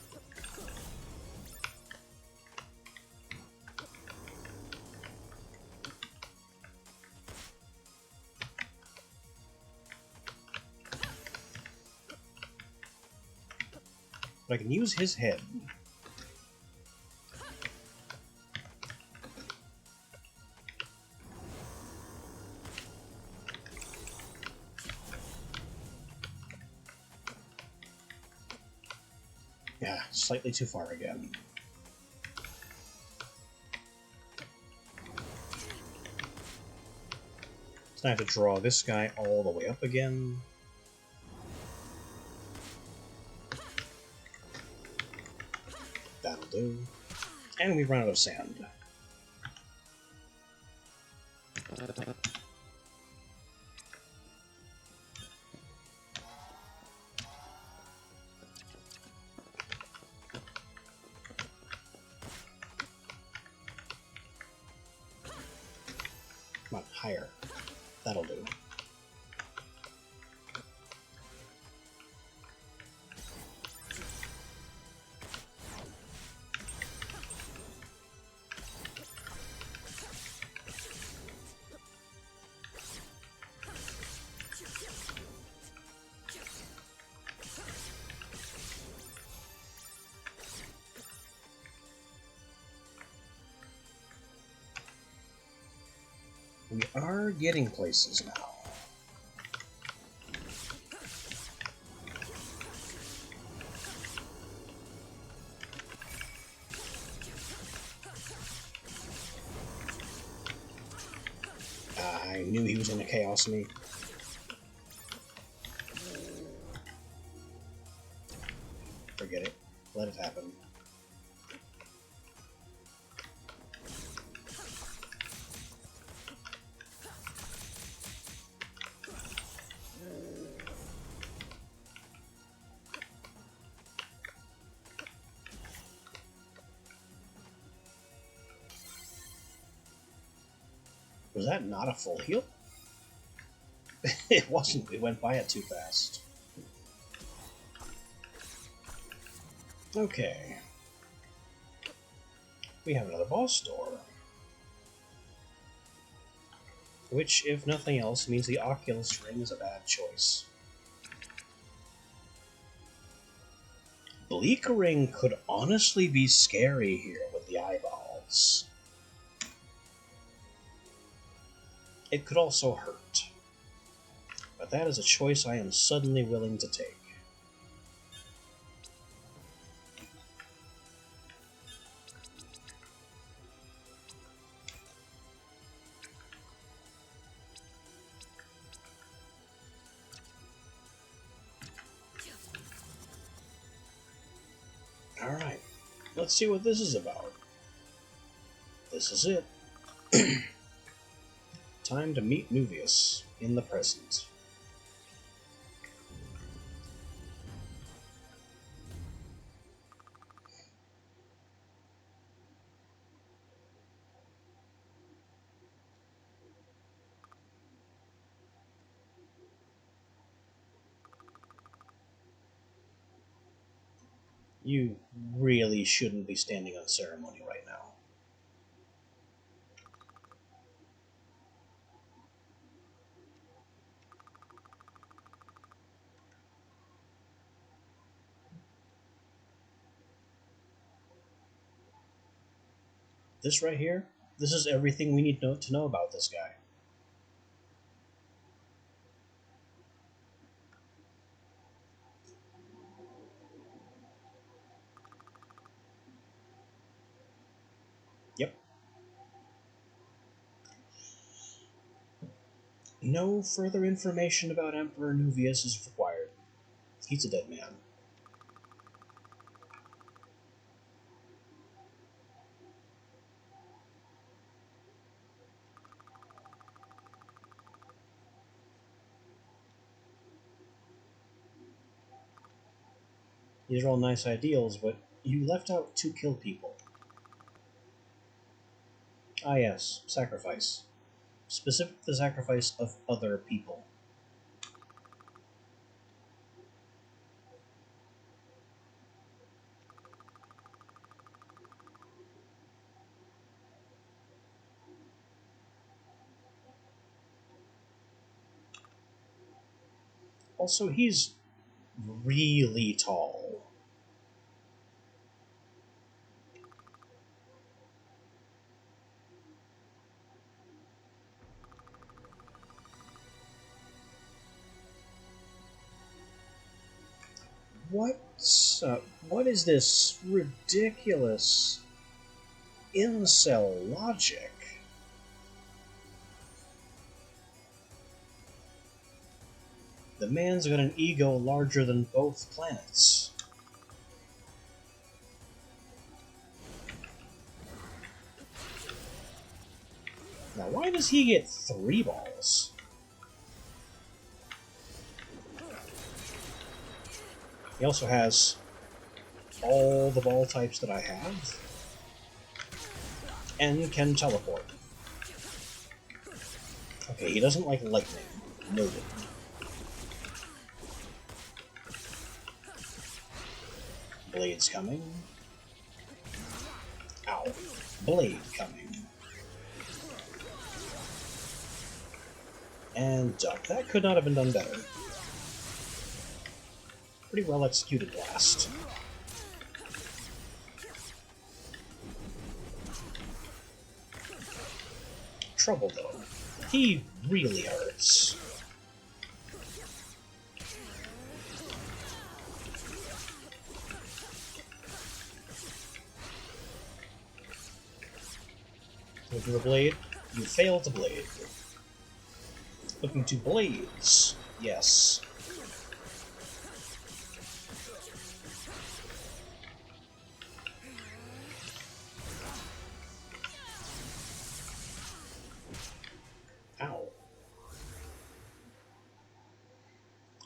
But I can use his head. Yeah, slightly too far again. So I have to draw this guy all the way up again. That'll do. And we run out of sand. Come on, higher. That'll do. We are getting places now. I knew he was going to chaos me. Forget it. Let it happen. Was that not a full heal? It wasn't. We went by it too fast. Okay. We have another boss door. Which, if nothing else, means the Oculus Ring is a bad choice. Bleak Ring could honestly be scary here with the eyeballs. It could also hurt. But that is a choice I am suddenly willing to take. Alright, let's see what this is about. This is it. Time to meet Nuvius. in the present. You really shouldn't be standing on ceremony right now. This right here, this is everything we need to know about this guy. Yep. No further information about Emperor Nuvius is required. He's a dead man. These are all nice ideals, but you left out to kill people. Ah yes, sacrifice. Specific to the sacrifice of other people. Also, he's really tall. What is this ridiculous incel logic? The man's got an ego larger than both planets. Now, why does he get 3 balls? He also has all the ball types that I have, and can teleport. Okay, he doesn't like lightning. Noted. Blade's coming. Ow. Blade coming. And duck. That could not have been done better. Pretty well executed blast. Trouble, though. He really hurts. Looking to a blade? You fail to blade. Looking to blades? Yes. Ow.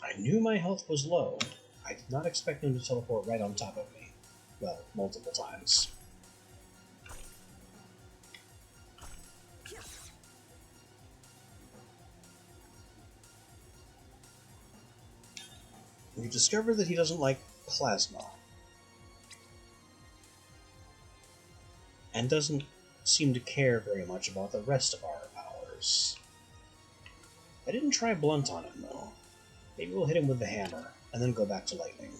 I knew my health was low. I did not expect him to teleport right on top of me. Well, multiple times. You discover that he doesn't like plasma. And doesn't seem to care very much about the rest of our powers. I didn't try blunt on him, though. Maybe we'll hit him with the hammer, and then go back to lightning.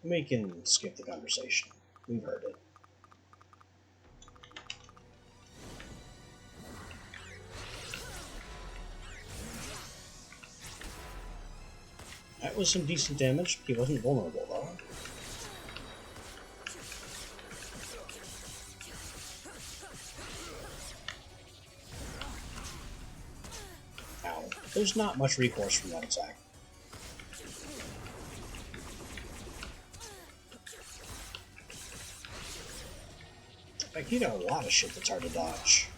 We can skip the conversation. We've heard it. That was some decent damage. He wasn't vulnerable, though. Ow. There's not much recourse from that attack. Like, you got a lot of shit that's hard to dodge.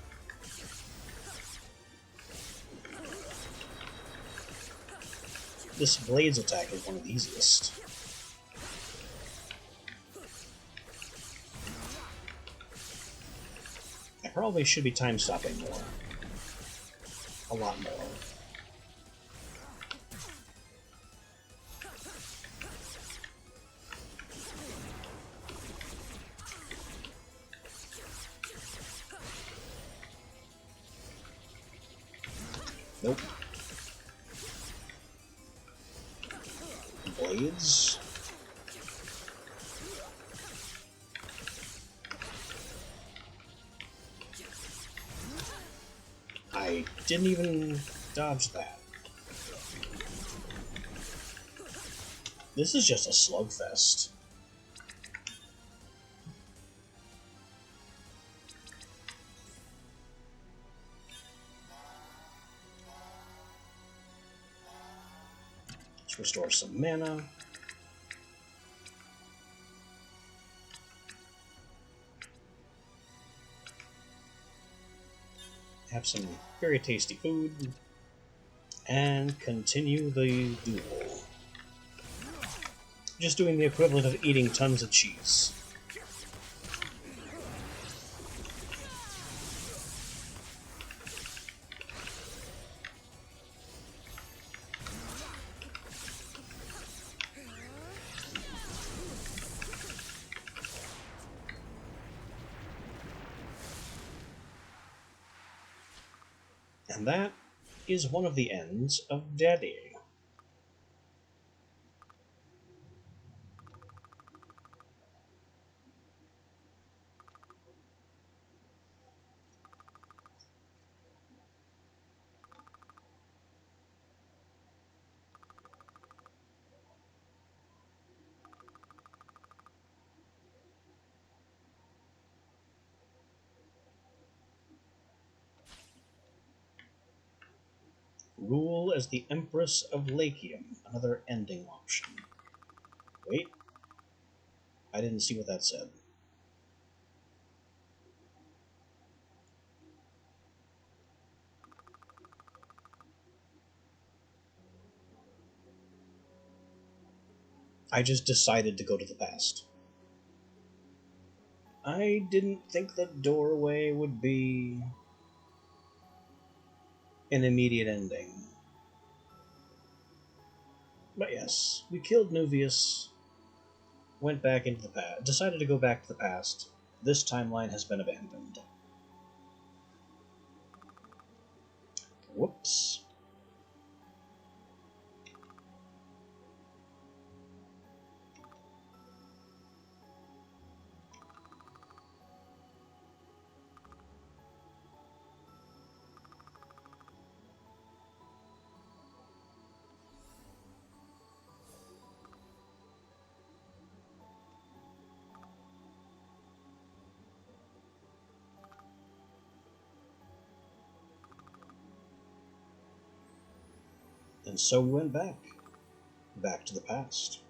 This Blades attack is one of the easiest. I probably should be time stopping more. A lot more. Nope. Blades. I didn't even dodge that. This is just a slugfest. Let's restore some mana. Have some very tasty food. And continue the duel. Just doing the equivalent of eating tons of cheese. And that is one of the ends of Daddy. Rule as the Empress of Lakium, another ending option. Wait. I didn't see what that said. I just decided to go to the past. I didn't think the doorway would be an immediate ending. But yes, we killed Nuvius, went back into the past, decided to go back to the past. This timeline has been abandoned. Whoops. And so we went back to the past.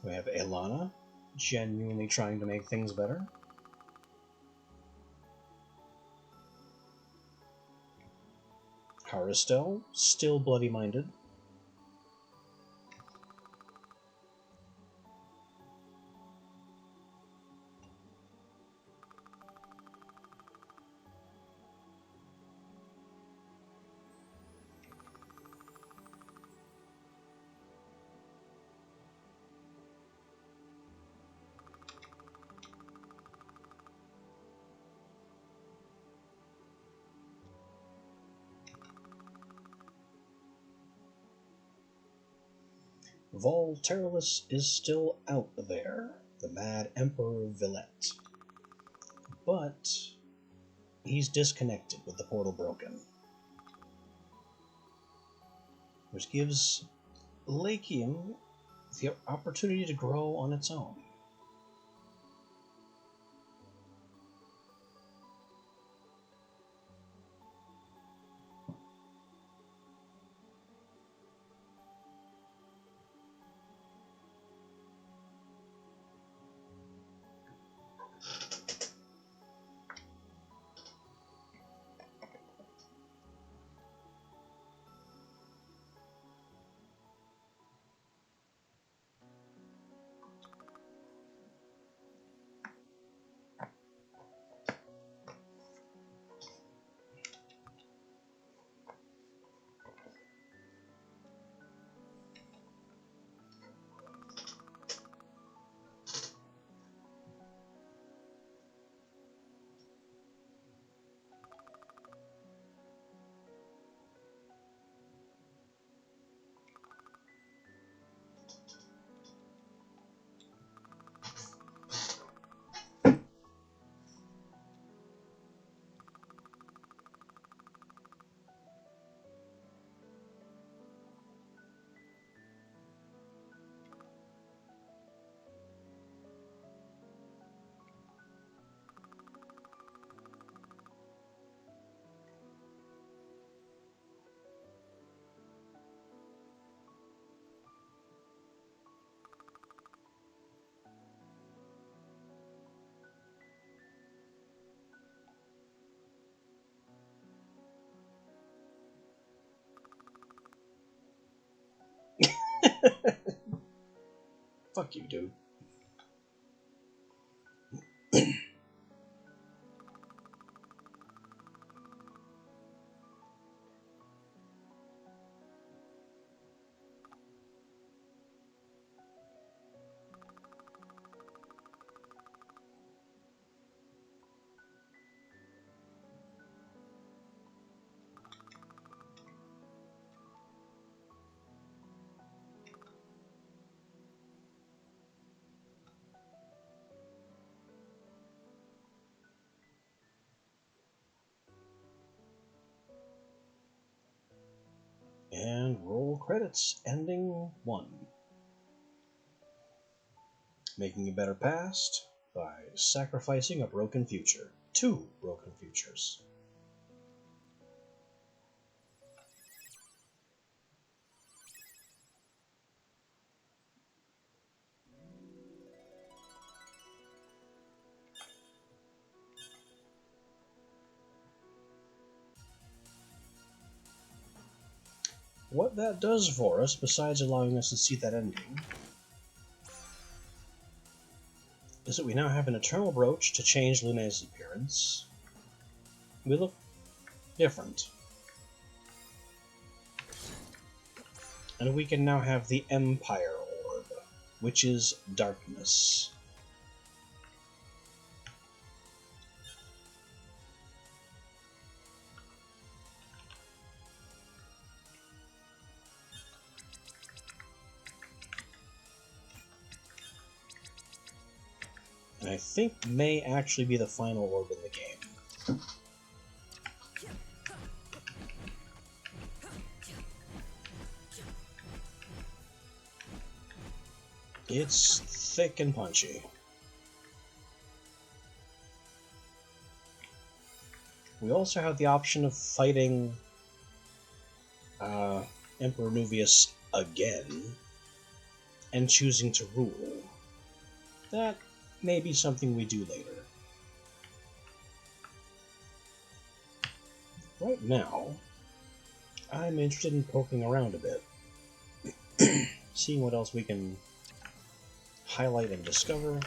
We have Elana, genuinely trying to make things better. Haristel, still bloody-minded. Volteralus is still out there, the mad Emperor Villette. But he's disconnected with the portal broken, which gives Lakium the opportunity to grow on its own. Fuck you, dude. And roll credits, ending 1. Making a better past by sacrificing a broken future. 2 broken futures. What that does for us, besides allowing us to see that ending, is that we now have an eternal brooch to change Luna's appearance. We look different. And we can now have the Empire Orb, which is darkness. And I think may actually be the final orb in the game. It's thick and punchy. We also have the option of fighting Emperor Nuvius again and choosing to rule. That may be something we do later. Right now, I'm interested in poking around a bit, seeing what else we can highlight and discover.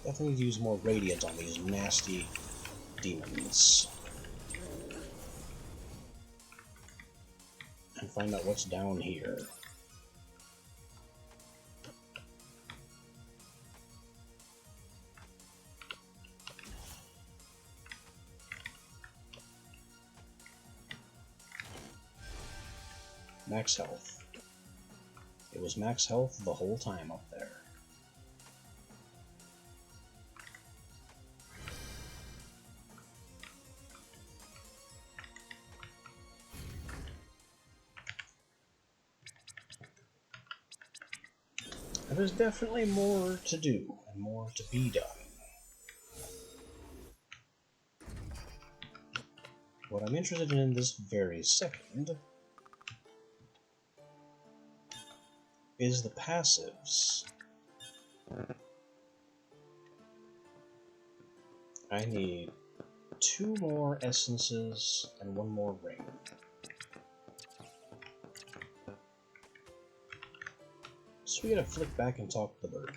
Definitely need to use more Radiant on these nasty demons. And find out what's down here. Max health. It was max health the whole time up there. And there's definitely more to do and more to be done. What I'm interested in this very second is the passives. I need 2 more essences and 1 more ring. So we gotta flick back and talk to the bird.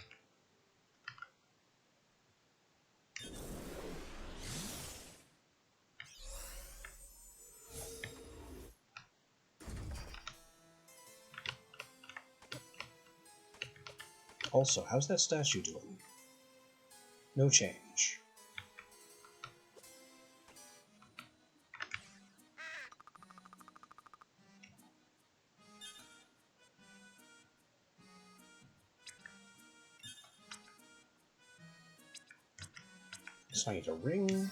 Also, how's that statue doing? No change. So I need a ring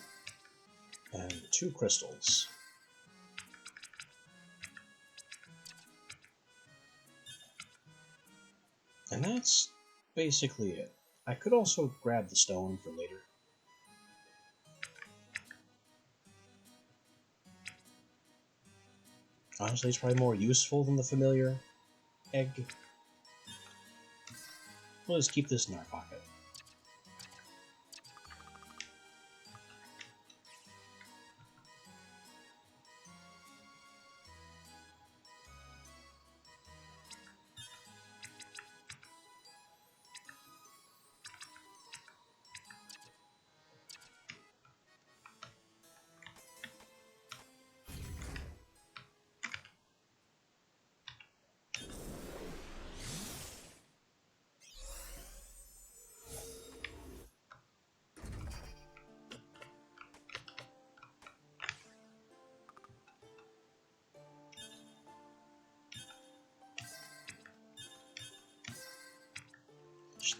and 2 crystals. And that's basically it. I could also grab the stone for later. Honestly, it's probably more useful than the familiar egg. We'll just keep this in our pocket.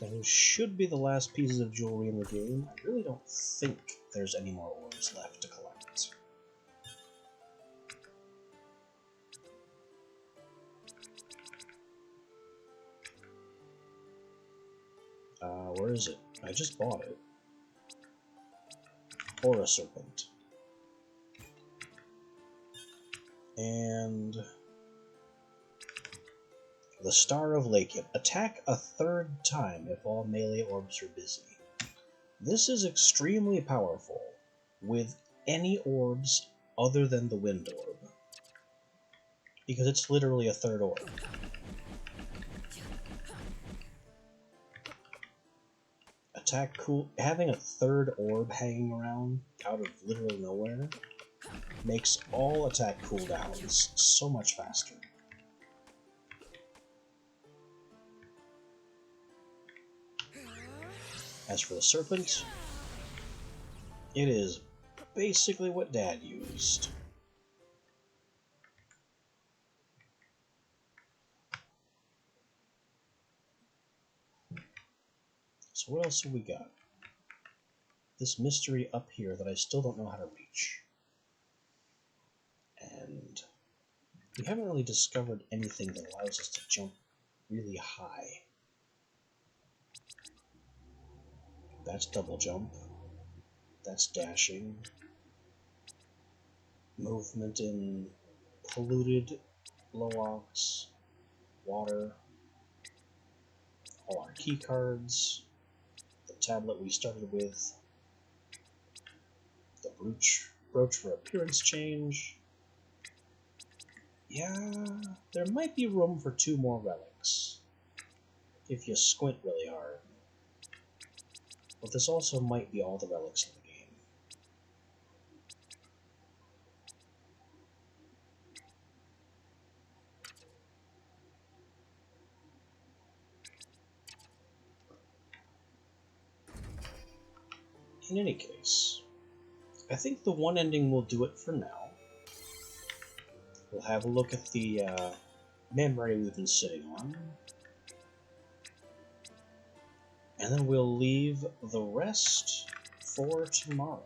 Those should be the last pieces of jewelry in the game. I really don't think there's any more orbs left to collect. Where is it? I just bought it. Aura Serpent. And the Star of Lakeip. Attack a 3rd time if all melee orbs are busy. This is extremely powerful with any orbs other than the Wind Orb, because it's literally a 3rd orb. Attack cool. Having a 3rd orb hanging around out of literally nowhere makes all attack cooldowns so much faster. As for the Serpent, it is basically what Dad used. So what else have we got? This mystery up here that I still don't know how to reach. And we haven't really discovered anything that allows us to jump really high. That's double jump. That's dashing. Movement in polluted Lowoks, water, all our key cards, the tablet we started with, the brooch for appearance change. Yeah, there might be room for 2 more relics, if you squint really hard. But this also might be all the relics in the game. In any case, I think the one ending will do it for now. We'll have a look at the memory we've been sitting on. And then we'll leave the rest for tomorrow.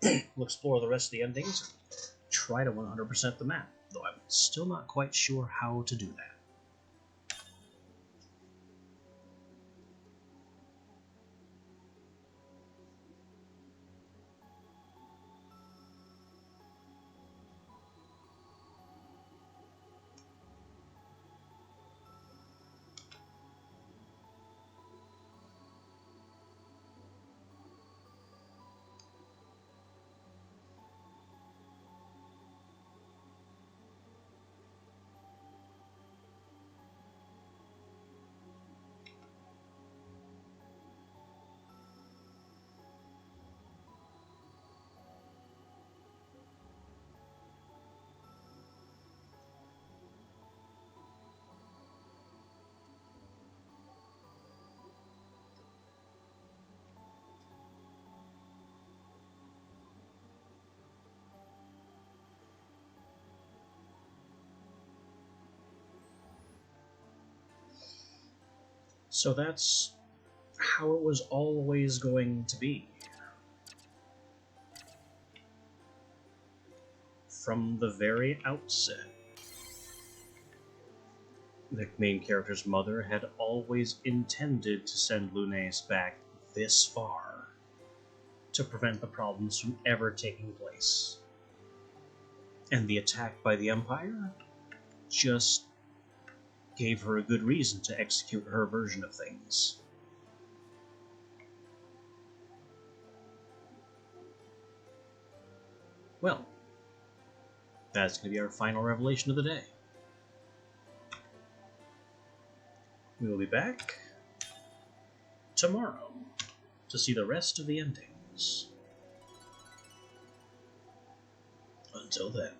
We'll explore the rest of the endings and try to 100% the map, though I'm still not quite sure how to do that. So that's how it was always going to be. From the very outset, the main character's mother had always intended to send Lunes back this far to prevent the problems from ever taking place. And the attack by the Empire just gave her a good reason to execute her version of things. Well, that's going to be our final revelation of the day. We will be back tomorrow to see the rest of the endings. Until then.